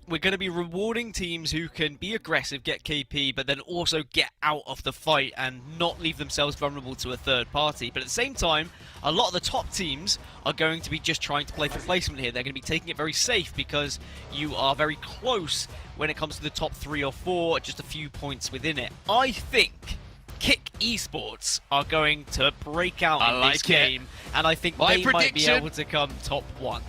we're going to be rewarding teams who can be aggressive, get KP, but then also get out of the fight and not leave themselves vulnerable to a third party. But at the same time, a lot of the top teams are going to be just trying to play for placement here. They're going to be taking it very safe because you are very close when it comes to the top 3 or 4, just a few points within it. I think Kick Esports are going to break out in this game, and I think they might be able to come top 1.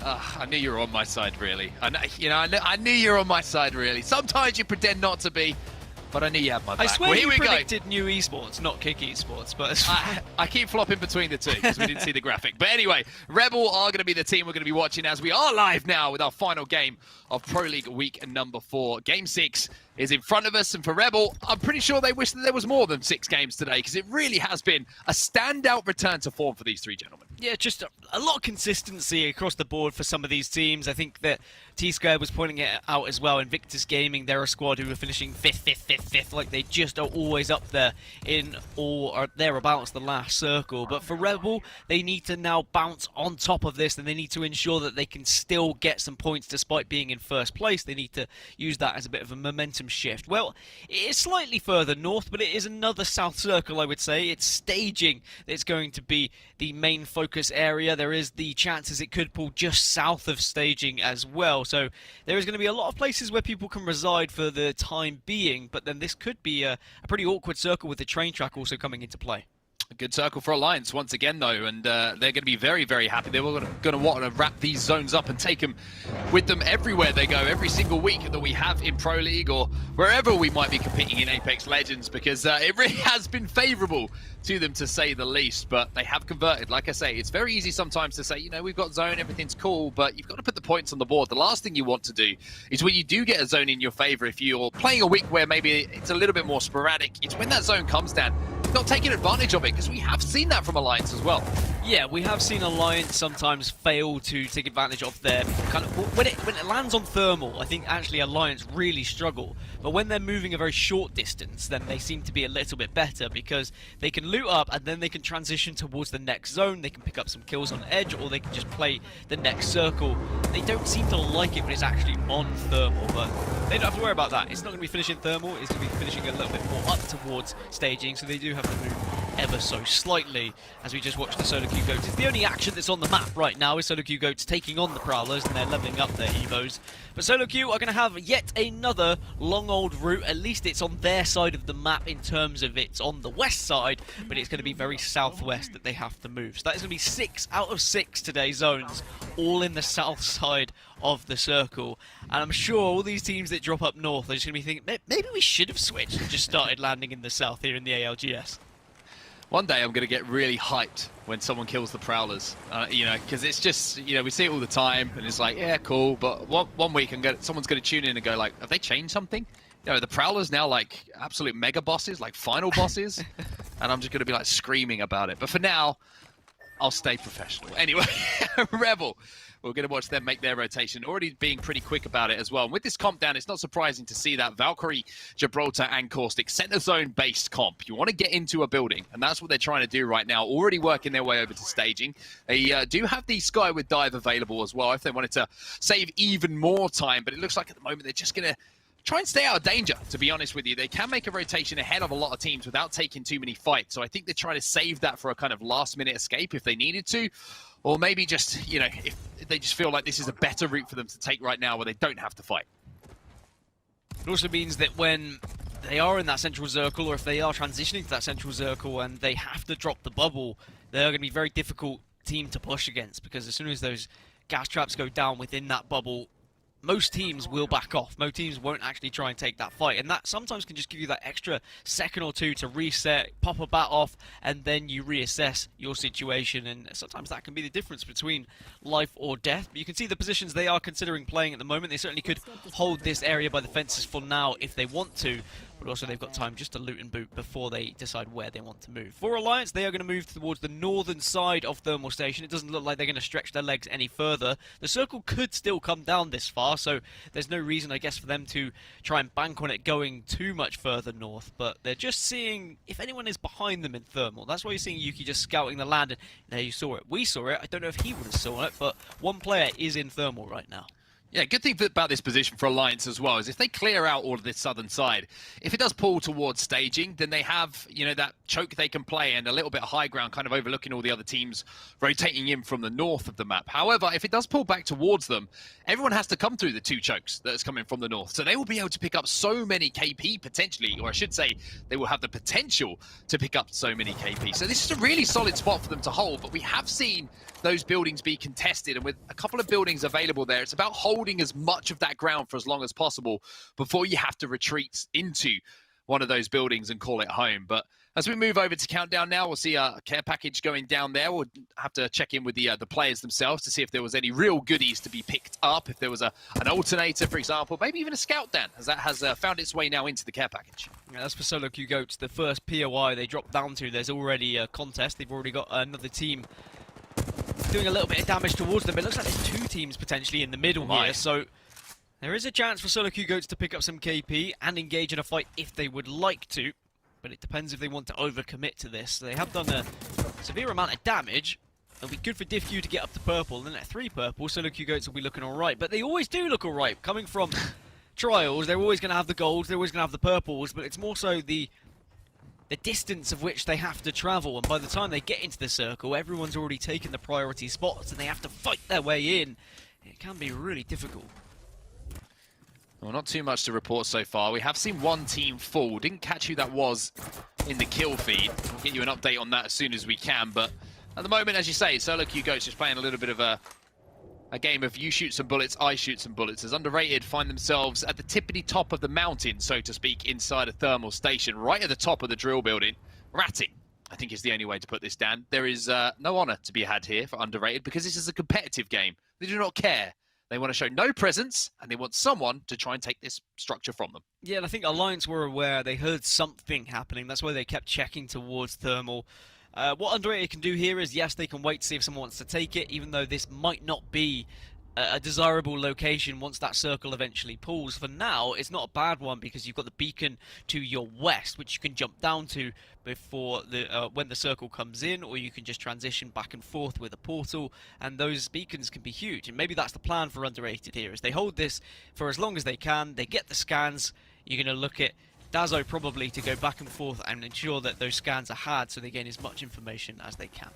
I knew you were on my side, really. I knew you were on my side, really. Sometimes you pretend not to be, but I knew you had my back. I swear you predicted New Esports, not Kick Esports, but I keep flopping between the two because we didn't see the graphic. But anyway, Rebel are going to be the team we're going to be watching as we are live now with our final game of Pro League week number 4. Game 6 is in front of us, and for Rebel, I'm pretty sure they wish that there was more than 6 games today, because it really has been a standout return to form for these 3 gentlemen. Yeah, just a lot of consistency across the board for some of these teams. I think that T-Squared was pointing it out as well. Invictus Gaming, they're a squad who are finishing 5th. Like, they just are always up there in or thereabouts the last circle. But for Rebel, they need to now bounce on top of this, and they need to ensure that they can still get some points despite being in first place. They need to use that as a bit of a momentum shift. Well, it is slightly further north, but it is another South circle, I would say. It's staging that's going to be the main focus area. There is the chances it could pull just south of staging as well. So there is going to be a lot of places where people can reside for the time being, but then this could be a pretty awkward circle with the train track also coming into play. A good circle for Alliance once again, though, and they're going to be very, very happy. They're going to want to wrap these zones up and take them with them everywhere they go, every single week that we have in Pro League or wherever we might be competing in Apex Legends, because it really has been favourable to them, to say the least. But they have converted. Like I say, it's very easy sometimes to say, you know, we've got zone, everything's cool, but you've got to put the points on the board. The last thing you want to do is when you do get a zone in your favour, if you're playing a week where maybe it's a little bit more sporadic, it's when that zone comes down, not taking advantage of it, because we have seen that from Alliance as well. Yeah, we have seen Alliance sometimes fail to take advantage of their kind of when it lands on thermal. I think actually Alliance really struggle, but when they're moving a very short distance, then they seem to be a little bit better because they can loot up and then they can transition towards the next zone. They can pick up some kills on edge, or they can just play the next circle. They don't seem to like it when it's actually on thermal, but they don't have to worry about that. It's not going to be finishing thermal. It's going to be finishing a little bit more up towards staging, so they do have to move ever so slightly, as we just watched the Solo Q Goats. It's the only action that's on the map right now is Solo Q Goats taking on the Prowlers, and they're leveling up their Evos. But Solo Q are going to have yet another long old route. At least it's on their side of the map in terms of it's on the west side, but it's going to be very southwest that they have to move. So that is going to be 6 out of 6 today zones, all in the south side of the circle. And I'm sure all these teams that drop up north are just going to be thinking, maybe we should have switched and just started landing in the south here in the ALGS. One day I'm going to get really hyped when someone kills the Prowlers, you know, because it's just, you know, we see it all the time, and it's like, yeah, cool, but one week someone's going to tune in and go like, have they changed something? You know, the Prowlers now like absolute mega bosses, like final bosses, and I'm just going to be like screaming about it. But for now, I'll stay professional. Anyway, Rebel. We're going to watch them make their rotation, already being pretty quick about it as well. And with this comp down, it's not surprising to see that Valkyrie, Gibraltar, and Caustic center zone-based comp. You want to get into a building, and that's what they're trying to do right now, already working their way over to staging. They do have the Sky with Dive available as well if they wanted to save even more time, but it looks like at the moment they're just going to try and stay out of danger, to be honest with you. They can make a rotation ahead of a lot of teams without taking too many fights, so I think they're trying to save that for a kind of last-minute escape if they needed to. Or maybe just, you know, if they just feel like this is a better route for them to take right now where they don't have to fight. It also means that when they are in that central circle, or if they are transitioning to that central circle and they have to drop the bubble, they're going to be a very difficult team to push against, because as soon as those gas traps go down within that bubble, most teams will back off. Most teams won't actually try and take that fight, and that sometimes can just give you that extra second or two to reset, pop a bat off, and then you reassess your situation, and sometimes that can be the difference between life or death. But you can see the positions they are considering playing at the moment. They certainly could hold this area by the fences for now if they want to, but also they've got time just to loot and boot before they decide where they want to move. For Alliance, they are going to move towards the northern side of Thermal Station. It doesn't look like they're going to stretch their legs any further. The circle could still come down this far, so there's no reason, I guess, for them to try and bank on it going too much further north, but they're just seeing if anyone is behind them in Thermal. That's why you're seeing Yuki just scouting the land, and there you saw it. We saw it. I don't know if he would have saw it, but one player is in Thermal right now. Yeah, good thing about this position for Alliance as well is if they clear out all of this southern side, if it does pull towards staging, then they have, you know, that choke they can play and a little bit of high ground kind of overlooking all the other teams rotating in from the north of the map. However, if it does pull back towards them, everyone has to come through the 2 chokes that's coming from the north. So they will be able to pick up so many KP potentially, or I should say they will have the potential to pick up so many KP. So this is a really solid spot for them to hold, but we have seen those buildings be contested, and with a couple of buildings available there, it's about holding as much of that ground for as long as possible before you have to retreat into one of those buildings and call it home. But as we move over to Countdown now, we'll see a care package going down there. We'll have to check in with the players themselves to see if there was any real goodies to be picked up, if there was an alternator, for example, maybe even a scout dan, as that has found its way now into the care package. Yeah, that's for Solo Q Goats, the first POI they dropped down to. There's already a contest. They've already got another team doing a little bit of damage towards them. It looks like there's 2 teams potentially in the middle here, so there is a chance for Solo Q Goats to pick up some KP and engage in a fight if they would like to, but it depends if they want to overcommit to this. They have done a severe amount of damage. It'll be good for DiffQ to get up to purple, and at 3 purple, Solo Q Goats will be looking alright, but they always do look alright. Coming from Trials, they're always going to have the golds, they're always going to have the purples, but it's more so the distance of which they have to travel, and by the time they get into the circle, everyone's already taken the priority spots and they have to fight their way in. It can be really difficult. Well, not too much to report so far. We have seen 1 team fall. Didn't catch who that was in the kill feed. We'll get you an update on that as soon as we can, but at the moment, as you say, Solo Q Goats just playing a little bit of a game of you shoot some bullets, I shoot some bullets. As Underrated find themselves at the tippity top of the mountain, so to speak, inside a thermal station, right at the top of the drill building. Ratting, I think, is the only way to put this down. There is no honor to be had here for Underrated because this is a competitive game. They do not care They want to show no presence, and they want someone to try and take this structure from them. Yeah, and I think Alliance were aware. They heard something happening. That's why they kept checking towards Thermal. What Underrated can do here is, yes, they can wait to see if someone wants to take it, even though this might not be a desirable location once that circle eventually pulls. For now, it's not a bad one because you've got the beacon to your west, which you can jump down to before when the circle comes in, or you can just transition back and forth with a portal, and those beacons can be huge. And maybe that's the plan for Underrated here, is they hold this for as long as they can, they get the scans. You're going to look at Dazzo probably to go back and forth and ensure that those scans are had so they gain as much information as they can.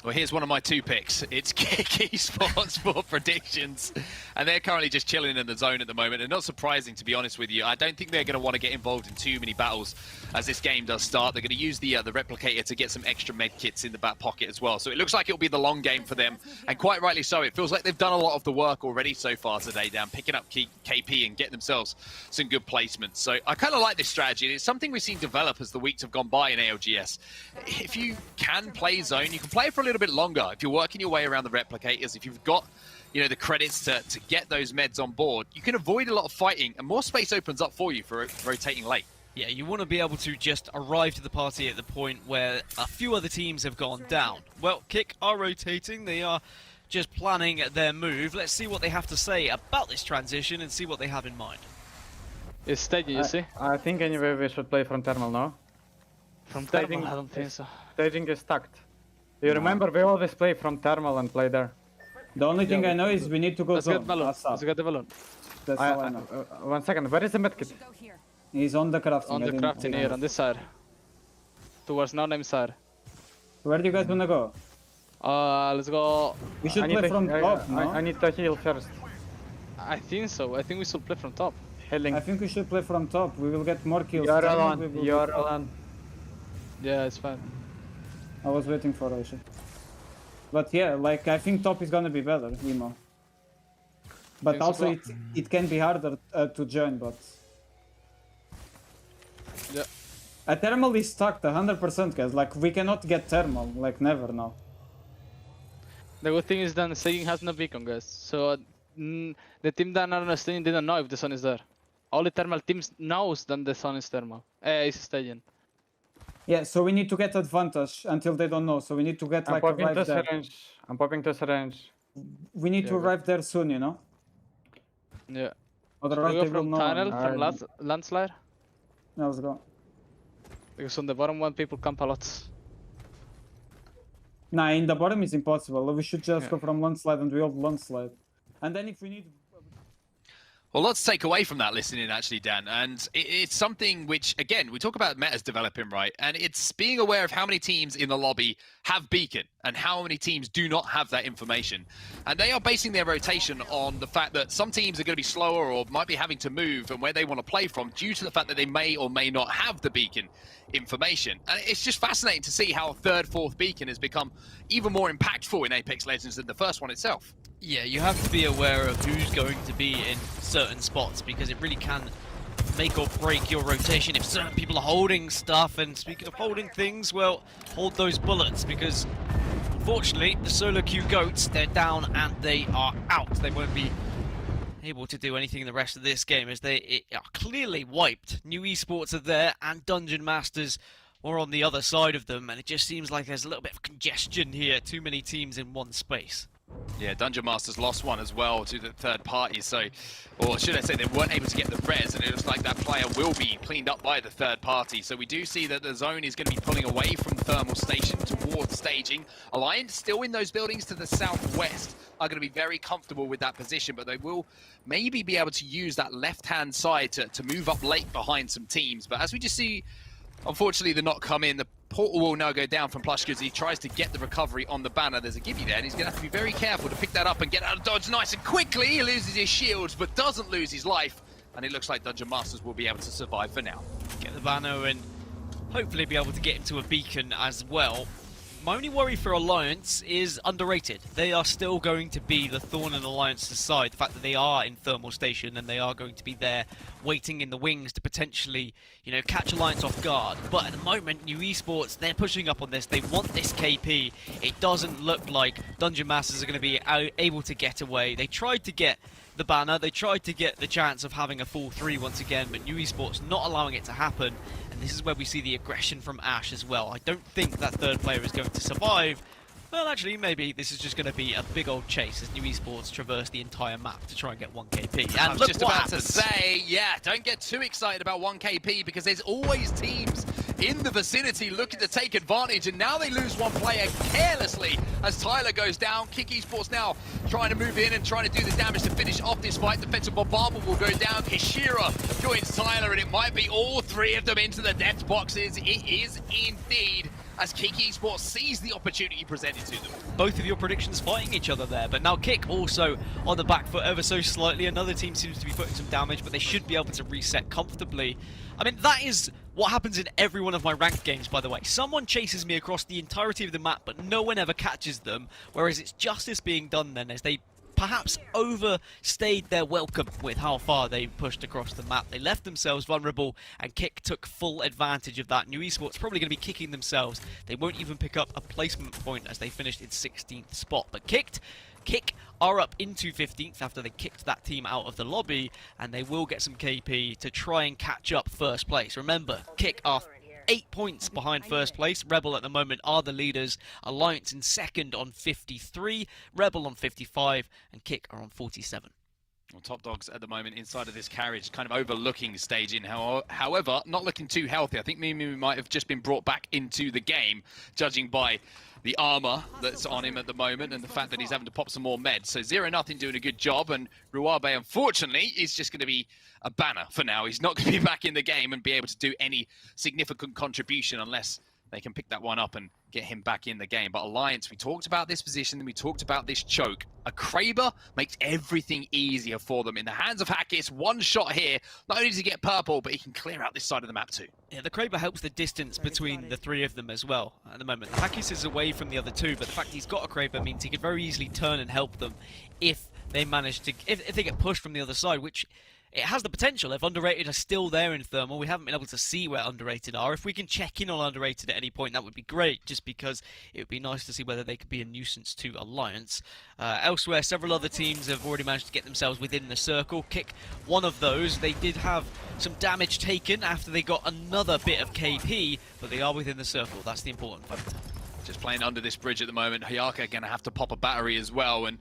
Well, here's one of my 2 picks. It's Kick Esports for predictions. And they're currently just chilling in the zone at the moment. And not surprising, to be honest with you. I don't think they're going to want to get involved in too many battles as this game does start. They're going to use the replicator to get some extra med kits in the back pocket as well. So it looks like it'll be the long game for them. And quite rightly so. It feels like they've done a lot of the work already so far today, Dan, picking up KP and getting themselves some good placements. So I kind of like this strategy. And it's something we've seen develop as the weeks have gone by in ALGS. If you can play zone, you can play it for a little bit longer. If you're working your way around the replicators, if you've got, you know, the credits to get those meds on board, you can avoid a lot of fighting and more space opens up for you for rotating late. Yeah, you want to be able to just arrive to the party at the point where a few other teams have gone down. Well, Kick are rotating. They are just planning their move. Let's see what they have to say about this transition and see what they have in mind. It's staging, you see? I think anyway we should play from Thermal now. From Thermal? I don't think so. Staging is stacked. You remember we always play from Thermal and play there. The only thing I know is we need to go zone. Let's get the balloon. That's all I know. 1 second, where is the medkit? He's on the crafting. On the crafting here, on this side. Towards no-name side. Where do you guys wanna go? Let's go... We should play from top, no? I need to heal first. I think so. I think we should play from top. Healing. I think we should play from top. We will get more kills. You're alone. You're alone. Yeah, it's fine. I was waiting for Aisha. But yeah, like, I think top is gonna be better, EMEA. But also it can be harder to join, but... Yeah. A thermal is stuck 100%, guys. Like, we cannot get thermal, like, never now. The good thing is that staging has no beacon, guys. So the team that are staging didn't know if the sun is there. All the thermal teams knows that the sun is thermal. Is staging. Yeah, so we need to get advantage until they don't know. So we need to get like arrive there. I'm popping to syringe. We need to arrive there soon, you know? Yeah. Otherwise we go from tunnel, from landslide? Yeah, let's go. Because on the bottom one people camp a lot. Nah, in the bottom is impossible. We should just go from landslide and we hold landslide. And then if we need... Well, lots to take away from that listening, actually, Dan. And it's something which, again, we talk about metas developing, right? And it's being aware of how many teams in the lobby have beacon and how many teams do not have that information. And they are basing their rotation on the fact that some teams are going to be slower or might be having to move and where they want to play from due to the fact that they may or may not have the beacon information. And it's just fascinating to see how a third, fourth beacon has become even more impactful in Apex Legends than the first one itself. Yeah, you have to be aware of who's going to be in certain spots because it really can make or break your rotation if certain people are holding stuff. And speaking of holding things, well, hold those bullets because unfortunately the solo queue goats, they're down and they are out. They won't be able to do anything in the rest of this game as they are clearly wiped. New Esports are there and Dungeon Masters are on the other side of them, and it just seems like there's a little bit of congestion here. Too many teams in one space. Yeah, Dungeon Masters lost one as well to the third party, so, or should I say they weren't able to get the res, and it looks like that player will be cleaned up by the third party. So we do see that the zone is going to be pulling away from Thermal Station towards staging. Alliance still in those buildings to the southwest are going to be very comfortable with that position, but they will maybe be able to use that left-hand side to move up late behind some teams. But as we just see, unfortunately, the knock come in. The portal will now go down from Plush because he tries to get the recovery on the banner. There's a Gibby there, and he's going to have to be very careful to pick that up and get out of dodge nice and quickly. He loses his shields, but doesn't lose his life. And it looks like Dungeon Masters will be able to survive for now. Get the banner and hopefully be able to get into a beacon as well. My only worry for Alliance is underrated. They are still going to be the thorn in Alliance's side. The fact that they are in Thermal Station and they are going to be there waiting in the wings to potentially, you know, catch Alliance off guard. But at the moment, New Esports, they're pushing up on this. They want this KP. It doesn't look like Dungeon Masters are going to be able to get away. They tried to get the banner. They tried to get the chance of having a full 3 once again, but New Esports not allowing it to happen. This is where we see the aggression from Ash as well. I don't think that third player is going to survive. Well, actually, maybe this is just going to be a big old chase as New Esports traverse the entire map to try and get 1 KP. And I was look just what about happens. to say, yeah, don't get too excited about 1 KP because there's always teams in the vicinity looking to take advantage, and now they lose 1 player carelessly as Tyler goes down. Kick Esports now trying to move in and trying to do the damage to finish off this fight. Defensive bombardment will go down. Kishira joins Tyler, and it might be all 3 of them into the death boxes. It is indeed, as Kick Esports sees the opportunity presented to them. Both of your predictions fighting each other there, but now Kick also on the back foot ever so slightly. Another team seems to be putting some damage, but they should be able to reset comfortably. I mean, that is what happens in every one of my ranked games, by the way. Someone chases me across the entirety of the map, but no one ever catches them, whereas it's justice being done then as they perhaps overstayed their welcome with how far they pushed across the map. They left themselves vulnerable, and Kick took full advantage of that. New Esports probably going to be kicking themselves. They won't even pick up a placement point as they finished in 16th spot. But Kick are up into 15th after they kicked that team out of the lobby, and they will get some KP to try and catch up first place. Remember, Kick are 8 points behind first place. Rebel at the moment are the leaders. Alliance in second on 53, Rebel on 55, and Kick are on 47. Well, Top Dogs at the moment inside of this carriage, kind of overlooking staging. However, not looking too healthy. I think Mimu might have just been brought back into the game, judging by the armor that's on him at the moment and the fact that he's having to pop some more meds. So 0-0 doing a good job, and Ruabe, unfortunately, is just going to be a banner for now. He's not going to be back in the game and be able to do any significant contribution unless they can pick that one up and get him back in the game. But Alliance, we talked about this position and we talked about this choke. A Kraber makes everything easier for them. In the hands of Hackis, 1 shot here. Not only does he get purple, but he can clear out this side of the map too. Yeah, the Kraber helps the distance between the 3 of them as well at the moment. Hackis is away from the other 2, but the fact he's got a Kraber means he could very easily turn and help them if they manage to, if they get pushed from the other side, which it has the potential. If Underrated are still there in Thermal, we haven't been able to see where Underrated are. If we can check in on Underrated at any point, that would be great, just because it would be nice to see whether they could be a nuisance to Alliance. Elsewhere, several other teams have already managed to get themselves within the circle. Kick one of those. They did have some damage taken after they got another bit of KP, but they are within the circle. That's the important factor. Just playing under this bridge at the moment. Hayaka going to have to pop a battery as well, and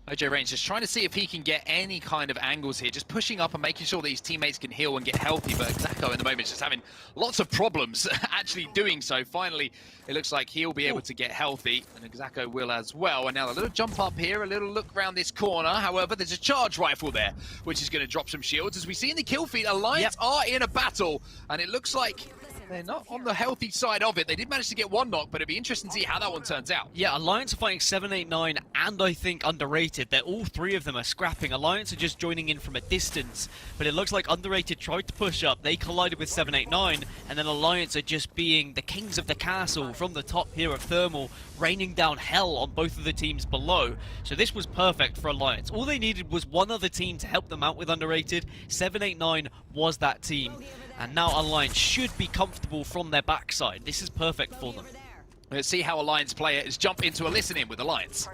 OJ Range just trying to see if he can get any kind of angles here, just pushing up and making sure that his teammates can heal and get healthy, but Xako at the moment is just having lots of problems actually doing so. Finally, it looks like he'll be able to get healthy, and Xako will as well. And now a little jump up here, a little look around this corner. However, there's a charge rifle there, which is going to drop some shields. As we see in the kill feed, Alliance are in a battle, and it looks like they're not on the healthy side of it. They did manage to get 1 knock, but it'd be interesting to see how that one turns out. Yeah, Alliance are fighting 789 and I think Underrated. They're all 3 of them are scrapping. Alliance are just joining in from a distance, but it looks like Underrated tried to push up. They collided with 789, and then Alliance are just being the kings of the castle from the top here of Thermal, raining down hell on both of the teams below. So this was perfect for Alliance. All they needed was one other team to help them out with Underrated. 789 was that team, and now Alliance should be comfortable from their backside. This is perfect for them. Let's see how Alliance players jump into a listen-in with Alliance.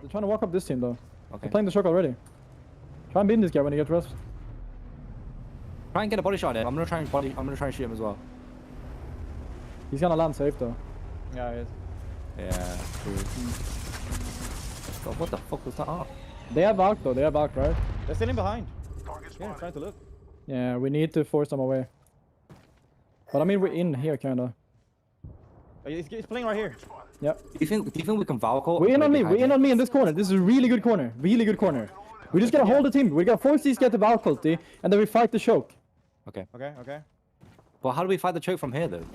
They're trying to walk up this team though. Okay. They're playing the choke already. Try and beat this guy when he gets rest. Try and get a body shot in. I'm gonna try and shoot him as well. He's gonna land safe though. Yeah, he is. Yeah, true. God, what the fuck was that? Oh. They have Valk though, they have Valk, right? They're sitting behind. Yeah, trying to look. Yeah, we need to force them away. But I mean, we're in here kinda. He's playing right here. Yep. Do you think we can Valk ult? We're in on me, we're in on me in this corner. This is a really good corner. Really good corner. We just gotta hold the team. We gotta force these guys to Valk ulti, and then we fight the choke. Okay. Okay. Well, how do we fight the choke from here though?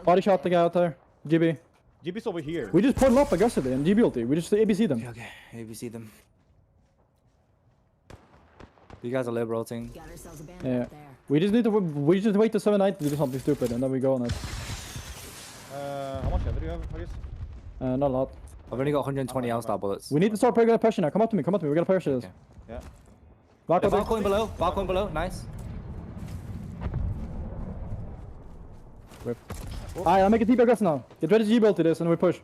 Body shot the guy out there. GB. GB's over here. We just pull them up aggressively and GB ulti. We just ABC them. Okay, ABC them. You guys are liberal-ting. Yeah. We just wait till 7-9 to do something stupid and then we go on it. How much do you have, Marcus? Not a lot. I've only got 120 L-star bullets. We need to start putting pressure now. Come up to me. Come up to me. We gotta pressure this. Yeah. Valko below. Valko below. Nice. Rip. Alright, I'll make a TP aggressive now. Get ready to G-build to this and we push.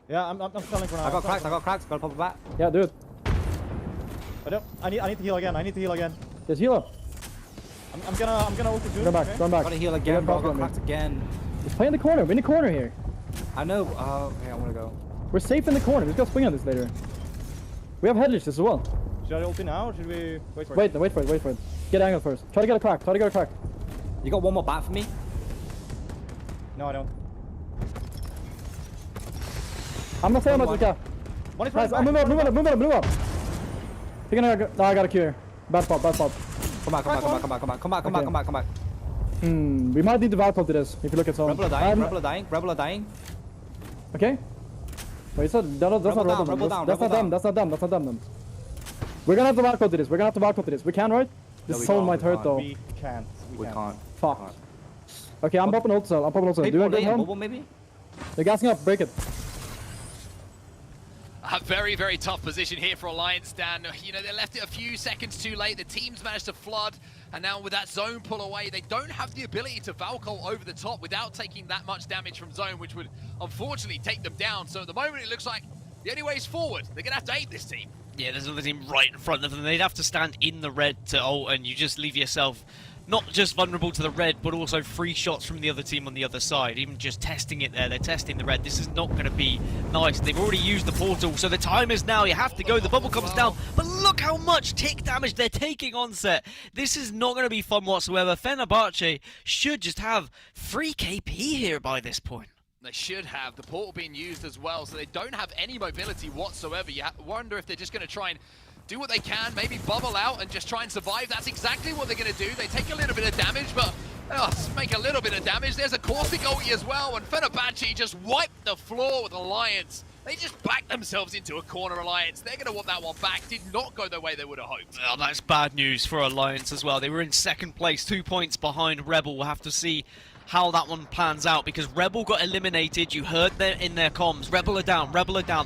Yeah, I'm selling for now. I got cracks. Gotta pop it back. Yeah, do it. I need to heal again. Just heal up. I'm gonna ult soon. Go back. Gotta heal again, bro. I got cracked again. Just play in the corner. We're in the corner here. I know. Okay, I'm gonna go. We're safe in the corner. We just gotta swing on this later. We have headlish as well. Should I ulti now or should we wait for it? Wait for it. Get angle first. Try to get a crack. You got one more bat for me? No, I don't. I'm not saying about this guy. Nice. Move up. I got a cure. Bad pop. Come back. We might need to Valko to this if you look at some. Rebel are dying. Okay. Wait, that's not Rebel. That's not them. We're gonna have to Valko to this. We can, right? This zone might hurt though. We can't. Fuck. Okay, I'm popping ult cell. Do it home. Maybe? They're gassing up. Break it. A very, very tough position here for Alliance, Dan. You know, they left it a few seconds too late. The team's managed to flood, and now with that zone pull away, they don't have the ability to Valko over the top without taking that much damage from zone, which would unfortunately take them down. So at the moment, it looks like the only way is forward. They're going to have to aid this team. Yeah, there's another team right in front of them. They'd have to stand in the red to ult, and you just leave yourself not just vulnerable to the red, but also free shots from the other team on the other side. Even just testing it there, they're testing the red. This is not going to be nice. They've already used the portal, so the time is now. You have to go. The bubble comes down, but look how much tick damage they're taking on set. This is not going to be fun whatsoever. Fenerbahce should just have free KP here by this point. They should have. The portal being used as well, so they don't have any mobility whatsoever. You wonder if they're just going to try and do what they can, maybe bubble out and just try and survive. That's exactly what they're going to do. They take a little bit of damage, but make a little bit of damage. There's a caustic ulti as well, and Fenerbahce just wiped the floor with Alliance. They just backed themselves into a corner, Alliance. They're going to want that one back. Did not go the way they would have hoped. Well, that's bad news for Alliance as well. They were in second place, 2 points behind Rebel. We'll have to see how that one plans out, because Rebel got eliminated. You heard that in their comms. Rebel are down.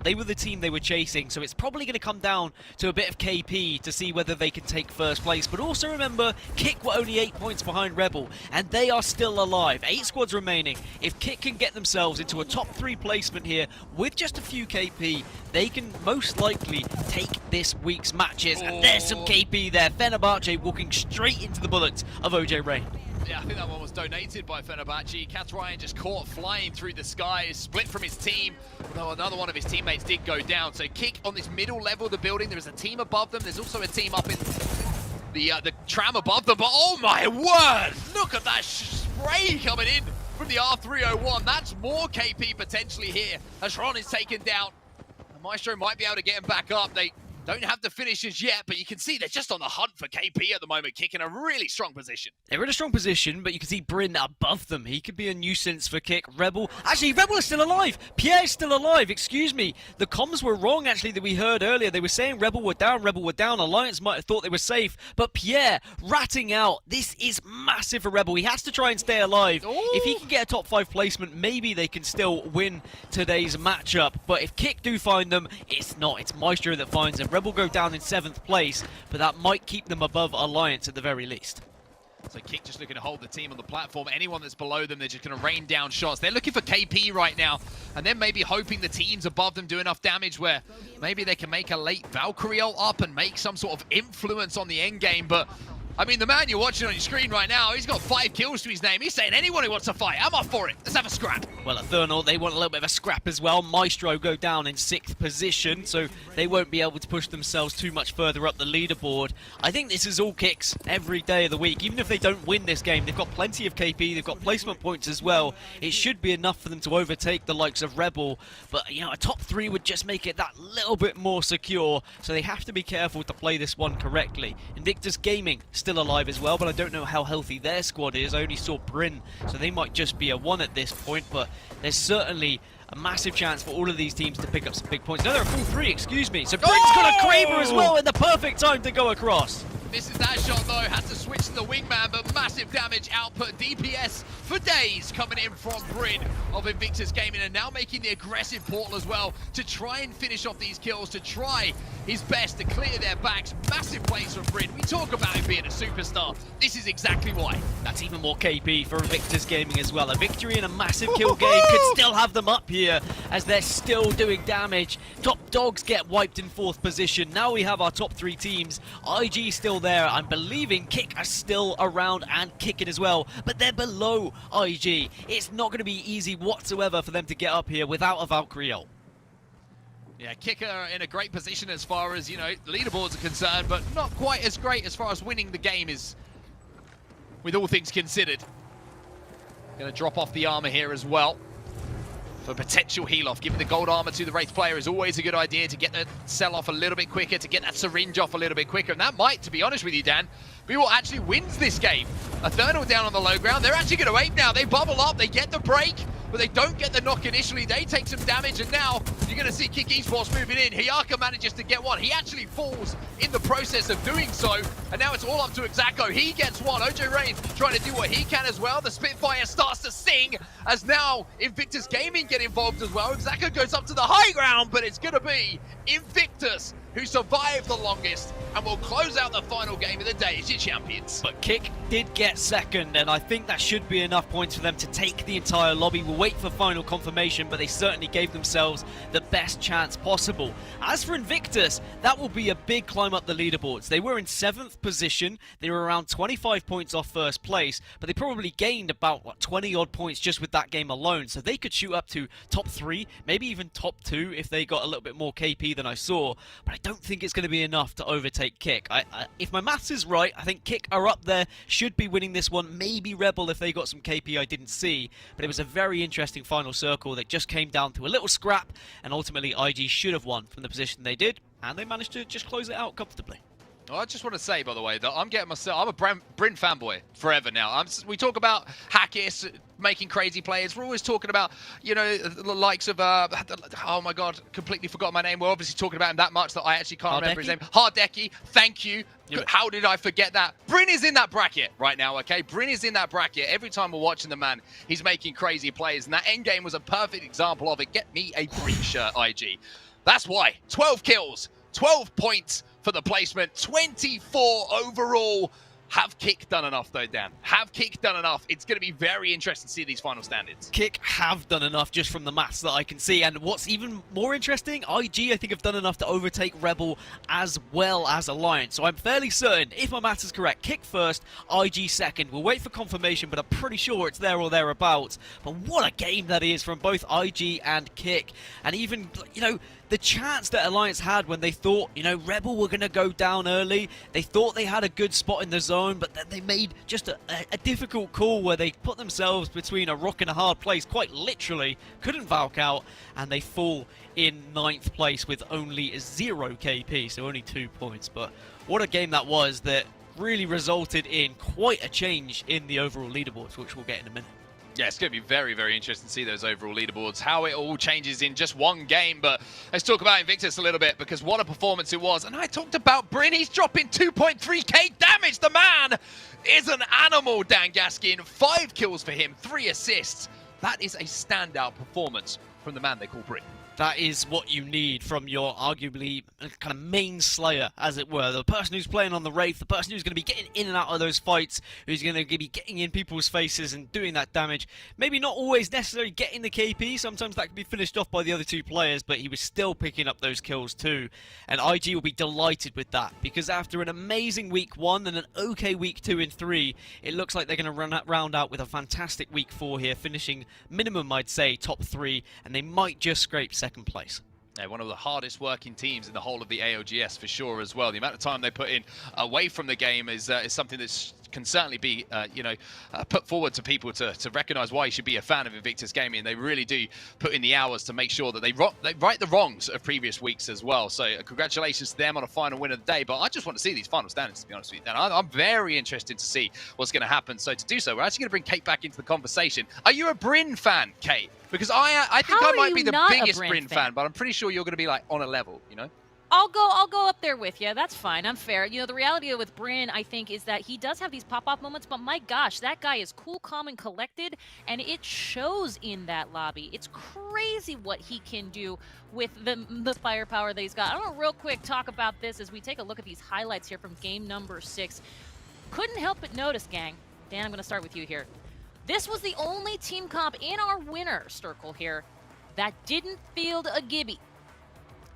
They were the team they were chasing, so it's probably going to come down to a bit of KP to see whether they can take first place. But also remember, Kick were only 8 points behind Rebel, and they are still alive. 8 squads remaining. If Kick can get themselves into a top 3 placement here with just a few KP, they can most likely take this week's matches. And there's some KP there. Fenerbahce walking straight into the bullets of OJ Rain. Yeah, I think that one was donated by Fenerbahce. Cat Ryan just caught flying through the skies, split from his team, although another one of his teammates did go down. So Kick on this middle level of the building. There is a team above them. There's also a team up in the tram above them. But oh my word! Look at that spray coming in from the R301. That's more KP potentially here as Ron is taken down. And Maestro might be able to get him back up. They don't have the finishes yet, but you can see they're just on the hunt for KP at the moment, Kick in a really strong position. They're in a strong position, but you can see Bryn above them. He could be a nuisance for Kick. Rebel is still alive. Pierre's still alive, excuse me. The comms were wrong, actually, that we heard earlier. They were saying Rebel were down. Alliance might have thought they were safe, but Pierre ratting out. This is massive for Rebel. He has to try and stay alive. Ooh. If he can get a top 5 placement, maybe they can still win today's matchup. But if Kick do find them, it's not. It's Maestro that finds them. Rebel go down in 7th place, but that might keep them above Alliance at the very least. So Kick just looking to hold the team on the platform. Anyone that's below them, they're just going to rain down shots. They're looking for KP right now, and then maybe hoping the teams above them do enough damage where maybe they can make a late Valkyrie ult up and make some sort of influence on the end game. But I mean, the man you're watching on your screen right now, he's got 5 kills to his name. He's saying anyone who wants to fight, I'm up for it. Let's have a scrap. Well, at Thurnal, they want a little bit of a scrap as well. Maestro go down in 6th position, so they won't be able to push themselves too much further up the leaderboard. I think this is all Kicks every day of the week. Even if they don't win this game, they've got plenty of KP, they've got placement points as well. It should be enough for them to overtake the likes of Rebel, but you know, a top 3 would just make it that little bit more secure, so they have to be careful to play this one correctly. Invictus Gaming still alive as well, but I don't know how healthy their squad is. I only saw Bryn, so they might just be a 1 at this point, but there's certainly a massive chance for all of these teams to pick up some big points. No, they're a full 3, excuse me. So Bryn's got a Kraber as well in the perfect time to go across. Misses that shot though, had to switch to the wingman, but massive damage output. DPS for days coming in from Bryn. of Invictus Gaming, and now making the aggressive portal as well to try and finish off these kills, to try his best to clear their backs. Massive plays from Bryn. We talk about him being a superstar. This is exactly why. That's even more KP for Invictus Gaming as well. A victory in a massive kill game could still have them up here as they're still doing damage. Top dogs get wiped in 4th position. Now we have our top 3 teams. IG still there. I'm believing Kick are still around and kicking as well, but they're below IG. It's not going to be easy whatsoever for them to get up here without a Valkyrie ult. Yeah, Kicker in a great position as far as, leaderboards are concerned, but not quite as great as far as winning the game is, with all things considered. Going to drop off the armor here as well for potential heal off. Giving the gold armor to the Wraith player is always a good idea to get the sell off a little bit quicker, to get that syringe off a little bit quicker, and that might, to be honest with you, Dan, be what actually wins this game. Eternal down on the low ground. They're actually going to ape now. They bubble up, they get the break, but they don't get the knock initially. They take some damage, and now you're going to see Kick Esports moving in. Hiyaka manages to get one. He actually falls in the process of doing so, and now it's all up to Exaco. He gets one. OJ Rain trying to do what he can as well. The Spitfire starts to sing as now Invictus Gaming get involved as well. Exaco goes up to the high ground, but it's going to be Invictus who survived the longest and will close out the final game of the day as your champions. But Kick did get second, and I think that should be enough points for them to take the entire lobby. We'll wait for final confirmation, but they certainly gave themselves the best chance possible. As for Invictus, that will be a big climb up the leaderboards. They were in 7th position. They were around 25 points off first place, but they probably gained about 20 odd points just with that game alone. So they could shoot up to top 3, maybe even top 2 if they got a little bit more KP than I saw. But I don't think it's going to be enough to overtake Kick. If my maths is right, I think Kick are up there, should be winning this one. Maybe Rebel if they got some KP I didn't see. But it was a very interesting final circle that just came down to a little scrap, and ultimately IG should have won from the position they did, and they managed to just close it out comfortably. Well, I just want to say, by the way, that I'm a Bryn fanboy forever now. We talk about Hackis making crazy players. We're always talking about, the likes of, oh my God, completely forgot my name. We're obviously talking about him that much that I actually can't remember his name. Hardeki, thank you. Yeah. How did I forget that? Bryn is in that bracket right now, okay? Bryn is in that bracket. Every time we're watching the man, he's making crazy plays, and that endgame was a perfect example of it. Get me a Bryn shirt, IG. That's why. 12 kills, 12 points for the placement, 24 overall. Have Kick done enough, though, Dan? Have Kick done enough? It's going to be very interesting to see these final standings. Kick have done enough just from the maths that I can see. And what's even more interesting, IG, I think, have done enough to overtake Rebel as well as Alliance. So I'm fairly certain, if my maths is correct, Kick first, IG second. We'll wait for confirmation, but I'm pretty sure it's there or thereabouts. But what a game that is from both IG and Kick. And even, the chance that Alliance had when they thought, Rebel were going to go down early. They thought they had a good spot in the zone, but then they made just a difficult call where they put themselves between a rock and a hard place, quite literally. Couldn't Valk out, and they fall in 9th place with only 0 KP, so only 2 points. But what a game that was that really resulted in quite a change in the overall leaderboards, which we'll get in a minute. Yeah, it's going to be very, very interesting to see those overall leaderboards, how it all changes in just one game. But let's talk about Invictus a little bit, because what a performance it was. And I talked about Bryn. He's dropping 2.3k damage. The man is an animal, Dan Gaskin. 5 kills for him, 3 assists. That is a standout performance from the man they call Bryn. That is what you need from your arguably kind of main slayer, as it were. The person who's playing on the Wraith, the person who's going to be getting in and out of those fights, who's going to be getting in people's faces and doing that damage. Maybe not always necessarily getting the KP. Sometimes that can be finished off by the other 2 players, but he was still picking up those kills too. And IG will be delighted with that, because after an amazing week 1 and an okay week 2 and 3, it looks like they're going to round out with a fantastic week 4 here, finishing minimum, I'd say, top 3, and they might just scrape second place. Yeah, one of the hardest working teams in the whole of the ALGS for sure as well. The amount of time they put in away from the game is something that can certainly be, put forward to people to recognise why you should be a fan of Invictus Gaming. They really do put in the hours to make sure that they right the wrongs of previous weeks as well. So congratulations to them on a final win of the day. But I just want to see these final standings, to be honest with you. And I'm very interested to see what's going to happen. So to do so, we're actually going to bring Kate back into the conversation. Are you a Bryn fan, Kate? Because I think I might be the biggest Bryn fan, but I'm pretty sure you're going to be like on a level, I'll go up there with you. That's fine. I'm fair. You know, the reality with Bryn, I think, is that he does have these pop-off moments, but my gosh, that guy is cool, calm, and collected, and it shows in that lobby. It's crazy what he can do with the firepower that he's got. I want to real quick talk about this as we take a look at these highlights here from game number 6. Couldn't help but notice, gang. Dan, I'm going to start with you here. This was the only team comp in our winner circle here that didn't field a Gibby.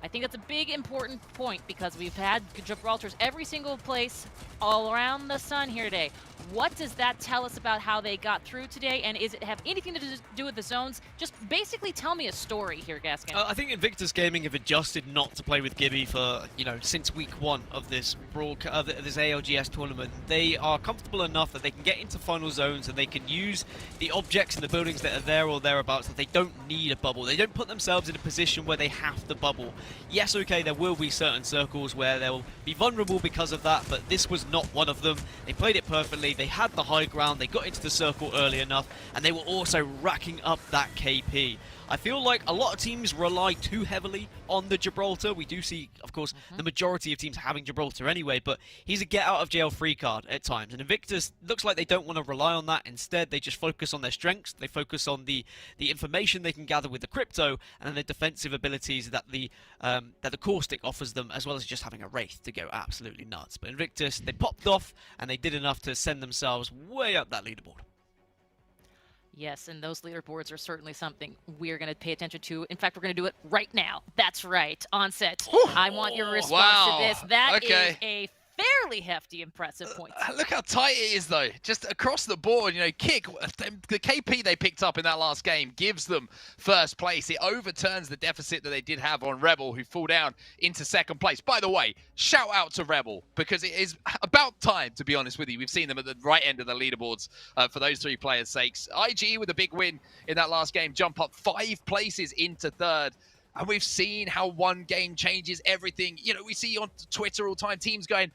I think that's a big, important point because we've had Gibraltar's every single place all around the sun here today. What does that tell us about how they got through today, and is it have anything to do with the zones? Just basically tell me a story here, Gaskin. I think Invictus Gaming have adjusted not to play with Gibby for, since week 1 of this this ALGS tournament. They are comfortable enough that they can get into final zones and they can use the objects and the buildings that are there or thereabouts, that they don't need a bubble. They don't put themselves in a position where they have to bubble. Yes, okay, there will be certain circles where they'll be vulnerable because of that, but this was not one of them. They played it perfectly. They had the high ground, they got into the circle early enough, and they were also racking up that KP. I feel like a lot of teams rely too heavily on the Gibraltar. We do see, of course, the majority of teams having Gibraltar anyway, but he's a get-out-of-jail-free card at times. And Invictus looks like they don't want to rely on that. Instead, they just focus on their strengths. They focus on the information they can gather with the crypto and then the defensive abilities that the Caustic offers them, as well as just having a Wraith to go absolutely nuts. But Invictus, they popped off, and they did enough to send themselves way up that leaderboard. Yes, and those leaderboards are certainly something we're going to pay attention to. In fact, we're going to do it right now. That's right. Onset. I want your response to this. That is a fairly hefty, impressive point. Look how tight it is, though. Just across the board, Kick, the KP they picked up in that last game gives them first place. It overturns the deficit that they did have on Rebel, who fall down into second place. By the way, shout out to Rebel, because it is about time, to be honest with you. We've seen them at the right end of the leaderboards for those 3 players' sakes. IG with a big win in that last game, jump up 5 places into third. And we've seen how one game changes everything. We see on Twitter all the time teams going,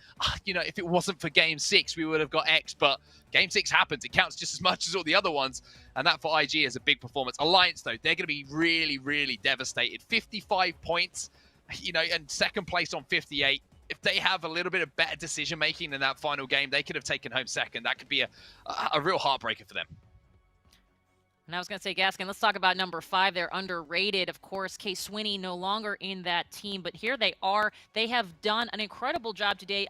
if it wasn't for Game 6, we would have got X. But Game 6 happens. It counts just as much as all the other ones. And that for IG is a big performance. Alliance, though, they're going to be really, really devastated. 55 points, and second place on 58. If they have a little bit of better decision-making in that final game, they could have taken home second. That could be a real heartbreaker for them. And I was going to say, Gaskin, let's talk about number 5. They're underrated. Of course, K-Swinney no longer in that team, but here they are. They have done an incredible job today.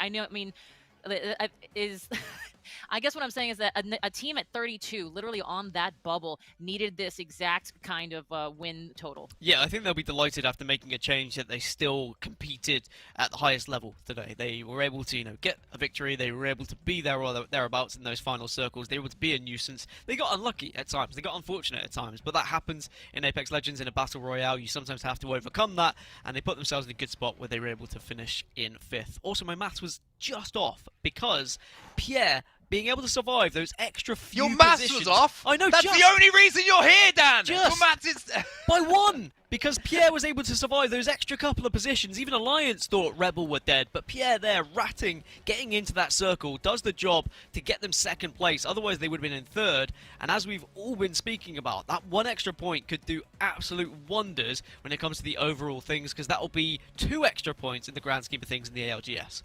I guess what I'm saying is that a team at 32, literally on that bubble, needed this exact kind of win total. Yeah, I think they'll be delighted after making a change that they still competed at the highest level today. They were able to, get a victory. They were able to be there or thereabouts in those final circles. They were able to be a nuisance. They got unlucky at times. They got unfortunate at times, but that happens in Apex Legends in a battle royale. You sometimes have to overcome that, and they put themselves in a good spot where they were able to finish in 5th. Also, my maths was just off because Pierre being able to survive those extra few Your maths positions. was off? I know, That's the only reason you're here, Dan! Your maths is... by 1! Because Pierre was able to survive those extra couple of positions. Even Alliance thought Rebel were dead, but Pierre there, ratting, getting into that circle, does the job to get them second place. Otherwise, they would have been in 3rd. And as we've all been speaking about, that 1 extra point could do absolute wonders when it comes to the overall things, because that will be 2 extra points in the grand scheme of things in the ALGS.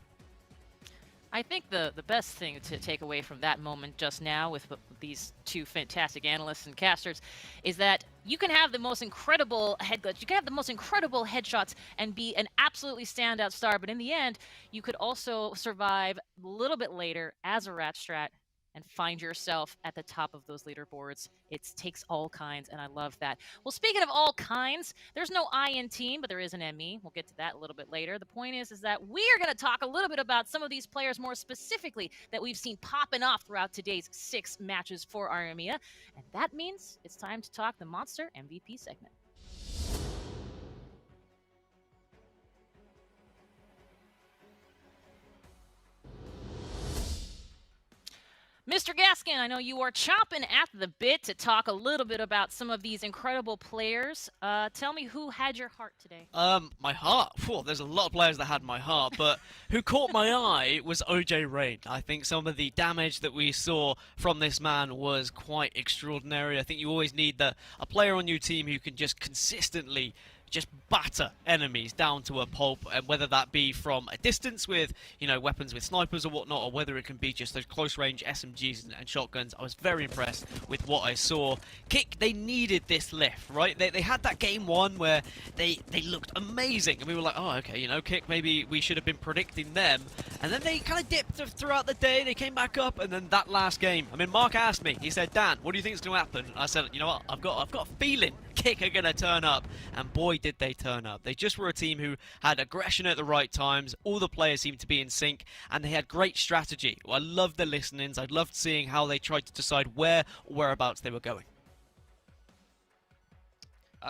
I think the best thing to take away from that moment just now with these 2 fantastic analysts and casters is that you can have the most incredible headglitch, you can have the most incredible headshots and be an absolutely standout star, but in the end, you could also survive a little bit later as a rat strat and find yourself at the top of those leaderboards. It takes all kinds, and I love that. Well, speaking of all kinds, there's no I in team, but there is an ME. We'll get to that a little bit later. The point is that we are going to talk a little bit about some of these players more specifically that we've seen popping off throughout today's 6 matches for our EMEA. And that means it's time to talk the Monster MVP segment. Mr. Gaskin, I know you are chomping at the bit to talk a little bit about some of these incredible players. Tell me who had your heart today. My heart? Whew, there's a lot of players that had my heart, but who caught my eye was OJ Rain. I think some of the damage that we saw from this man was quite extraordinary. I think you always need a player on your team who can just consistently just batter enemies down to a pulp, and whether that be from a distance with, you know, weapons with snipers or whatnot, or whether it can be just those close-range SMGs and shotguns. I was very impressed with what I saw. Kick, they needed this lift, right? They had that game one where they looked amazing, and we were like, oh, okay, you know, Kick, maybe we should have been predicting them. And then they kind of dipped throughout the day, they came back up, and then that last game, I mean, Mark asked me, he said, Dan, what do you think is going to happen? I said, you know what, I've got a feeling Kick are going to turn up, and boy did they turn up. They just were a team who had aggression at the right times, all the players seemed to be in sync, and they had great strategy. I loved the listenings, I loved seeing how they tried to decide where or whereabouts they were going.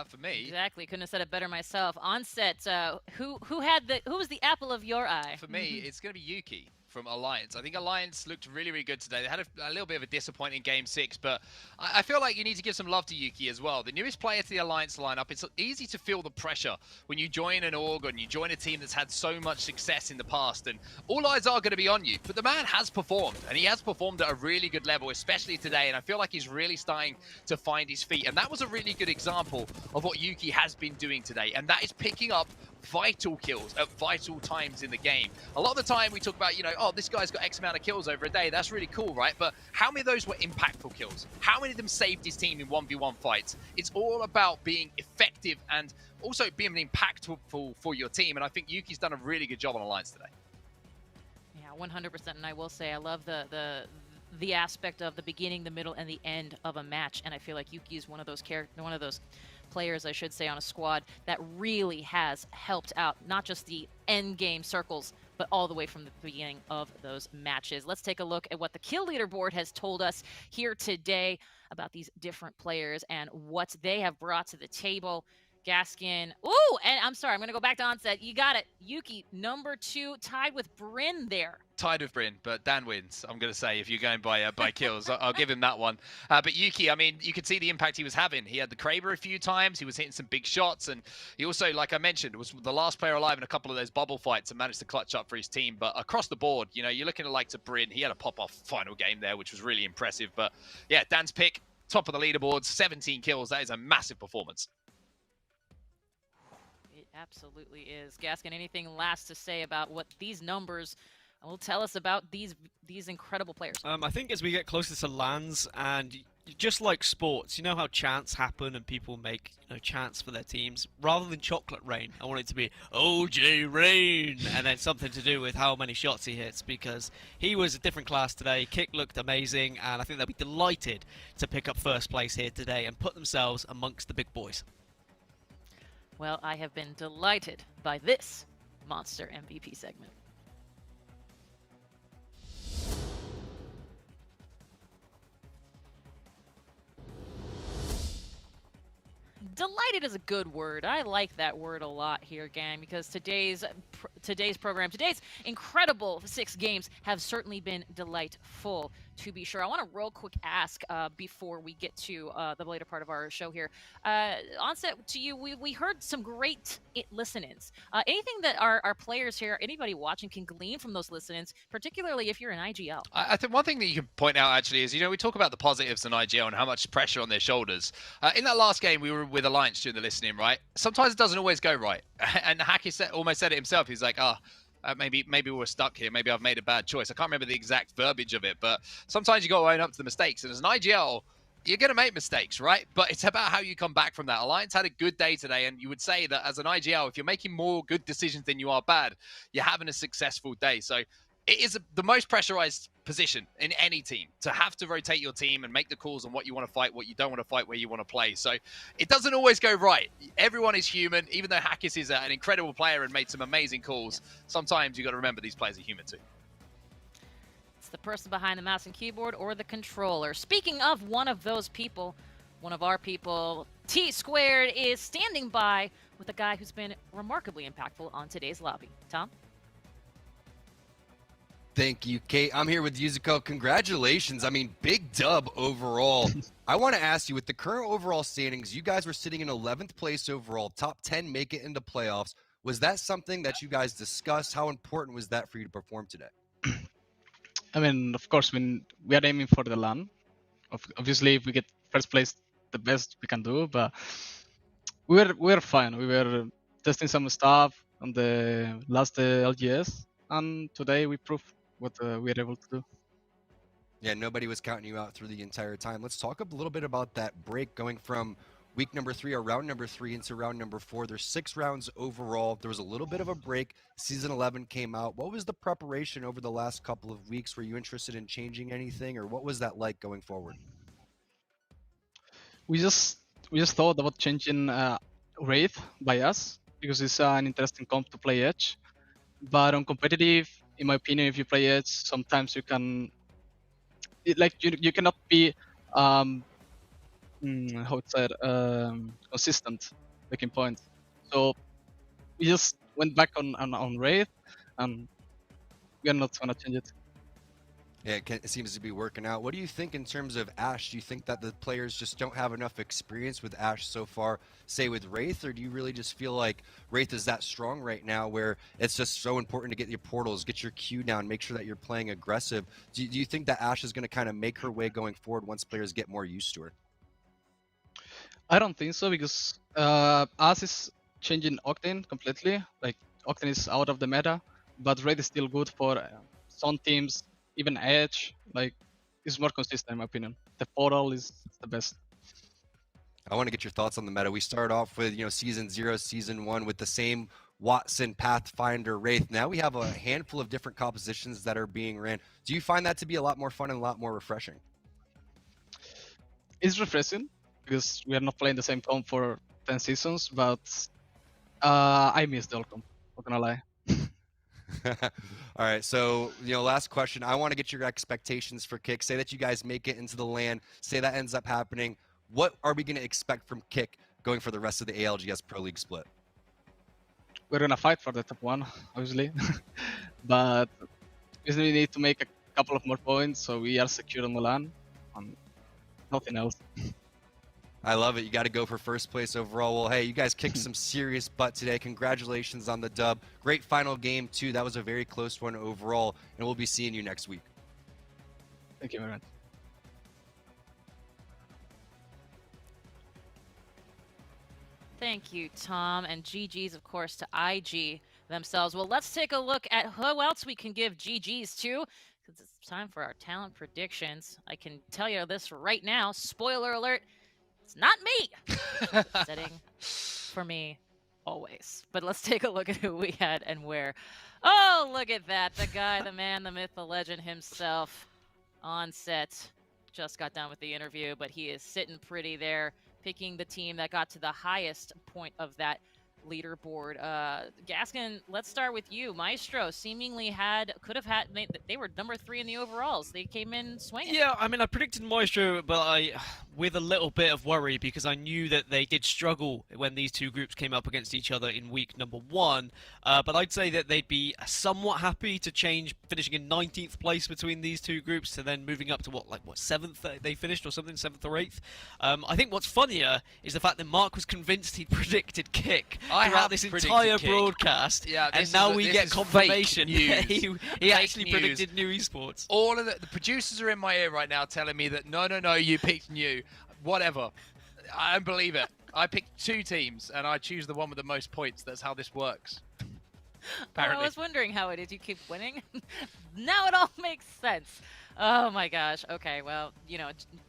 For me, exactly, couldn't have said it better myself. Onset, who was the apple of your eye? For me, it's going to be Yuki from Alliance. I think Alliance looked really, really good today. They had a little bit of a disappointing Game 6, but I feel like you need to give some love to Yuki as well. The newest player to the Alliance lineup, it's easy to feel the pressure when you join an org and you join a team that's had so much success in the past, and all eyes are going to be on you. But the man has performed, and he has performed at a really good level, especially today, and I feel like he's really starting to find his feet. And that was a really good example of what Yuki has been doing today, and that is picking up vital kills at vital times in the game. A lot of the time we talk about, you know, oh, this guy's got X amount of kills over a day. That's really cool, right? But how many of those were impactful kills? How many of them saved his team in 1v1 fights? It's all about being effective and also being impactful for your team. And I think Yuki's done a really good job on Alliance today. Yeah, 100%. And I will say, I love the aspect of the beginning, the middle, and the end of a match. And I feel like Yuki is one of those players, I should say, on a squad that really has helped out not just the end game circles, but all the way from the beginning of those matches. Let's take a look at what the kill leaderboard has told us here today about these different players and what they have brought to the table. Gaskin, ooh, and I'm sorry, I'm going to go back to Onset. You got it. Yuki, number 2, tied with Bryn there. Tied with Bryn, but Dan wins, I'm going to say, if you're going by kills. I'll give him that one. But Yuki, I mean, you could see the impact he was having. He had the Kraber a few times. He was hitting some big shots. And he also, like I mentioned, was the last player alive in a couple of those bubble fights and managed to clutch up for his team. But across the board, you know, you're looking at like to Bryn. He had a pop-off final game there, which was really impressive. But yeah, Dan's pick, top of the leaderboards, 17 kills. That is a massive performance. Absolutely is. Gaskin, anything last to say about what these numbers will tell us about these incredible players? I think as we get closer to LANs, and just like sports, you know how chants happen and people make, you know, chants for their teams. Rather than Chocolate Rain, I want it to be OJ Rain, and then something to do with how many shots he hits, because he was a different class today. Kick looked amazing, and I think they'll be delighted to pick up first place here today and put themselves amongst the big boys. Well, I have been delighted by this Monster MVP segment. Delighted is a good word. I like that word a lot here, gang, because today's program, today's incredible 6 games have certainly been delightful, to be sure. I want to real quick ask before we get to the later part of our show here. Onset, to you, we heard some great listen-ins. Anything that our players here, anybody watching, can glean from those listen-ins, particularly if you're an IGL? I think one thing that you can point out, actually, is, you know, we talk about the positives in IGL and how much pressure on their shoulders. In that last game, we were with Alliance doing the listening, right? Sometimes it doesn't always go right. And Hacky almost said it himself. He's like, maybe we're stuck here. Maybe I've made a bad choice. I can't remember the exact verbiage of it, but sometimes you got to own up to the mistakes. And as an IGL, you're going to make mistakes, right? But it's about how you come back from that. Alliance had a good day today, and you would say that as an IGL, if you're making more good decisions than you are bad, you're having a successful day. So it is the most pressurized position in any team, to have to rotate your team and make the calls on what you want to fight, what you don't want to fight, where you want to play. So it doesn't always go right. Everyone is human. Even though Hackis is an incredible player and made some amazing calls, sometimes you got to remember these players are human too. It's the person behind the mouse and keyboard or the controller. Speaking of one of those people, one of our people, T Squared is standing by with a guy who's been remarkably impactful on today's lobby. Tom? Thank you, Kate. I'm here with Yuzuko. Congratulations. I mean, big dub overall. I want to ask you, with the current overall standings, you guys were sitting in 11th place overall, top 10 make it into playoffs. Was that something that you guys discussed? How important was that for you to perform today? I mean, of course, we are aiming for the LAN. Obviously, if we get first place, the best we can do. But we're fine. We were testing some stuff on the last LGS, and today we proved what we are able to do. Yeah, nobody was counting you out through the entire time. Let's talk a little bit about that break going from week number 3 or round number 3 into round number 4. There's 6 rounds overall. There was a little bit of a break. Season 11 came out. What was the preparation over the last couple of weeks? Were you interested in changing anything, or what was that like going forward? We just thought about changing Wraith by us because it's an interesting comp to play Edge. But on competitive, in my opinion, if you play Edge, sometimes you can you cannot be how it's said consistent making points. So we just went back on Wraith, and we are not gonna change it. Yeah, it seems to be working out. What do you think in terms of Ashe? Do you think that the players just don't have enough experience with Ashe so far, say with Wraith, or do you really just feel like Wraith is that strong right now where it's just so important to get your portals, get your Q down, make sure that you're playing aggressive? Do you think that Ashe is going to kind of make her way going forward once players get more used to her? I don't think so, because us is changing Octane completely. Like, Octane is out of the meta, but Wraith is still good for some teams. Even Edge, like, is more consistent in my opinion. The portal is the best. I want to get your thoughts on the meta. We started off with, season 0, season 1 with the same Watson, Pathfinder, Wraith. Now we have a handful of different compositions that are being ran. Do you find that to be a lot more fun and a lot more refreshing? It's refreshing because we are not playing the same comp for 10 seasons, but I miss the old comp, not gonna lie. All right, so last question. I want to get your expectations for Kick. Say that you guys make it into the LAN. Say that ends up happening. What are we going to expect from Kick going for the rest of the ALGS Pro League split? We're gonna fight for the top 1, obviously, but we need to make a couple of more points so we are secure on the LAN, and nothing else. I love it. You got to go for first place overall. Well, hey, you guys kicked some serious butt today. Congratulations on the dub. Great final game, too. That was a very close one overall, and we'll be seeing you next week. Thank you very much. Thank you, Tom, and GG's, of course, to IG themselves. Well, let's take a look at who else we can give GG's to, because it's time for our talent predictions. I can tell you this right now. Spoiler alert. It's not me. Setting for me always. But let's take a look at who we had and where. Oh, look at that. The guy, the man, the myth, the legend himself on set. Just got done with the interview, but he is sitting pretty there, picking the team that got to the highest point of that leaderboard. Gaskin, let's start with you. Maestro seemingly could have had, they were number 3 in the overalls. They came in swinging. Yeah, I mean, I predicted Maestro, but with a little bit of worry, because I knew that they did struggle when these two groups came up against each other in week number 1. But I'd say that they'd be somewhat happy to change, finishing in 19th place between these two groups, to then moving up to what 7th they finished or something, 7th or 8th. I think what's funnier is the fact that Mark was convinced he'd predicted Kick throughout this entire broadcast, and now we get confirmation that he actually predicted new esports. All of the producers are in my ear right now telling me that no, you picked new. Whatever. I don't believe it. I picked 2 teams, and I choose the one with the most points. That's how this works. Apparently. I was wondering how it is you keep winning. Now it all makes sense. Oh my gosh. Okay, well,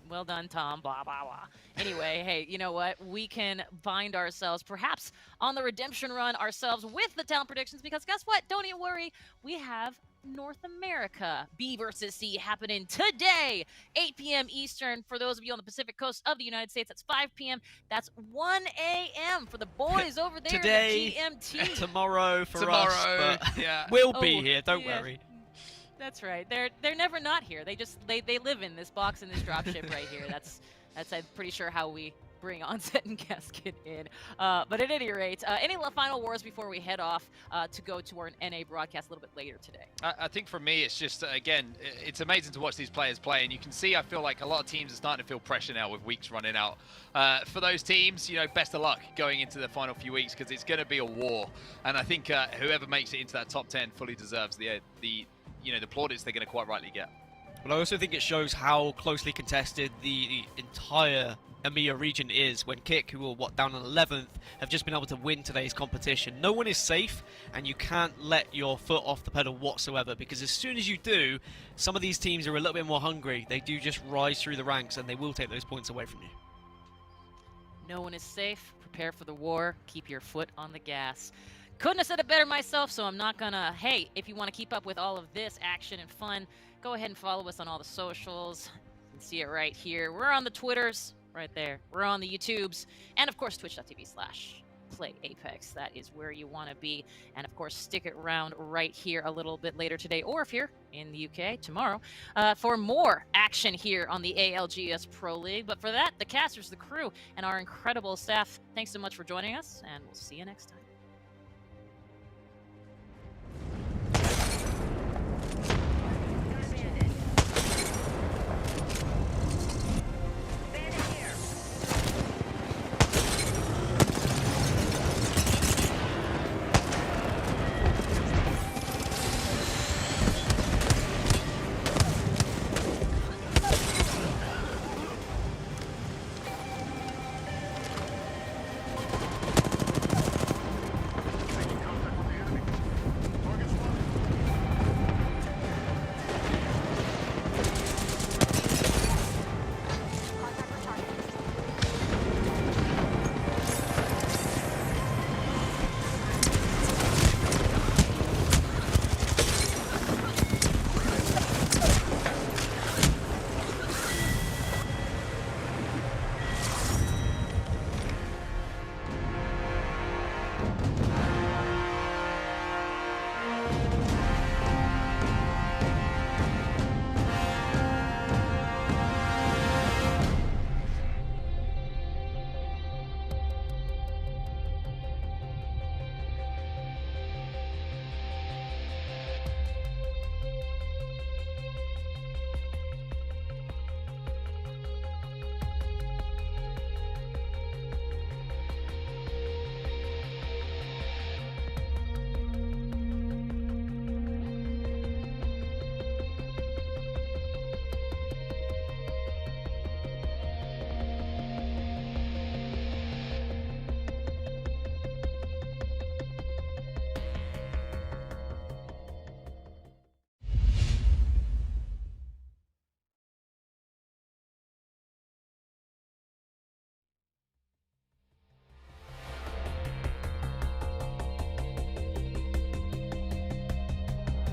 well done, Tom. Blah, blah, blah. Anyway, hey, you know what? We can find ourselves perhaps on the redemption run ourselves with the talent predictions, because guess what? Don't you worry. We have North America B versus C happening today, 8 p.m. Eastern. For those of you on the Pacific Coast of the United States, that's 5 p.m. That's 1 a.m. for the boys over there today, in the GMT. Tomorrow for us, but yeah. We'll be here. Don't worry. That's right. They're never not here. They live in this box in this dropship right here. That's I'm pretty sure how we bring Onset and Gasket in. But at any rate, any final words before we head off to go to our NA broadcast a little bit later today? I think for me, it's just, again, it's amazing to watch these players play, and you can see, I feel like a lot of teams are starting to feel pressure now with weeks running out. For those teams, best of luck going into the final few weeks, because it's going to be a war. And I think whoever makes it into that top 10 fully deserves the plaudits they're going to quite rightly get. But I also think it shows how closely contested the entire EMEA region is when Kick, who were down on 11th, have just been able to win today's competition. No one is safe, and you can't let your foot off the pedal whatsoever, because as soon as you do, some of these teams are a little bit more hungry. They do just rise through the ranks, and they will take those points away from you. No one is safe. Prepare for the war. Keep your foot on the gas. Couldn't have said it better myself, so I'm not gonna. Hey, if you want to keep up with all of this action and fun, go ahead and follow us on all the socials. You can see it right here. We're on the Twitters, right there. We're on the YouTubes, and of course, twitch.tv/PlayApex. That is where you want to be. And of course, stick it around right here a little bit later today, or if you're in the UK, tomorrow, for more action here on the ALGS Pro League. But for that, the casters, the crew, and our incredible staff, thanks so much for joining us, and we'll see you next time.